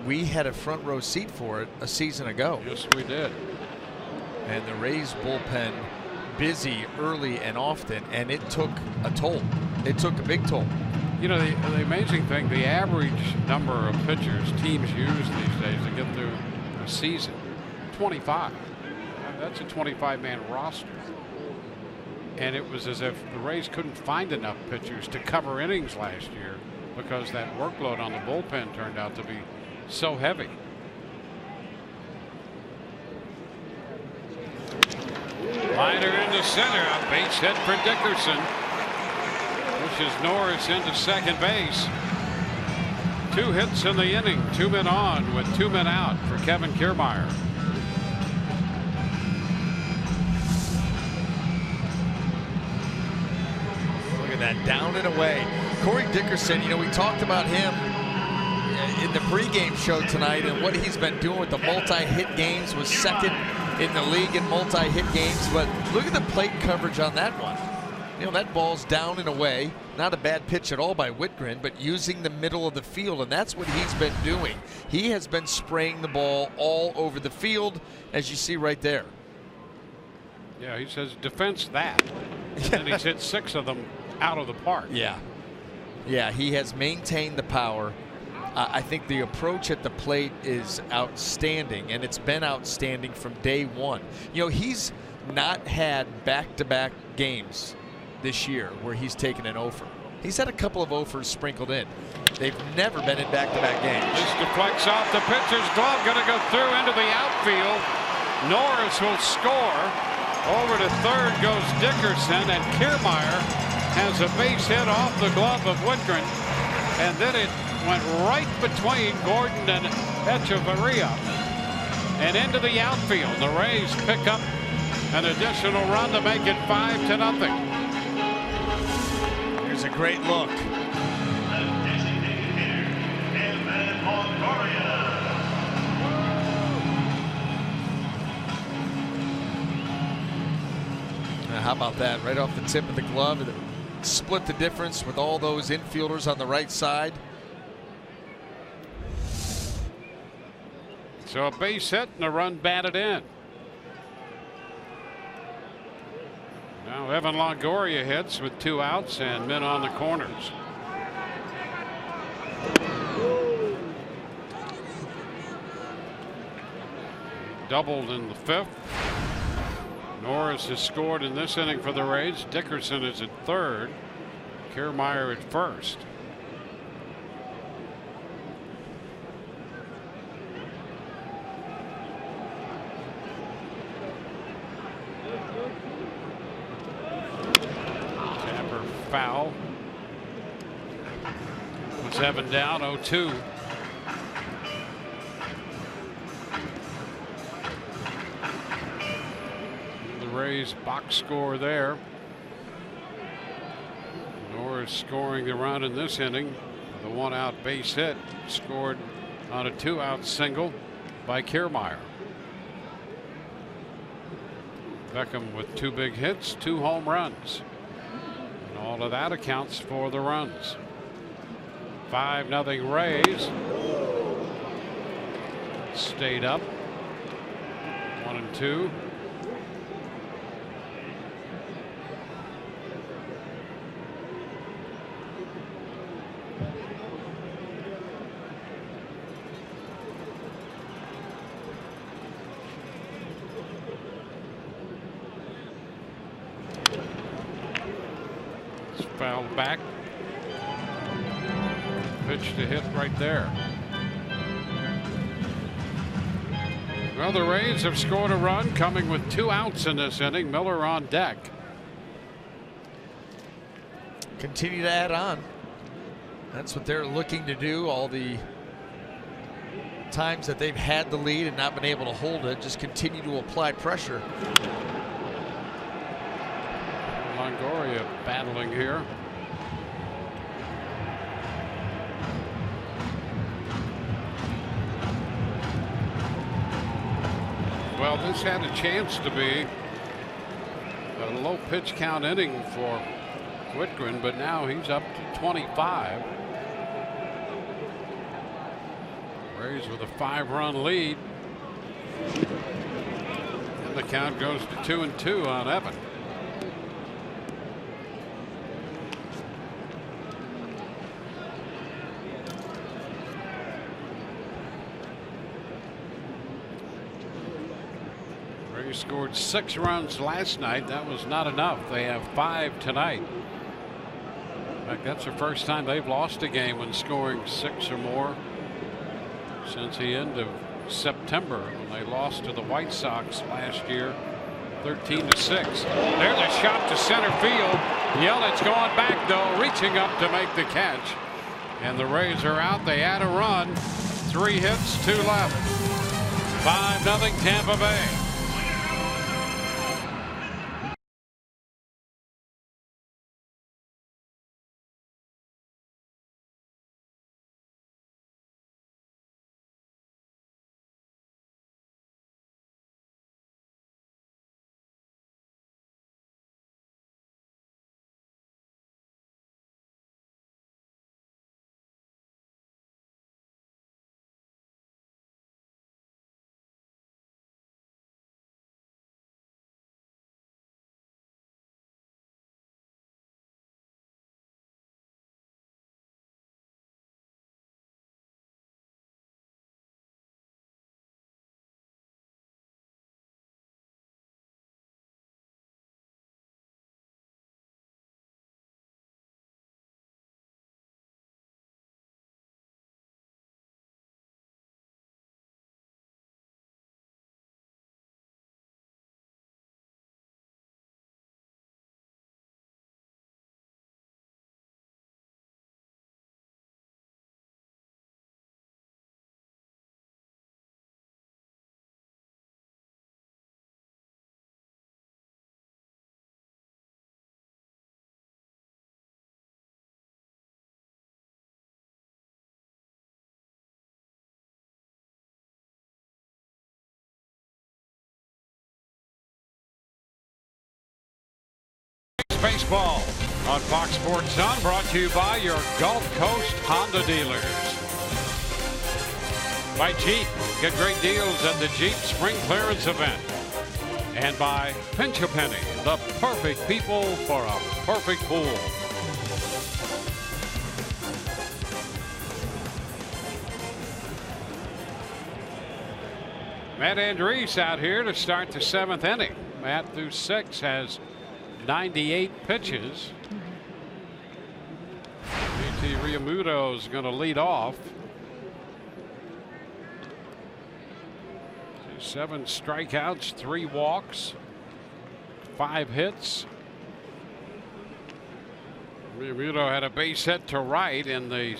We had a front row seat for it a season ago. Yes, we did. And the Rays bullpen busy early and often, and it took a toll. It took a big toll. You know, the amazing thing, the average number of pitchers teams use these days to get through a season, 25. That's a 25-man roster. And it was as if the Rays couldn't find enough pitchers to cover innings last year, because that workload on the bullpen turned out to be so heavy. Liner into center, a base hit for Dickerson. Pushes Norris into second base. 2 hits in the inning, 2 men on with 2 men out for Kevin Kiermaier. Look at that, down and away. Corey Dickerson, you know, we talked about him in the pregame show tonight, and what he's been doing with the multi-hit games, was second in the league in multi-hit games. But look at the plate coverage on that one. You know, that ball's down and away. Not a bad pitch at all by Whitgren, but using the middle of the field, and that's what he's been doing. He has been spraying the ball all over the field, as you see right there. Yeah, he says defense that. And he's hit 6 of them out of the park. Yeah. Yeah, he has maintained the power. I think the approach at the plate is outstanding, and it's been outstanding from day one. You know, he's not had back-to-back games this year where he's taken an offer. He's had a couple of offers sprinkled in. They've never been in back-to-back games. This deflects off the pitcher's glove, going to go through into the outfield. Norris will score. Over to third goes Dickerson, and Kiermaier has a base hit off the glove of Whitgren. and then it went right between Gordon and Echeverria and into the outfield. The Rays pick up an additional run to make it 5-0. Here's a great look. Now, how about that? Right off the tip of the glove. It split the difference with all those infielders on the right side. So a base hit and a run batted in. Now Evan Longoria hits with 2 outs and men on the corners. Doubled in the 5th. Norris has scored in this inning for the Rays. Dickerson is at 3rd. Kiermaier at 1st. Tapper foul. Puts Evan down 0-2. Rays box score there. Norris scoring the run in this inning with a 1-out base hit, scored on a 2-out single by Kiermaier. Beckham with 2 big hits, 2 home runs, and all of that accounts for the runs. 5-0 Rays. Stayed up 1-2. Fouled back. Pitch to hit right there. Well, the Rays have scored a run, coming with 2 outs in this inning. Miller on deck. Continue to add on. That's what they're looking to do. All the times that they've had the lead and not been able to hold it, just continue to apply pressure. Longoria battling here. Well, this had a chance to be a low pitch count inning for Whitgren, but now he's up to 25. Rays with a 5-run lead. And the count goes to 2-2 on Evan. Rays scored 6 runs last night. That was not enough. They have 5 tonight. In fact, that's the first time they've lost a game when scoring 6 or more since the end of September, when they lost to the White Sox last year 13-6. There's a shot to center field. Yellett's going back though, reaching up to make the catch, and the Rays are out. They add a run. 3 hits, 2 left. 5-0 Tampa Bay. Baseball on Fox Sports Sun, brought to you by your Gulf Coast Honda dealers. By Jeep, get great deals at the Jeep Spring Clearance event. And by Pinch a Penny, the perfect people for a perfect pool. Matt Andriese out here to start the 7th inning. Matt through 6 has 98 pitches. AT Realmuto is going to lead off. 7 strikeouts, 3 walks, 5 hits. Realmuto had a base hit to right in the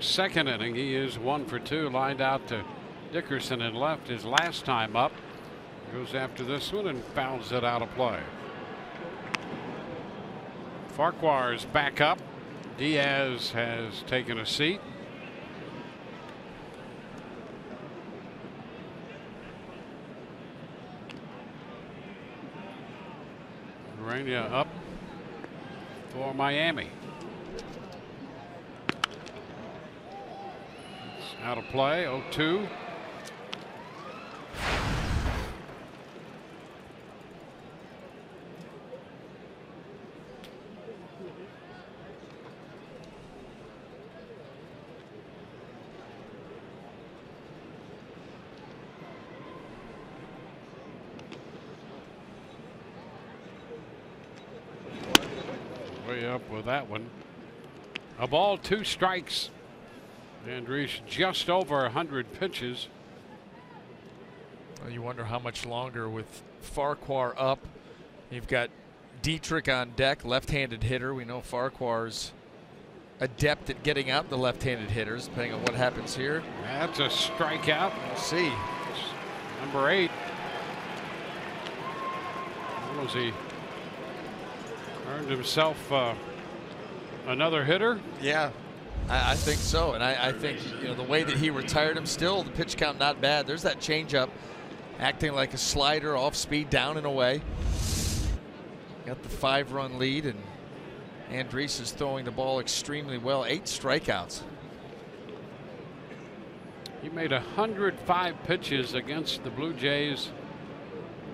2nd inning. He is 1 for 2, lined out to Dickerson and left his last time up. Goes after this one and fouls it out of play. Farquhar's back up. Diaz has taken a seat. Urania up for Miami. It's out of play. 0-2. Up with that one. A ball, 2 strikes. Andriese just over 100 pitches. Well, you wonder how much longer with Farquhar up. You've got Dietrich on deck, left-handed hitter. We know Farquhar's adept at getting out the left-handed hitters, depending on what happens here. That's a strikeout. We'll see. Number 8. What was he? Earned himself another hitter. Yeah, I think so, and I think the way that he retired him, still the pitch count not bad. There's that changeup, acting like a slider, off speed, down and away. Got the 5-run lead, and Andriese is throwing the ball extremely well. 8 strikeouts. He made 105 pitches against the Blue Jays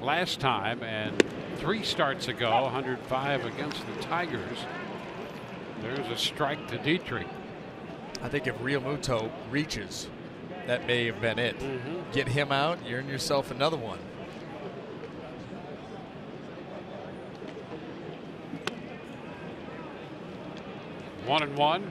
last time, and 3 starts ago, 105 against the Tigers. There's a strike to Dietrich. I think if Realmuto reaches, that may have been it. Get him out, you earn yourself another one. One and one.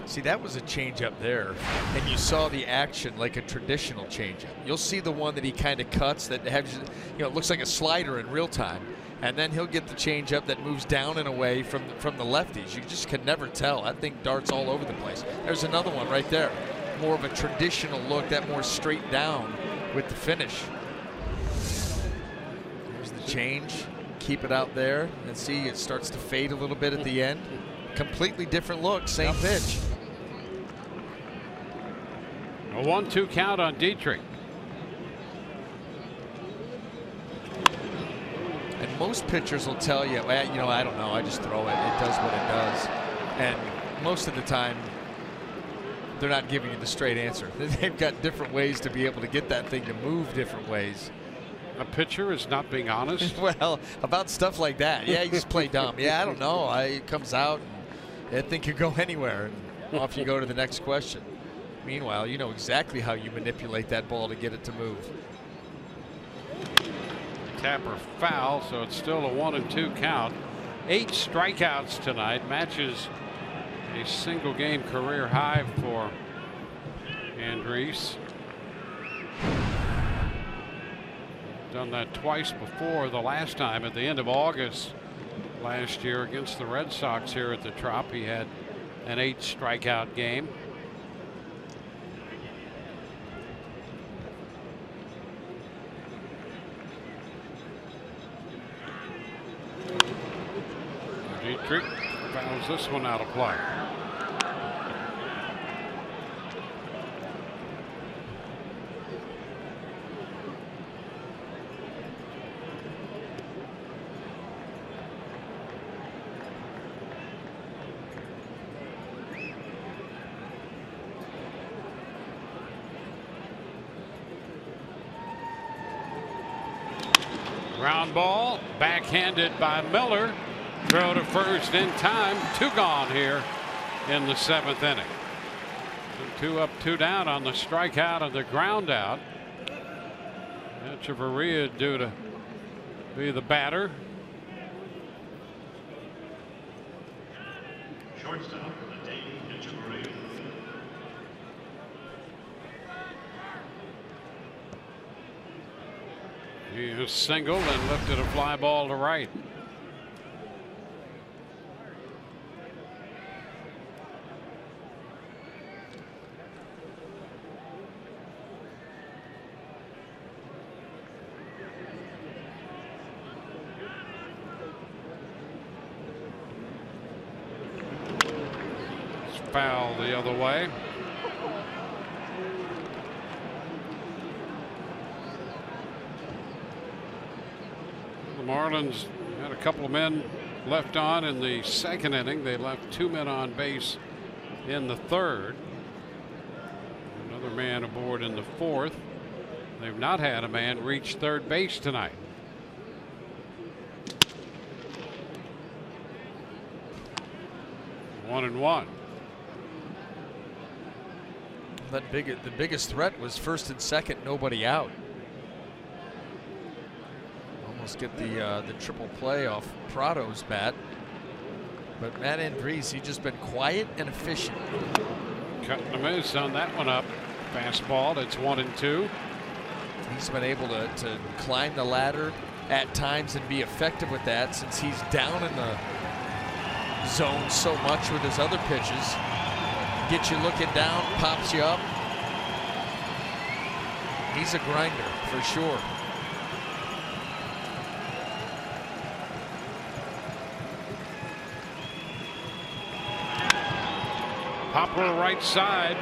See, that was a changeup there, and you saw the action like a traditional changeup. You'll see the one that he kind of cuts that has, it looks like a slider in real time, and then he'll get the changeup that moves down and away from the lefties. You just can never tell. That thing darts all over the place. There's another one right there, more of a traditional look, that more straight down with the finish. There's the change. Keep it out there, and see it starts to fade a little bit at the end. Completely different look, same pitch. A 1-2 count on Dietrich. And most pitchers will tell you, well, I don't know, I just throw it. It does what it does. And most of the time, they're not giving you the straight answer. They've got different ways to be able to get that thing to move different ways. A pitcher is not being honest? Well, about stuff like that. Yeah, you just play dumb. Yeah, I don't know. It comes out, and that thing could go anywhere, and off you go to the next question. Meanwhile, you know exactly how you manipulate that ball to get it to move. Tapper foul, so it's still a 1-2 count. 8 strikeouts tonight, matches a single game career high for Andriese. Done that twice before. The last time at the end of August last year against the Red Sox here at the Trop, he had an 8 strikeout game. Dietrich fouls this one out of play. Ground ball, backhanded by Miller. Throw to first in time. 2 gone here in the 7th inning. 2 up, 2 down on the strikeout and the ground out. Echeverria due to be the batter. Shortstop, Echeverria. He is singled and lifted a fly ball to right. It's foul the other way. The Marlins had a couple of men left on in the 2nd inning. They left 2 men on base in the 3rd. Another man aboard in the 4th. They've not had a man reach 3rd base tonight. One and one. The biggest threat was 1st and 2nd, nobody out. Almost get the triple play off Prado's bat. But Matt Andriese, he's just been quiet and efficient. Cutting the miss on that one up. Fastball, it's 1 and 2. He's been able to climb the ladder at times and be effective with that since he's down in the zone so much with his other pitches. Gets you looking down, pops you up. He's a grinder for sure. Poplar right side.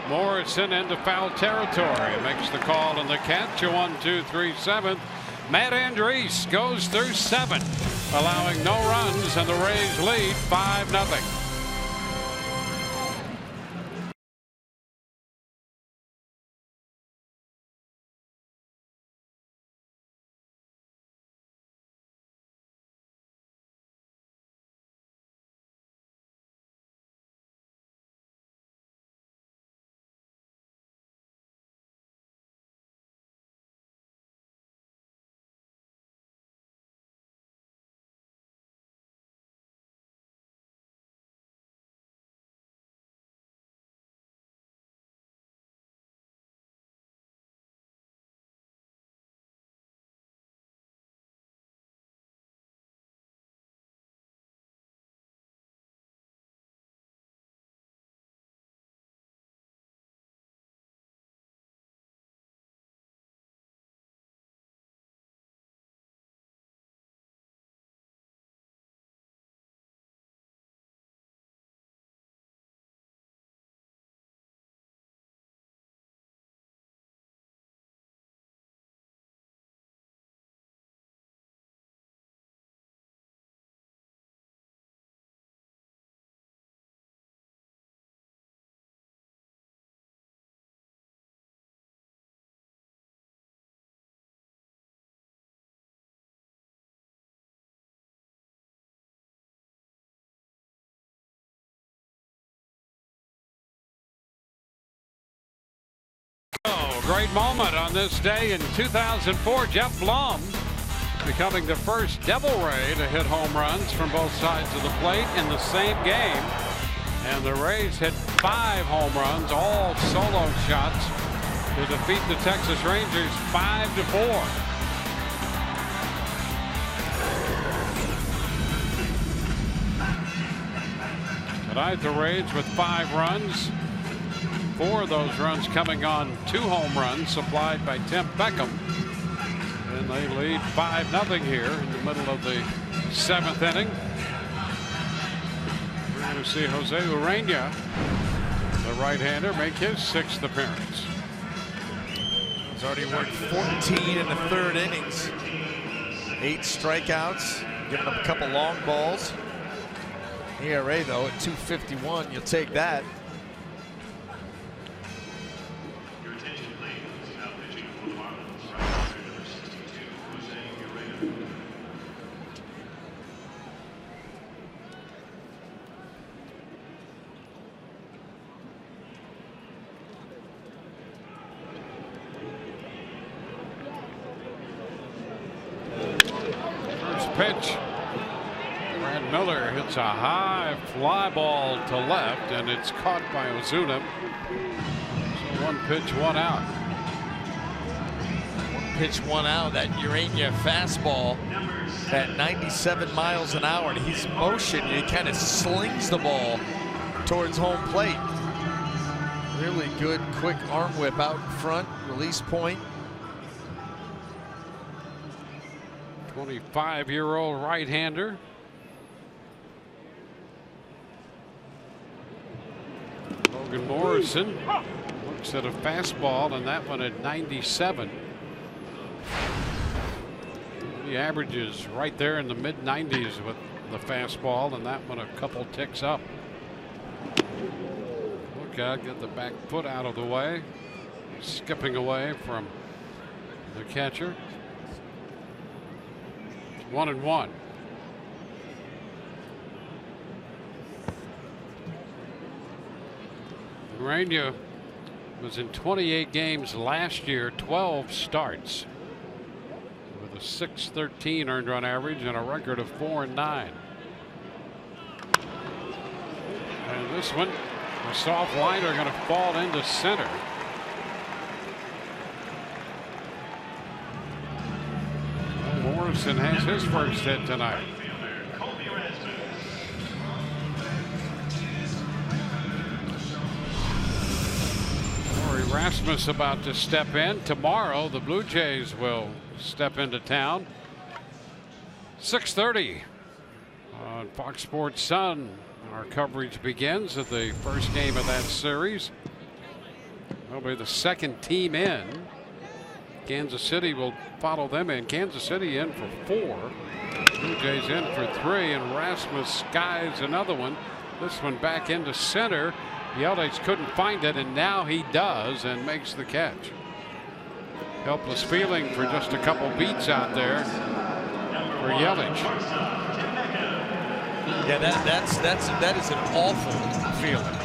Morrison into foul territory. Makes the call and the catch. A 1-2-3 7th. Matt Andriese goes through 7, allowing no runs, and the Rays lead 5-0. Great moment on this day in 2004. Jeff Blum becoming the first Devil Ray to hit home runs from both sides of the plate in the same game. And the Rays hit 5 home runs, all solo shots, to defeat the Texas Rangers 5-4. Tonight the Rays with 5 runs. 4 of those runs coming on 2 home runs supplied by Tim Beckham. And they lead 5-0 here in the middle of the 7th inning. We're going to see Jose Urena, the right-hander, make his 6th appearance. He's already worked 14 in the 3rd innings. 8 strikeouts, giving up a couple long balls. ERA though at 2.51, you'll take that. Your attention please. Now pitching for the Marlins, right number 62, Jose Urena. pitch. Brad Miller hits a high fly ball to left, and it's caught by Ozuna. So 1 pitch, 1 out. 1 pitch, 1 out. That Urania fastball at 97 miles an hour, and he's motioned. He kind of slings the ball towards home plate. Really good, quick arm whip out front, release point. 25-year-old right-hander. Logan Morrison looks at a fastball, and that one at 97. He averages right there in the mid-90s with the fastball, and that one a couple ticks up. Look out, get the back foot out of the way. Skipping away from the catcher. 1-1. Urania was in 28 games last year, 12 starts, with a .613 earned run average and a record of 4-9. And this one, a soft liner, going to fall into center. Morrison has his first hit tonight. Rasmus about to step in. Tomorrow the Blue Jays will step into town. 6:30 on Fox Sports Sun. Our coverage begins of the first game of that series. They'll be the second team in. Kansas City will follow them in. Kansas City in for 4. Blue Jays in for 3, and Rasmus skies another one. This one back into center. Yelich couldn't find it, and now he does and makes the catch. Helpless feeling for just a couple beats out there for Yelich. Yeah, that is an awful feeling.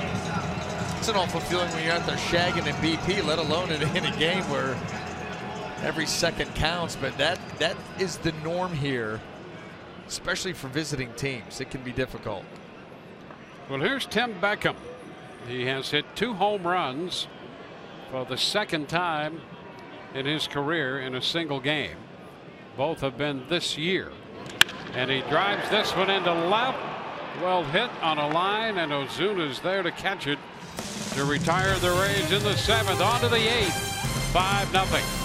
It's an awful feeling when you're out there shagging in BP, let alone in a game where every second counts. But that is the norm here, especially for visiting teams. It can be difficult. Well, here's Tim Beckham. He has hit 2 home runs for the second time in his career in a single game. Both have been this year. And he drives this one into left. Well hit on a line, and Ozuna's there to catch it to retire the Rays in the 7th. On to the 8th. 5-0.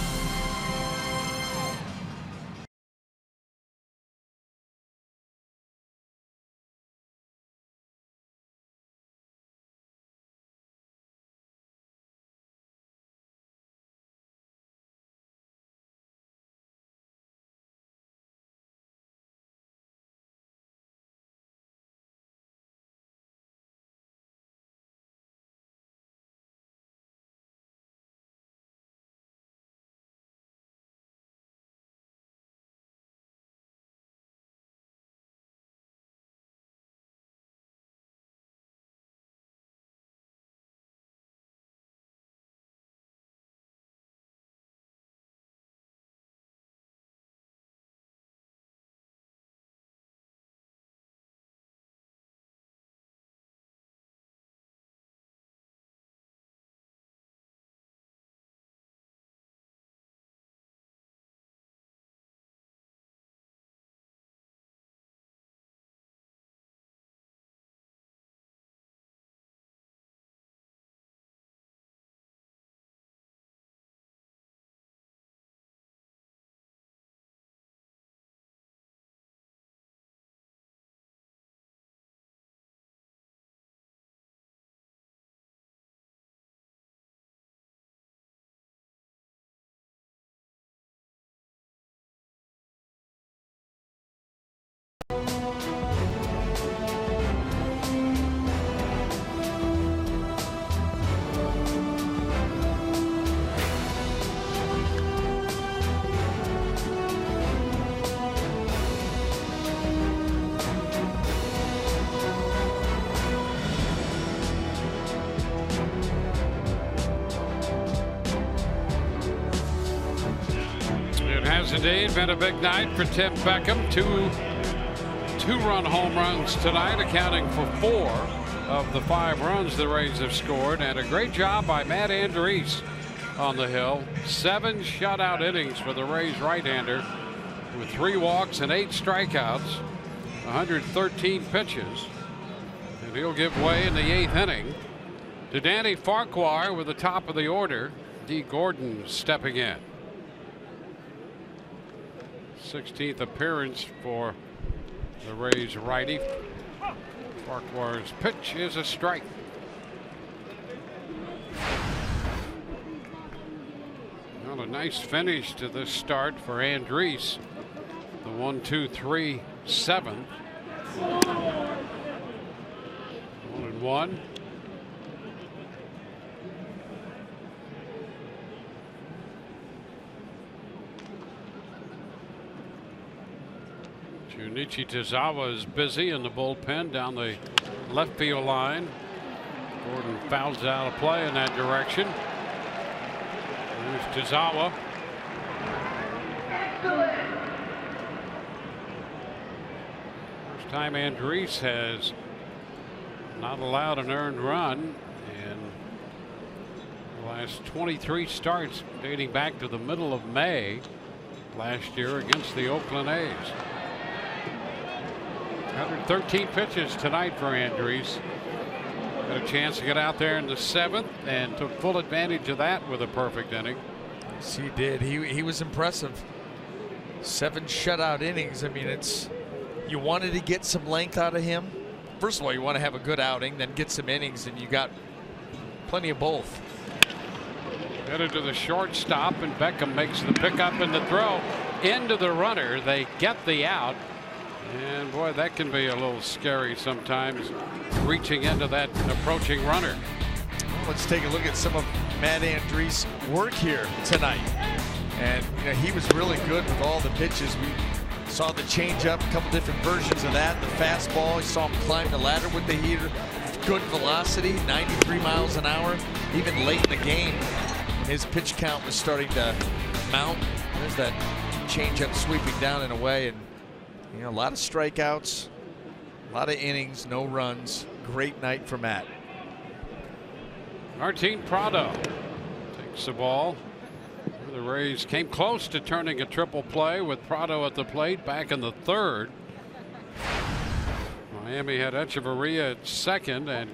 has indeed been a big night for Tim Beckham. Two-run home runs tonight, accounting for 4 of the 5 runs the Rays have scored, and a great job by Matt Andriese on the hill. 7 shutout innings for the Rays right-hander with 3 walks and 8 strikeouts, 113 pitches, and he'll give way in the 8th inning to Danny Farquhar with the top of the order. D. Gordon stepping in. 16th appearance for the Rays righty. Farquhar's pitch is a strike. Well, a nice finish to this start for Andriese. The 1-2-3-7. 1-1. Junichi Tazawa is busy in the bullpen down the left field line. Gordon fouls out a play in that direction. There's Tazawa. First time Andriese has not allowed an earned run in the last 23 starts dating back to the middle of May last year against the Oakland A's. 113 pitches tonight for Andriese. Had a chance to get out there in the 7th and took full advantage of that with a perfect inning. Yes, he did. He was impressive. 7 shutout innings. I mean, you wanted to get some length out of him. First of all, you want to have a good outing, then get some innings, and you got plenty of both. Headed to the shortstop, and Beckham makes the pickup and the throw into the runner. They get the out. And boy, that can be a little scary sometimes, reaching into that approaching runner. Let's take a look at some of Matt Andriese's work here tonight. And he was really good with all the pitches. We saw the changeup, a couple different versions of that. The fastball, you saw him climb the ladder with the heater. Good velocity, 93 miles an hour. Even late in the game, his pitch count was starting to mount. There's that changeup sweeping down and away. And a lot of strikeouts, a lot of innings, no runs. Great night for Matt. Martin Prado takes the ball. The Rays came close to turning a triple play with Prado at the plate back in the 3rd. Miami had Echeverria at 2nd and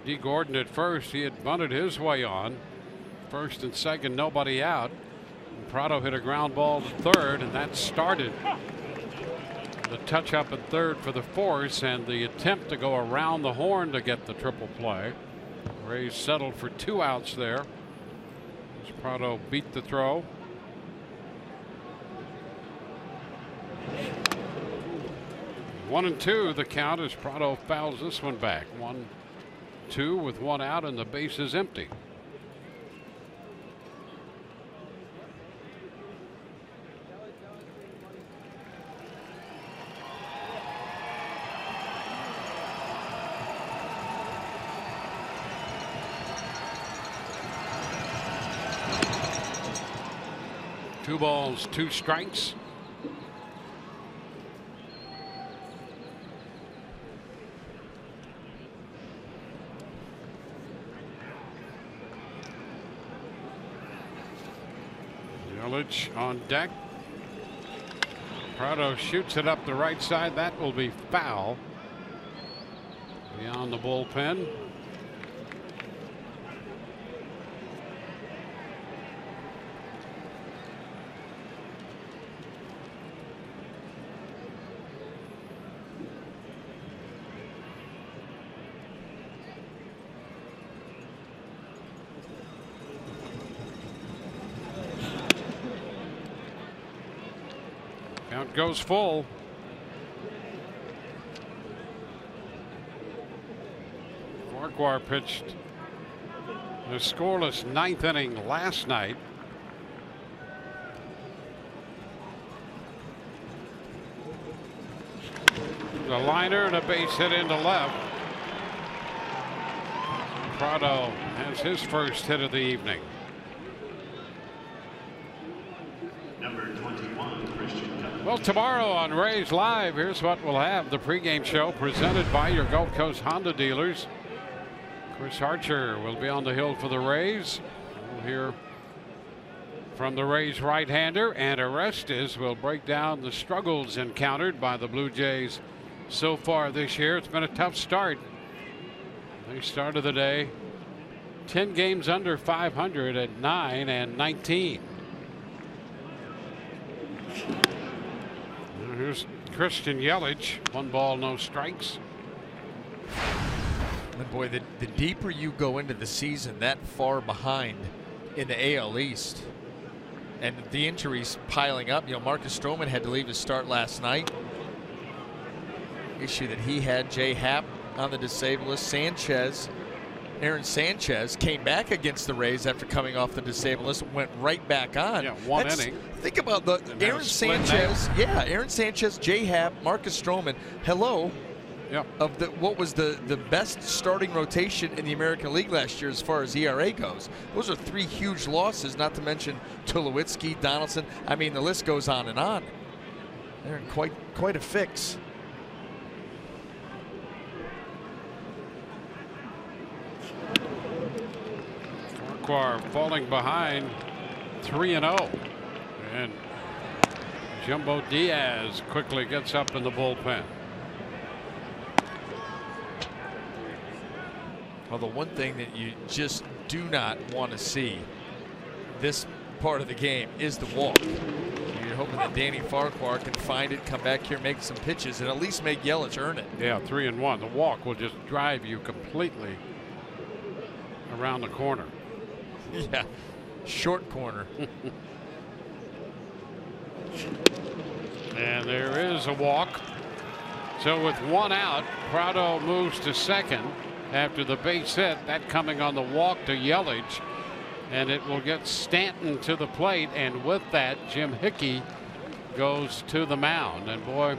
D. Gordon at 1st. He had bunted his way on. 1st and 2nd, nobody out. And Prado hit a ground ball to 3rd, and that started the touch up at 3rd for the Force and the attempt to go around the horn to get the triple play. Rays settled for 2 outs there as Prado beat the throw. One and 2 the count as Prado fouls this one back. 1-2 with 1 out and the base is empty. Two balls, 2 strikes. Yelich on deck. Prado shoots it up the right side. That will be foul. Beyond the bullpen. Count goes full. Farquhar pitched a scoreless 9th inning last night. A liner and a base hit into left. Prado has his first hit of the evening. Number 20. Well, tomorrow on Rays Live, here's what we'll have. The pregame show presented by your Gulf Coast Honda dealers. Chris Archer will be on the hill for the Rays. We'll hear from the Rays right-hander, and Orestes will break down the struggles encountered by the Blue Jays so far this year. It's been a tough start. They started the day 10 games under 500 at 9-19. Here's Christian Yelich. 1 ball, no strikes. And boy, the deeper you go into the season, that far behind in the AL East, and the injuries piling up. You know, Marcus Stroman had to leave his start last night. Issue that he had. Jay Happ on the disabled list. Aaron Sanchez came back against the Rays after coming off the disabled list, went right back on. Yeah, one inning. Think about the Aaron Sanchez. Yeah, Aaron Sanchez, Jay Happ, Marcus Stroman. Hello. Yep. Of what was the best starting rotation in the American League last year as far as ERA goes. Those are 3 huge losses, not to mention Tulowitzki, Donaldson. I mean, the list goes on and on. They're in quite a fix. Farquhar falling behind 3-0. And Jumbo Diaz quickly gets up in the bullpen. Well, the one thing that you just do not want to see this part of the game is the walk. You're hoping that Danny Farquhar can find it, come back here, make some pitches, and at least make Yelich earn it. Yeah, 3-1. The walk will just drive you completely around the corner. Yeah, short corner. And there is a walk. So with 1 out, Prado moves to second after the base hit. That coming on the walk to Yelich. And it will get Stanton to the plate. And with that, Jim Hickey goes to the mound. And boy,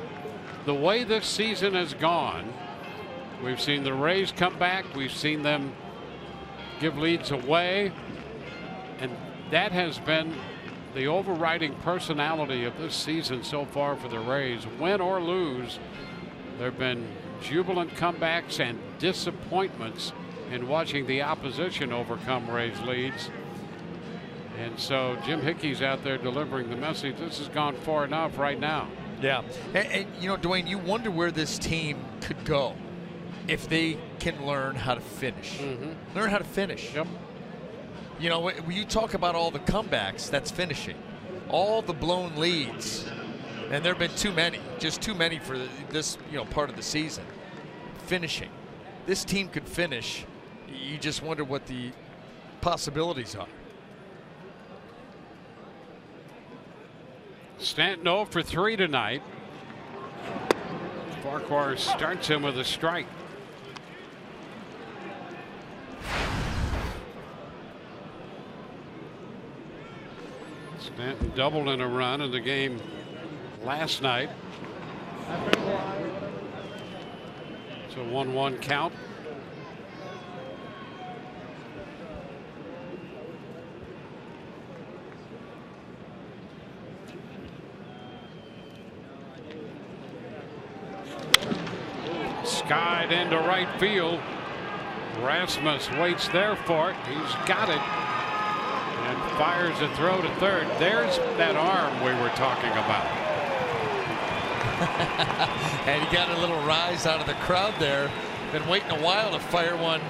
the way this season has gone, we've seen the Rays come back. We've seen them give leads away. And that has been the overriding personality of this season so far for the Rays. Win or lose, there have been jubilant comebacks and disappointments in watching the opposition overcome Rays leads. And so Jim Hickey's out there delivering the message. This has gone far enough right now. Yeah. And you know, Dwayne, you wonder where this team could go if they can learn how to finish. Learn how to finish. Yep. You know, when you talk about all the comebacks, that's finishing. All the blown leads, and there have been too many, just too many for this, you know, part of the season. Finishing. This team could finish. You just wonder what the possibilities are. Stanton 0 for 3 tonight. Farquhar starts him with a strike. Stanton doubled in a run in the game last night. It's a 1-1 count. Skied into right field. Rasmus waits there for it. He's got it. And fires a throw to third. There's that arm we were talking about. And he got a little rise out of the crowd there. Been waiting a while to fire one.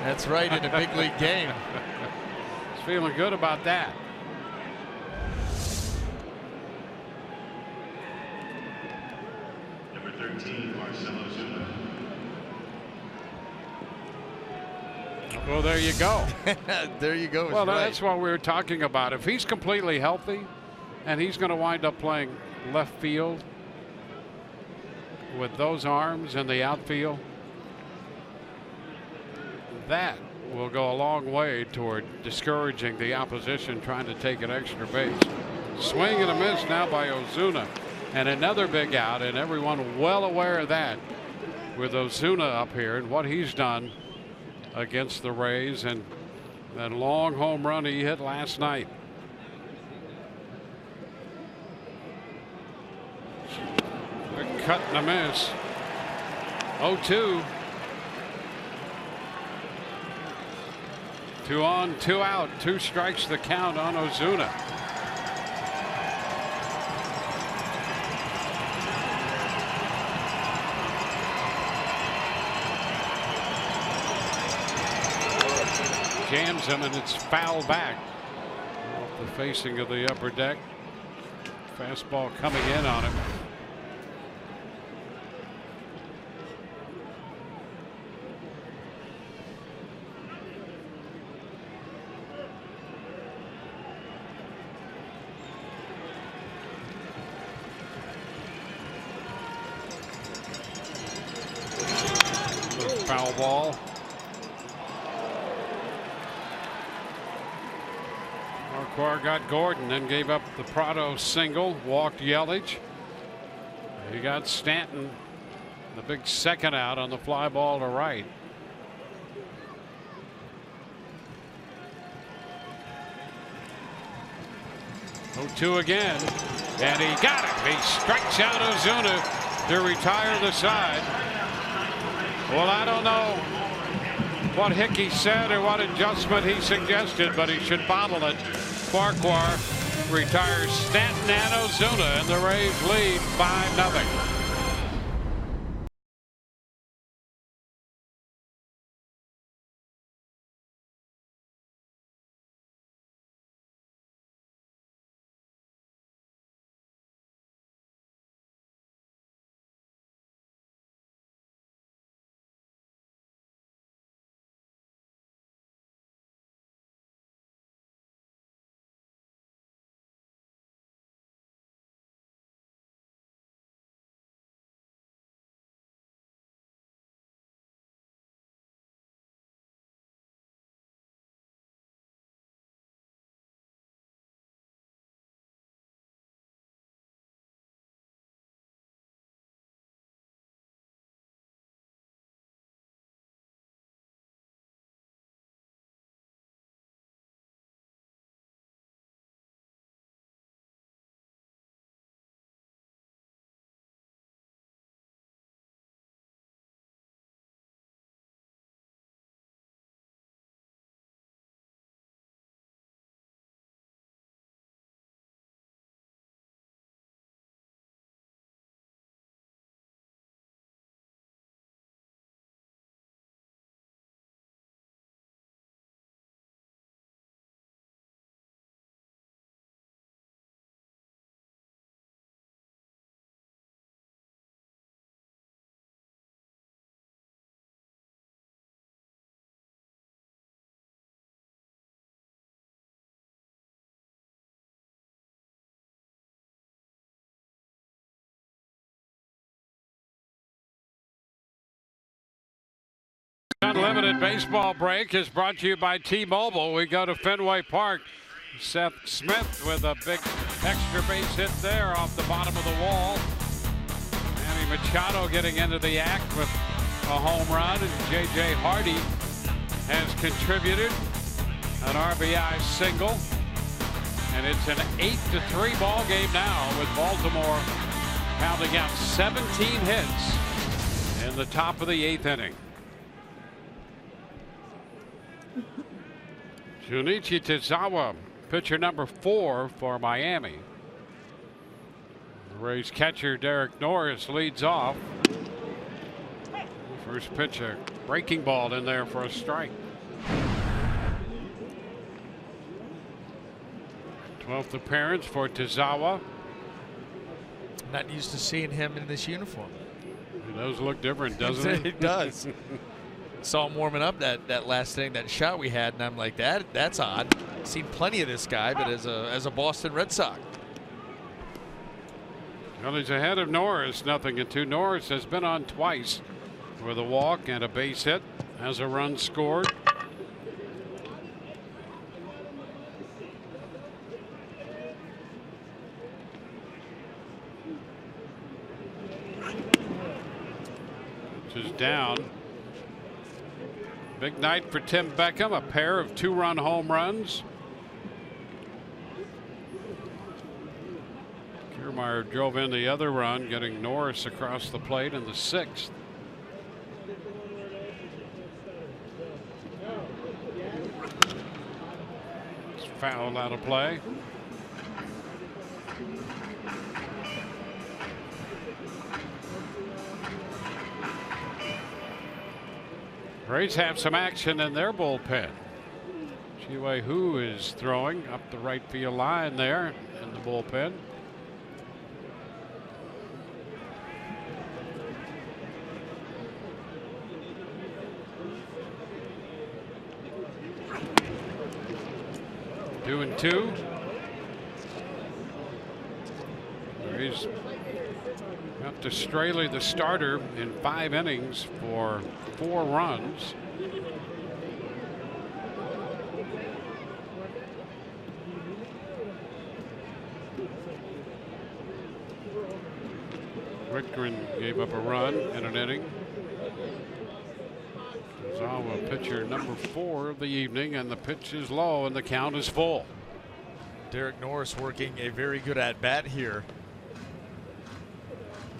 That's right, in a big league game. He's feeling good about that. Number 13, Marcelo Zuna. Well, there you go. There you go. Well, right. that's what we were talking about. If he's completely healthy and he's going to wind up playing left field with those arms in the outfield, that will go a long way toward discouraging the opposition trying to take an extra base. Swing and a miss now by Ozuna. And another big out, and everyone well aware of that with Ozuna up here and what he's done against the Rays and that long home run he hit last night. cut and a miss. 0-2. 2 on, 2 out. 2 strikes the count on Ozuna. Jams him, and it's foul back off the facing of the upper deck. Fastball coming in on him. Foul ball. Marquardt got Gordon, then gave up the Prado single, walked Yelich. He got Stanton, the big second out on the fly ball to right. Oh, 2 again, and he got it. He strikes out Ozuna to retire the side. Well, I don't know what Hickey said or what adjustment he suggested, but he should bottle it. Farquhar retires Stanton and Ozuna, and the Rays lead 5-0. Unlimited baseball break is brought to you by T-Mobile. We go to Fenway Park. Seth Smith with a big extra base hit there off the bottom of the wall. Manny Machado getting into the act with a home run, and J.J. Hardy has contributed an RBI single. And it's an 8-3 ball game now with Baltimore pounding out 17 hits in the top of the 8th inning. Junichi Tazawa, pitcher number 4 for Miami. The Rays catcher Derek Norris leads off. First pitch, a breaking ball in there for a strike. 12th appearance for Tazawa. Not used to seeing him in this uniform. He does look different, doesn't he? It does. Saw him warming up that last inning, that shot we had, and I'm like, that's odd. Seen plenty of this guy, but as a Boston Red Sox. Well, he's ahead of Norris, 0-2. Norris has been on twice with a walk and a base hit, has a run scored. Which is down. Big night for Tim Beckham, a pair of 2-run home runs. Stoudemire drove in the other run, getting Norris across the plate in the 6th. It's fouled out of play. Rays have some action in their bullpen. Ji-Wei Hu is throwing up the right field line there in the bullpen. Two and two. Rays got to Straley, the starter, in 5 innings for 4 runs. Wittgren gave up a run in an inning. Zawa, pitcher number 4 of the evening, and the pitch is low and the count is full. Derek Norris working a very good at bat here.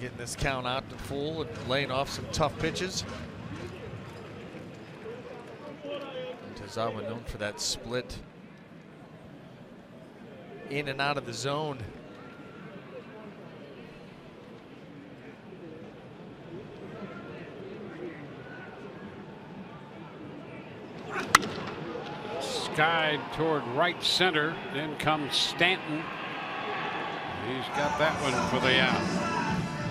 Getting this count out to full and laying off some tough pitches. Tazawa known for that split in and out of the zone. Skied toward right center. Then comes Stanton. He's got that one for the out.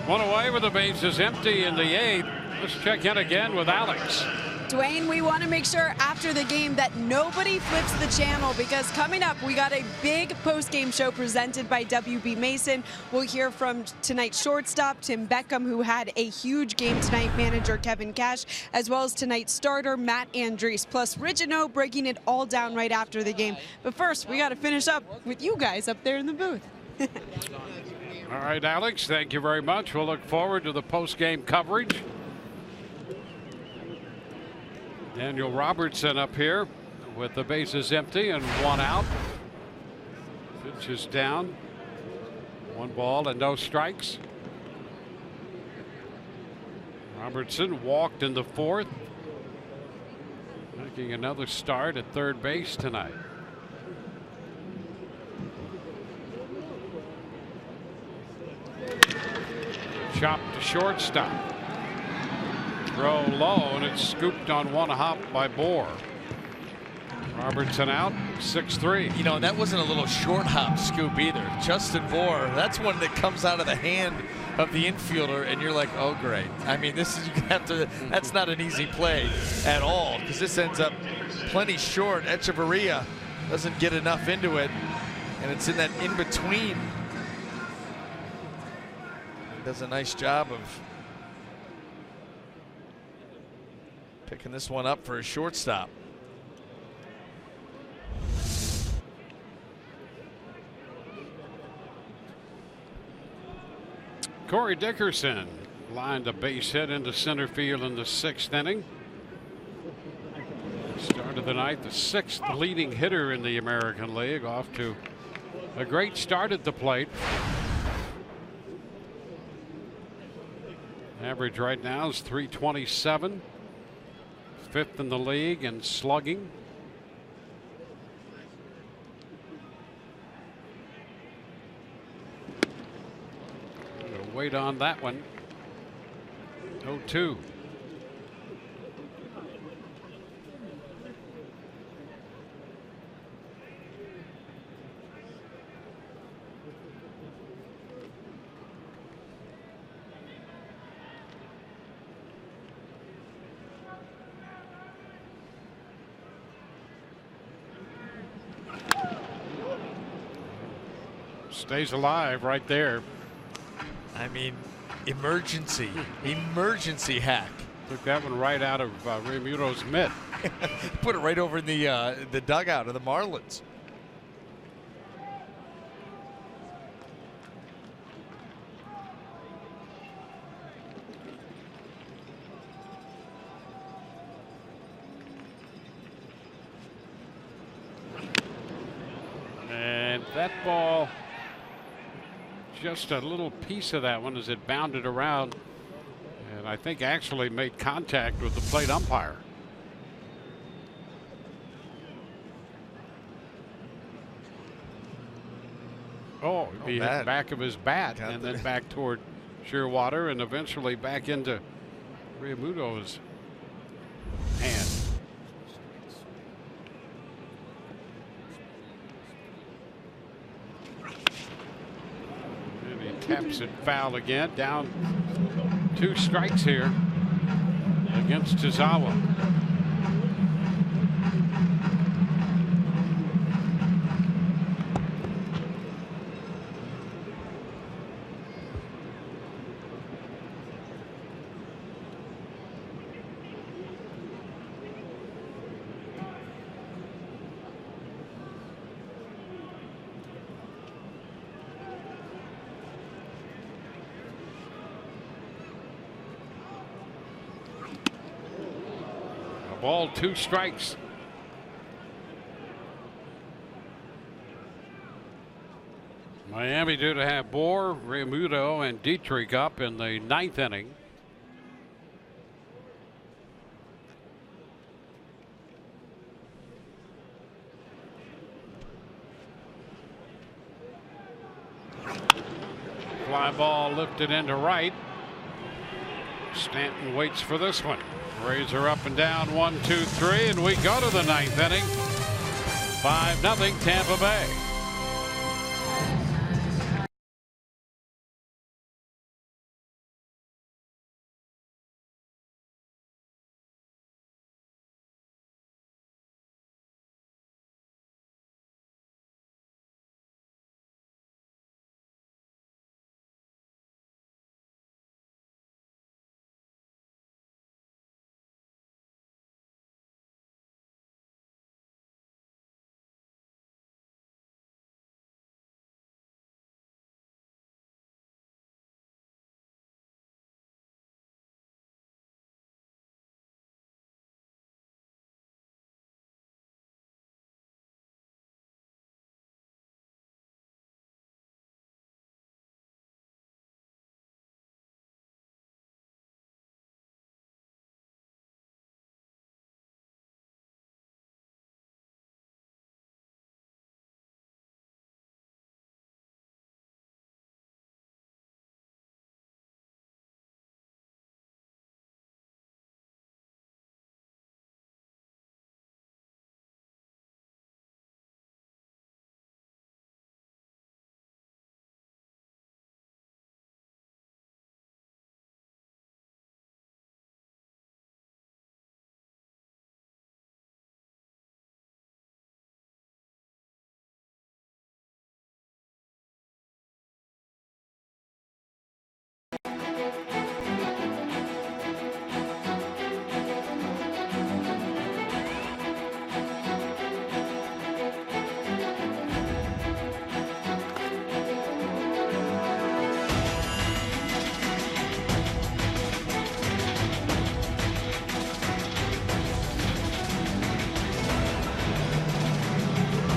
One away with the bases empty in the 8th. Let's check in again with Alex. Dwayne, we want to make sure after the game that nobody flips the channel, because coming up we got a big post-game show presented by WB Mason. We'll hear from tonight's shortstop Tim Beckham, who had a huge game tonight, manager Kevin Cash, as well as tonight's starter Matt Andrees, plus Regino breaking it all down right after the game. But first we got to finish up with you guys up there in the booth. All right, Alex, thank you very much. We'll look forward to the post-game coverage. Daniel Robertson up here with the bases empty and 1 out. Pitch is down. 1 ball and no strikes. Robertson walked in the 4th, making another start at third base tonight. Chop to shortstop. Throw low, and it's scooped on 1 hop by Bohr. Robertson out, 6-3. You know, that wasn't a little short hop scoop either. Justin Bohr, that's one that comes out of the hand of the infielder, and you're like, oh, great. I mean, this is, you have to, that's not an easy play at all, because this ends up plenty short. Echeverria doesn't get enough into it, and it's in that in-between. Does a nice job of picking this one up for a shortstop. Corey Dickerson lined a base hit into center field in the 6th inning. Started the night the 6th leading hitter in the American League, off to a great start at the plate. Average right now is .327. 5th in the league in slugging. Wait on that one. 0-2. Stays alive right there. I mean, emergency hack. Took that one right out of Remuto's mitt. Put it right over in the dugout of the Marlins. And that ball just a little piece of that one as it bounded around, and I think actually made contact with the plate umpire. Oh, he hit the back of his bat and then back toward Shearwater and eventually back into Realmuto's hand. And he taps it foul again. Down 2 strikes here against Tazawa. Ball, 2 strikes. Miami due to have Bohr, Realmuto, and Dietrich up in the 9th inning. Fly ball lifted into right. Stanton waits for this one. Rays are up and down 1, 2, 3, and we go to the 9th inning. 5-0 Tampa Bay.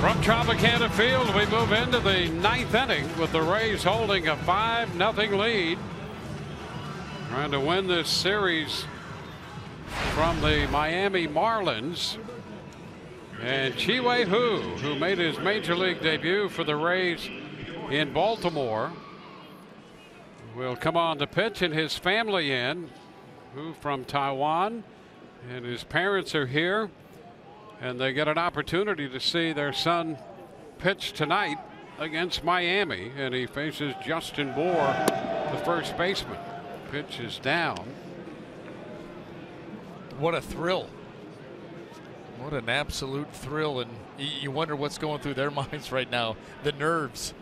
From Tropicana Field, we move into the 9th inning with the Rays holding a 5-0 lead. Trying to win this series from the Miami Marlins. And Chi-Wei Hu, who made his major league debut for the Rays in Baltimore, will come on to pitch, and his family in, who from Taiwan, and his parents are here. And they get an opportunity to see their son pitch tonight against Miami. And he faces Justin Bohr, the first baseman. Pitch is down. What a thrill. What an absolute thrill. And you wonder what's going through their minds right now. The nerves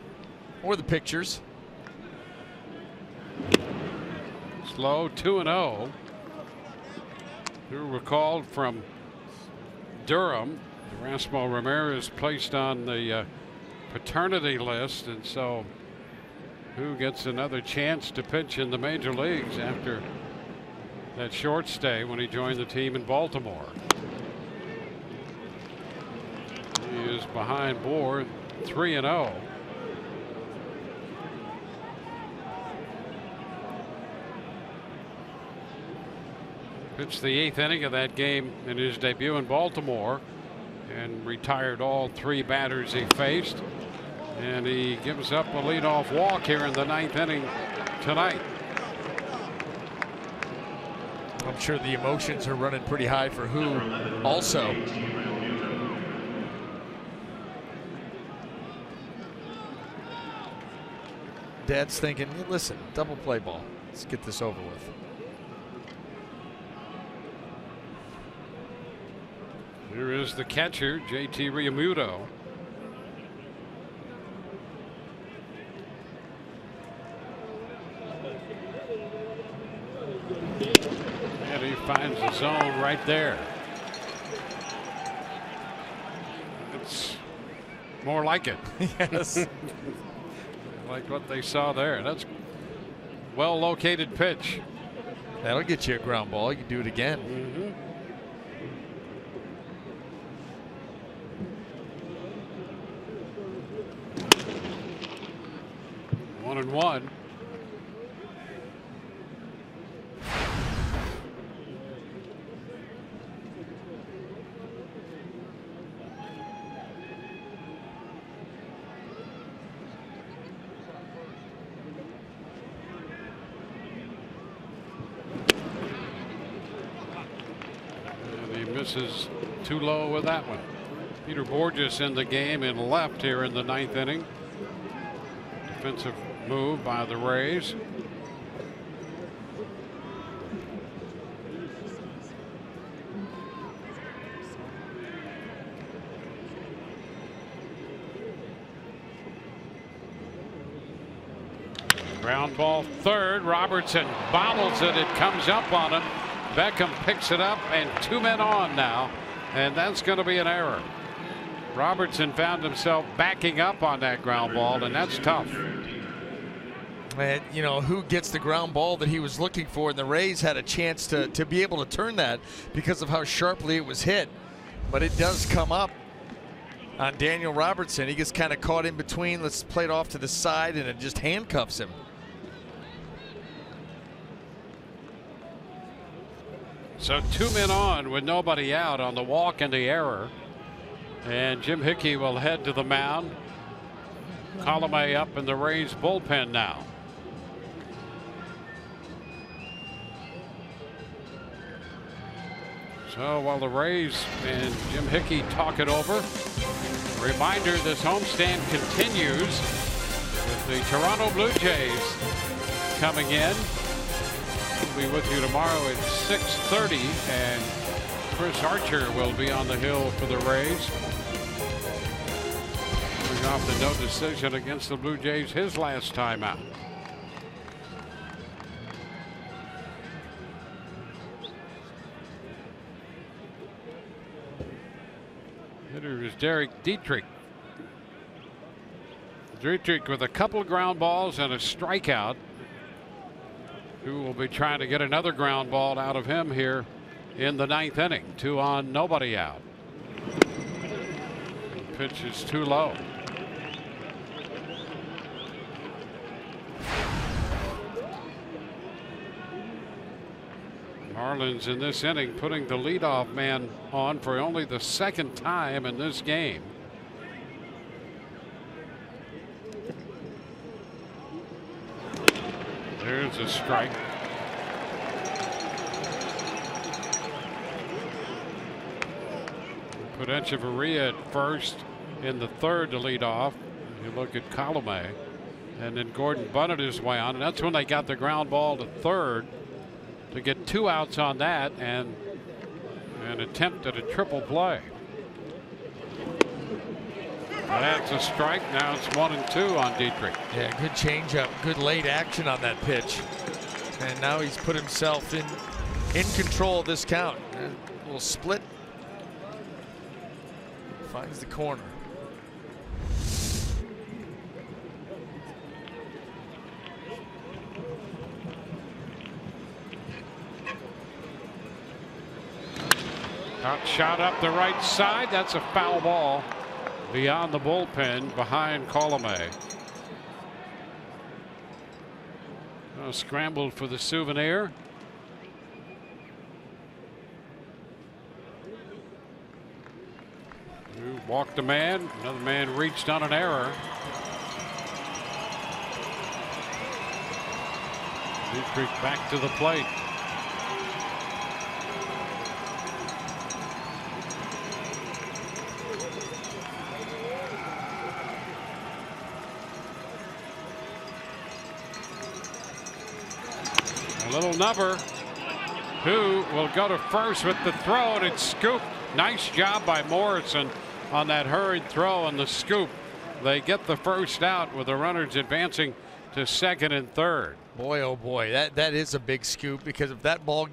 or the pictures. Slow 2-0. Who recalled from Durham. Erasmo Ramirez placed on the paternity list, and so who gets another chance to pitch in the major leagues after that short stay when he joined the team in Baltimore. He is behind Bohr, 3-0. Pitched the 8th inning of that game in his debut in Baltimore and retired all 3 batters he faced. And he gives up a leadoff walk here in the 9th inning tonight. I'm sure the emotions are running pretty high for who also. Dad's thinking, hey, listen, double play ball. Let's get this over with. Here is the catcher, JT Realmuto. And he finds the zone right there. It's more like it. Yes. Like what they saw there. That's well located pitch. That'll get you a ground ball. You can do it again. Mm-hmm. One and one. Misses too low with that one. Peter Borges in the game and left here in the 9th inning. Defensive move by the Rays. Ground ball third. Robertson bobbles it. It comes up on him. BECKHAM picks it up and 2 men on now, and that's going to be an error. Robertson found himself backing up on that ground ball, and that's tough. And, you know, who gets the ground ball that he was looking for, and the Rays had a chance to be able to turn that because of how sharply it was hit. But it does come up on Daniel Robertson. He gets kind of caught in between. Let's play it off to the side, and it just handcuffs him. So 2 men on with nobody out on the walk and the error. And Jim Hickey will head to the mound. Colomé up in the Rays bullpen now. So while the Rays and Jim Hickey talk it over, reminder this homestand continues with the Toronto Blue Jays coming in. We'll be with you tomorrow at 6:30, and Chris Archer will be on the hill for the Rays. Coming off the no decision against the Blue Jays his last time out. Hitter is Derek Dietrich. Dietrich with a couple of ground balls and a strikeout. Who will be trying to get another ground ball out of him here in the 9th inning. 2 on, nobody out. The pitch is too low. Marlins in this inning putting the leadoff man on for only the 2nd time in this game. There's a strike. Put Echeverria at first in the 3rd to lead off. You look at Colomé, and then Gordon bunted his way on, and that's when they got the ground ball to 3rd to get 2 outs on that and an attempt at a triple play. That's a strike. Now it's 1 and 2 on Dietrich. Yeah, good changeup, good late action on that pitch, and now he's put himself in control of this count. A little split. Finds the corner. Hot shot up the right side. That's a foul ball. Beyond the bullpen, behind Colomé. Scrambled for the souvenir. walked a man. Another man reached on an error. Dietrich back to the plate. A little number, who will go to first with the throw, and it's scooped. Nice job by Morrison on that hurried throw and the scoop. They get the first out with the runners advancing to second and third. Boy, oh boy, that is a big scoop, because if that ball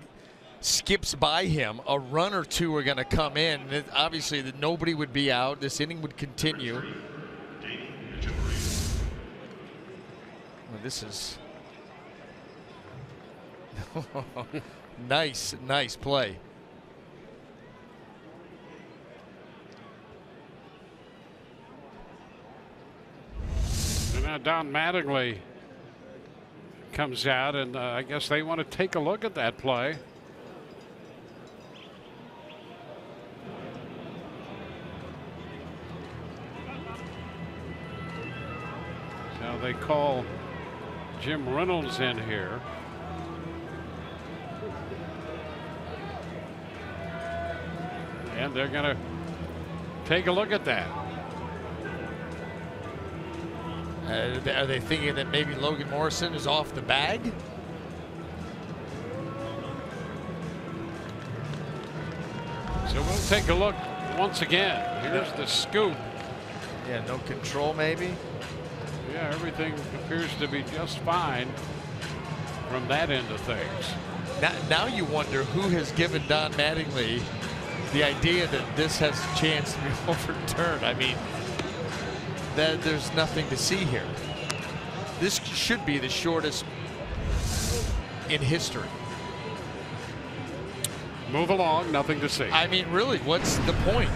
skips by him, a run or two are going to come in. Obviously, nobody would be out. This inning would continue. Well, this is nice play. And now Don Mattingly comes out, and I guess they want to take a look at that play. So they call Jim Reynolds in here. And they're going to take a look at that. Are they thinking that maybe Logan Morrison is off the bag? So we'll take a look once again. Here's the scoop. Yeah, no control maybe. Yeah, everything appears to be just fine from that end of things. Now you wonder who has given Don Mattingly the idea that this has a chance to be overturned. I mean, there's nothing to see here. This should be the shortest in history. Move along, nothing to see. I mean, really, what's the point?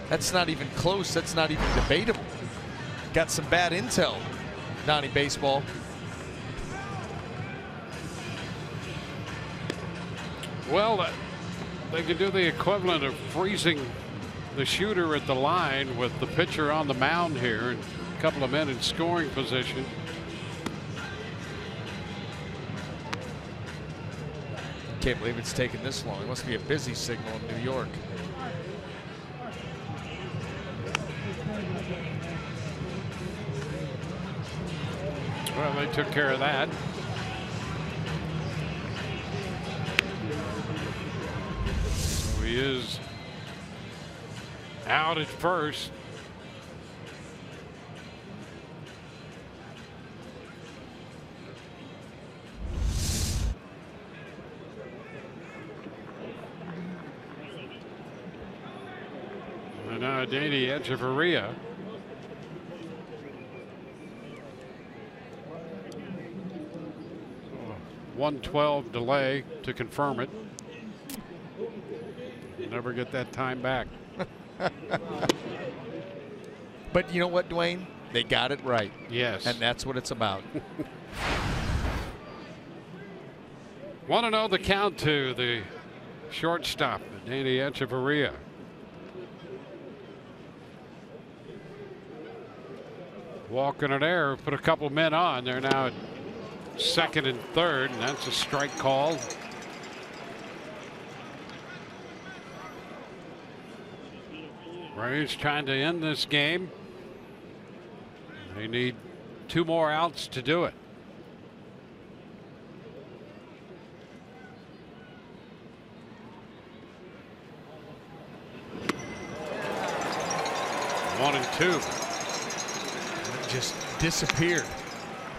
That's not even close. That's not even debatable. Got some bad intel, Donnie Baseball. Well, they could do the equivalent of freezing the shooter at the line with the pitcher on the mound here, and a couple of men in scoring position. Can't believe it's taken this long. It must be a busy signal in New York. Well, they took care of that. So he is out at first. And now Danny Echeverria. So 112 delay to confirm it. Never get that time back. But you know what, Dwayne? They got it right. Yes. And that's what it's about. Want to know the count to the shortstop, Danny Echeverria. Walking an error, put a couple men on. They're now at second and third, and that's a strike call. Braves trying to end this game. They need 2 more outs to do it. One and two. Just disappeared.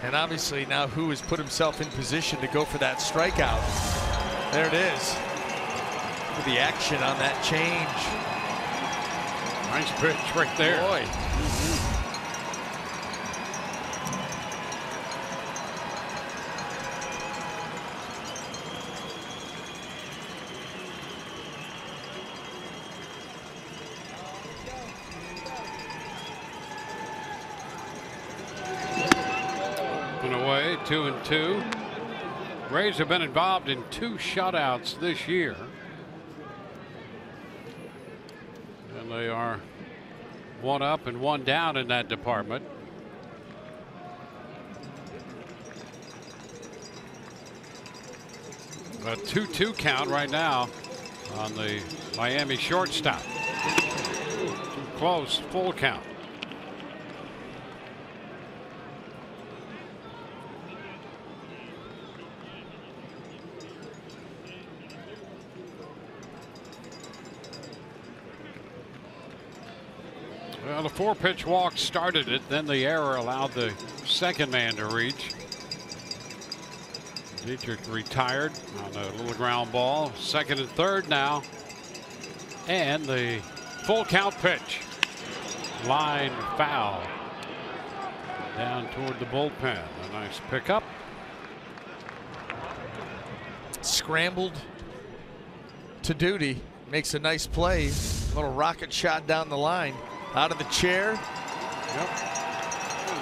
And obviously now who has put himself in position to go for that strikeout. There it is. Look at the action on that change. Nice pitch right there. Boy. Away, 2-2. Rays have been involved in 2 shutouts this year. And they are one up and one down in that department. A 2-2 count right now on the Miami shortstop. Too close, full count. Well, the 4-pitch walk started it, then the error allowed the second man to reach. Dietrich retired on a little ground ball. Second and third now. And the full count pitch. Line foul. Down toward the bullpen. A nice pickup. Scrambled to duty. Makes a nice play. Little rocket shot down the line. Out of the chair. Yep.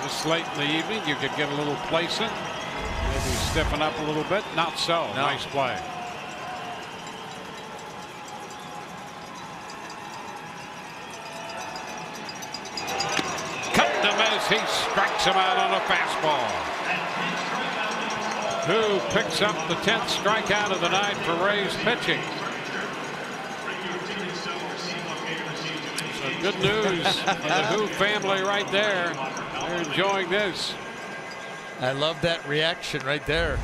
Just late in the evening, you could get a little placement. Maybe stiffen up a little bit. Not so. No. Nice play. Cut to miss. He strikes him out on a fastball. Who picks up the 10th strikeout of the night for Rays pitching. So good news for the Who family right there. They're enjoying this. I love that reaction right there.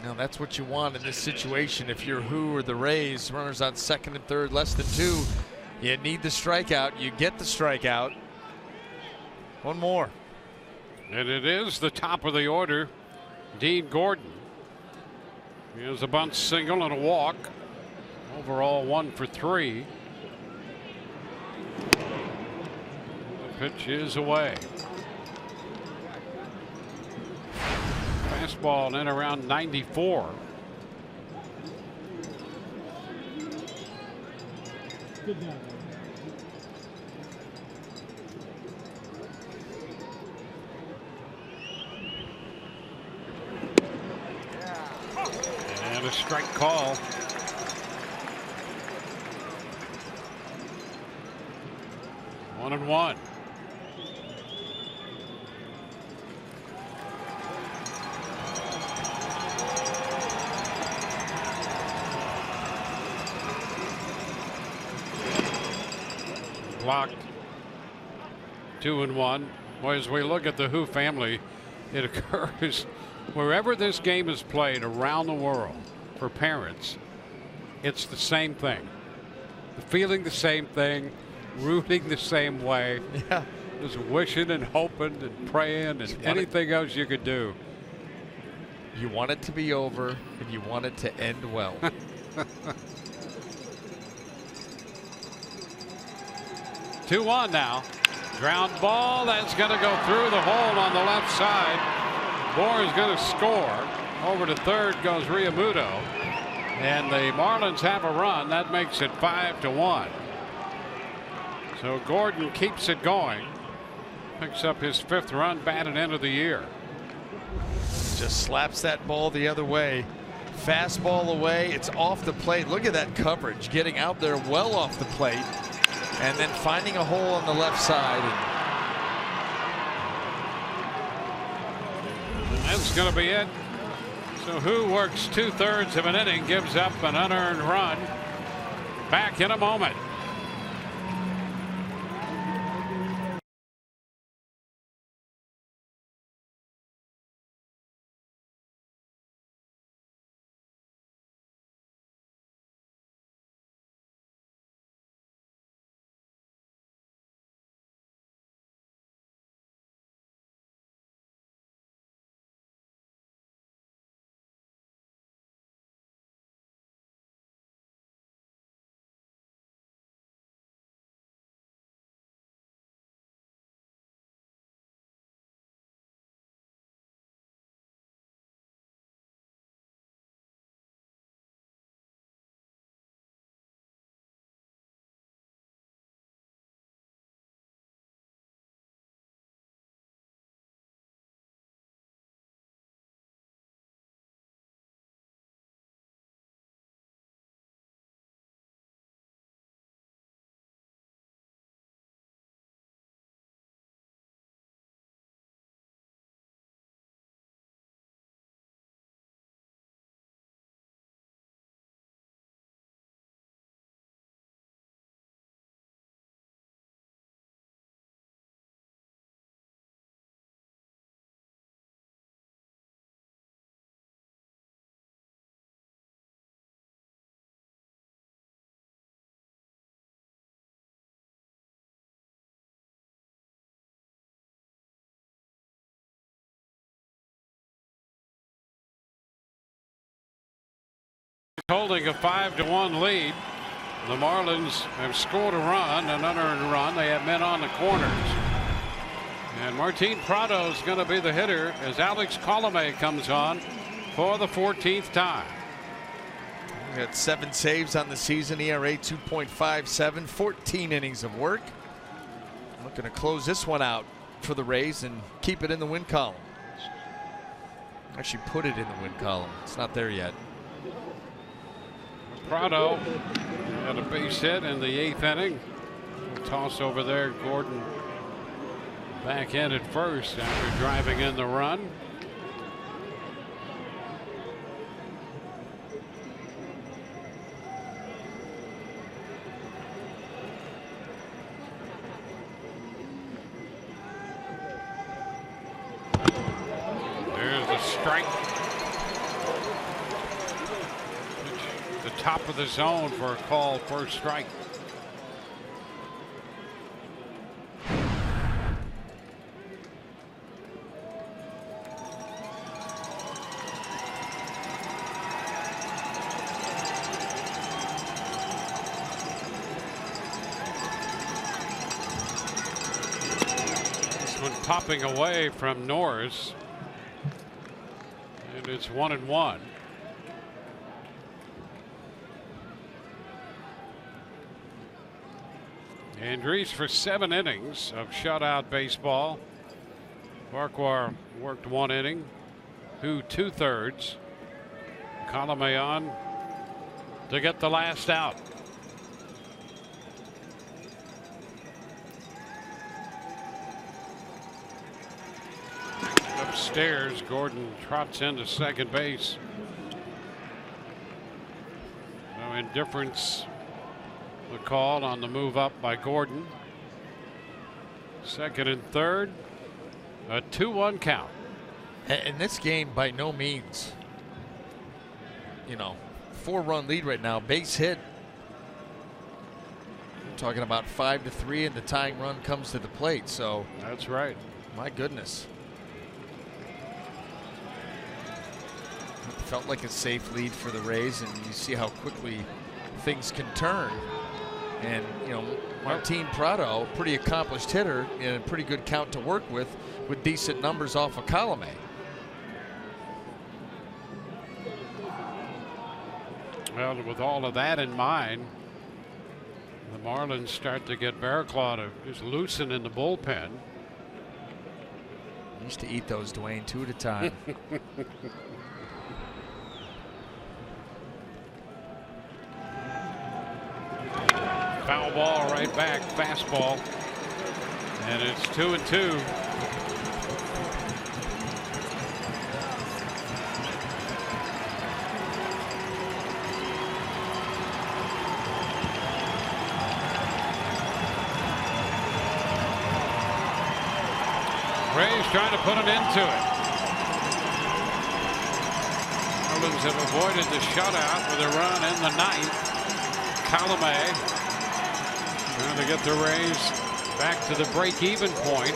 Now that's what you want in this situation. If you're Who or the Rays, runners on second and third, less than 2, you need the strikeout. You get the strikeout. One more. And it is the top of the order. Dean Gordon. He has a bunt single and a walk. Overall 1 for 3. Pitch is away. Fastball in around 94. And a strike call. One and one. Blocked. 2 and 1. Well, as we look at the Who family, it occurs wherever this game is played around the world for parents. It's the same thing. Feeling the same thing, rooting the same way. Yeah. Just wishing and hoping and praying and anything else you could do. You want it to be over and you want it to end well. 2-1 now. Ground ball. That's going to go through the hole on the left side. Moore is going to score. Over to third goes Realmuto. And the Marlins have a run. That makes it 5-1. So Gordon keeps it going. Picks up his 5th run, batted end of the year. Just slaps that ball the other way. Fastball away. It's off the plate. Look at that coverage. Getting out there well off the plate. And then finding a hole on the left side. And that's going to be it. So Who works 2/3 of an inning, gives up an unearned run. Back in a moment. Holding a 5-1 lead. The Marlins have scored a run, an unearned run. They have men on the corners. And Martin Prado is going to be the hitter as Alex Colomé comes on for the 14th time. He got 7 saves on the season, ERA 2.57, 14 innings of work. Looking to close this one out for the Rays and keep it in the win column. Actually put it in the win column. It's not there yet. Prado had a base hit in the 8th inning. Toss over there. Gordon back in at first after driving in the run. There's a strike. The top of the zone for a call, first strike. This one popping away from Norris, and it's 1-1. Andriese for 7 innings of shutout baseball. Farquhar worked 1 inning. Who 2/3. Colomé on to get the last out. Upstairs, Gordon trots into second base. No indifference. The call on the move up by Gordon. 2nd and 3rd. A 2-1 count. And this game by no means, 4-run lead right now. Base hit. We're talking about 5-3, and the tying run comes to the plate. So that's right. My goodness. It felt like a safe lead for the Rays, and you see how quickly things can turn. And, Martin Prado, pretty accomplished hitter and a pretty good count to work with decent numbers off of Colomé. Well, with all of that in mind, the Marlins start to get Barraclough to just loosen in the bullpen. I used to eat those, Dwayne, 2 at a time. Foul ball right back, fastball, and it's 2-2. Rays trying to put an end to it. Marlins have avoided the shutout with a run in the 9th. Colomé trying to get the Rays back to the break-even point.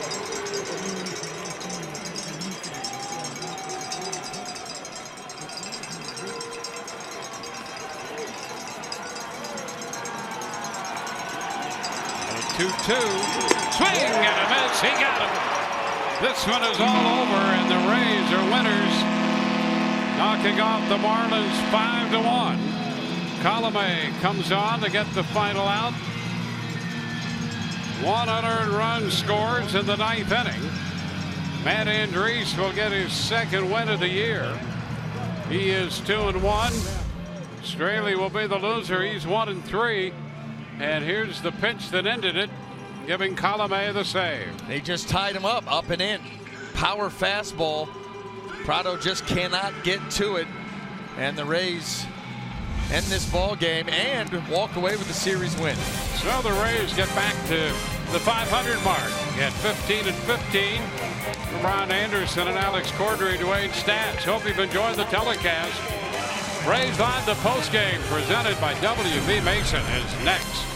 A 2-2. Swing and a miss. He got him. This one is all over, and the Rays are winners, knocking off the Marlins 5-1. Colomé comes on to get the final out. 1 unearned run scores in the 9th inning. Matt Andriese will get his 2nd win of the year. He is 2-1. Straley will be the loser. He's 1-3. And here's the pitch that ended it, giving Colomé the save. They just tied him up and in. Power fastball. Prado just cannot get to it. And the Rays end this ball game and walk away with the series win. So the Rays get back to the 500 mark at 15-15. For Ron Anderson and Alex Cordray, Dwayne Stats. Hope you've enjoyed the telecast. Rays Live, the postgame presented by WB Mason is next.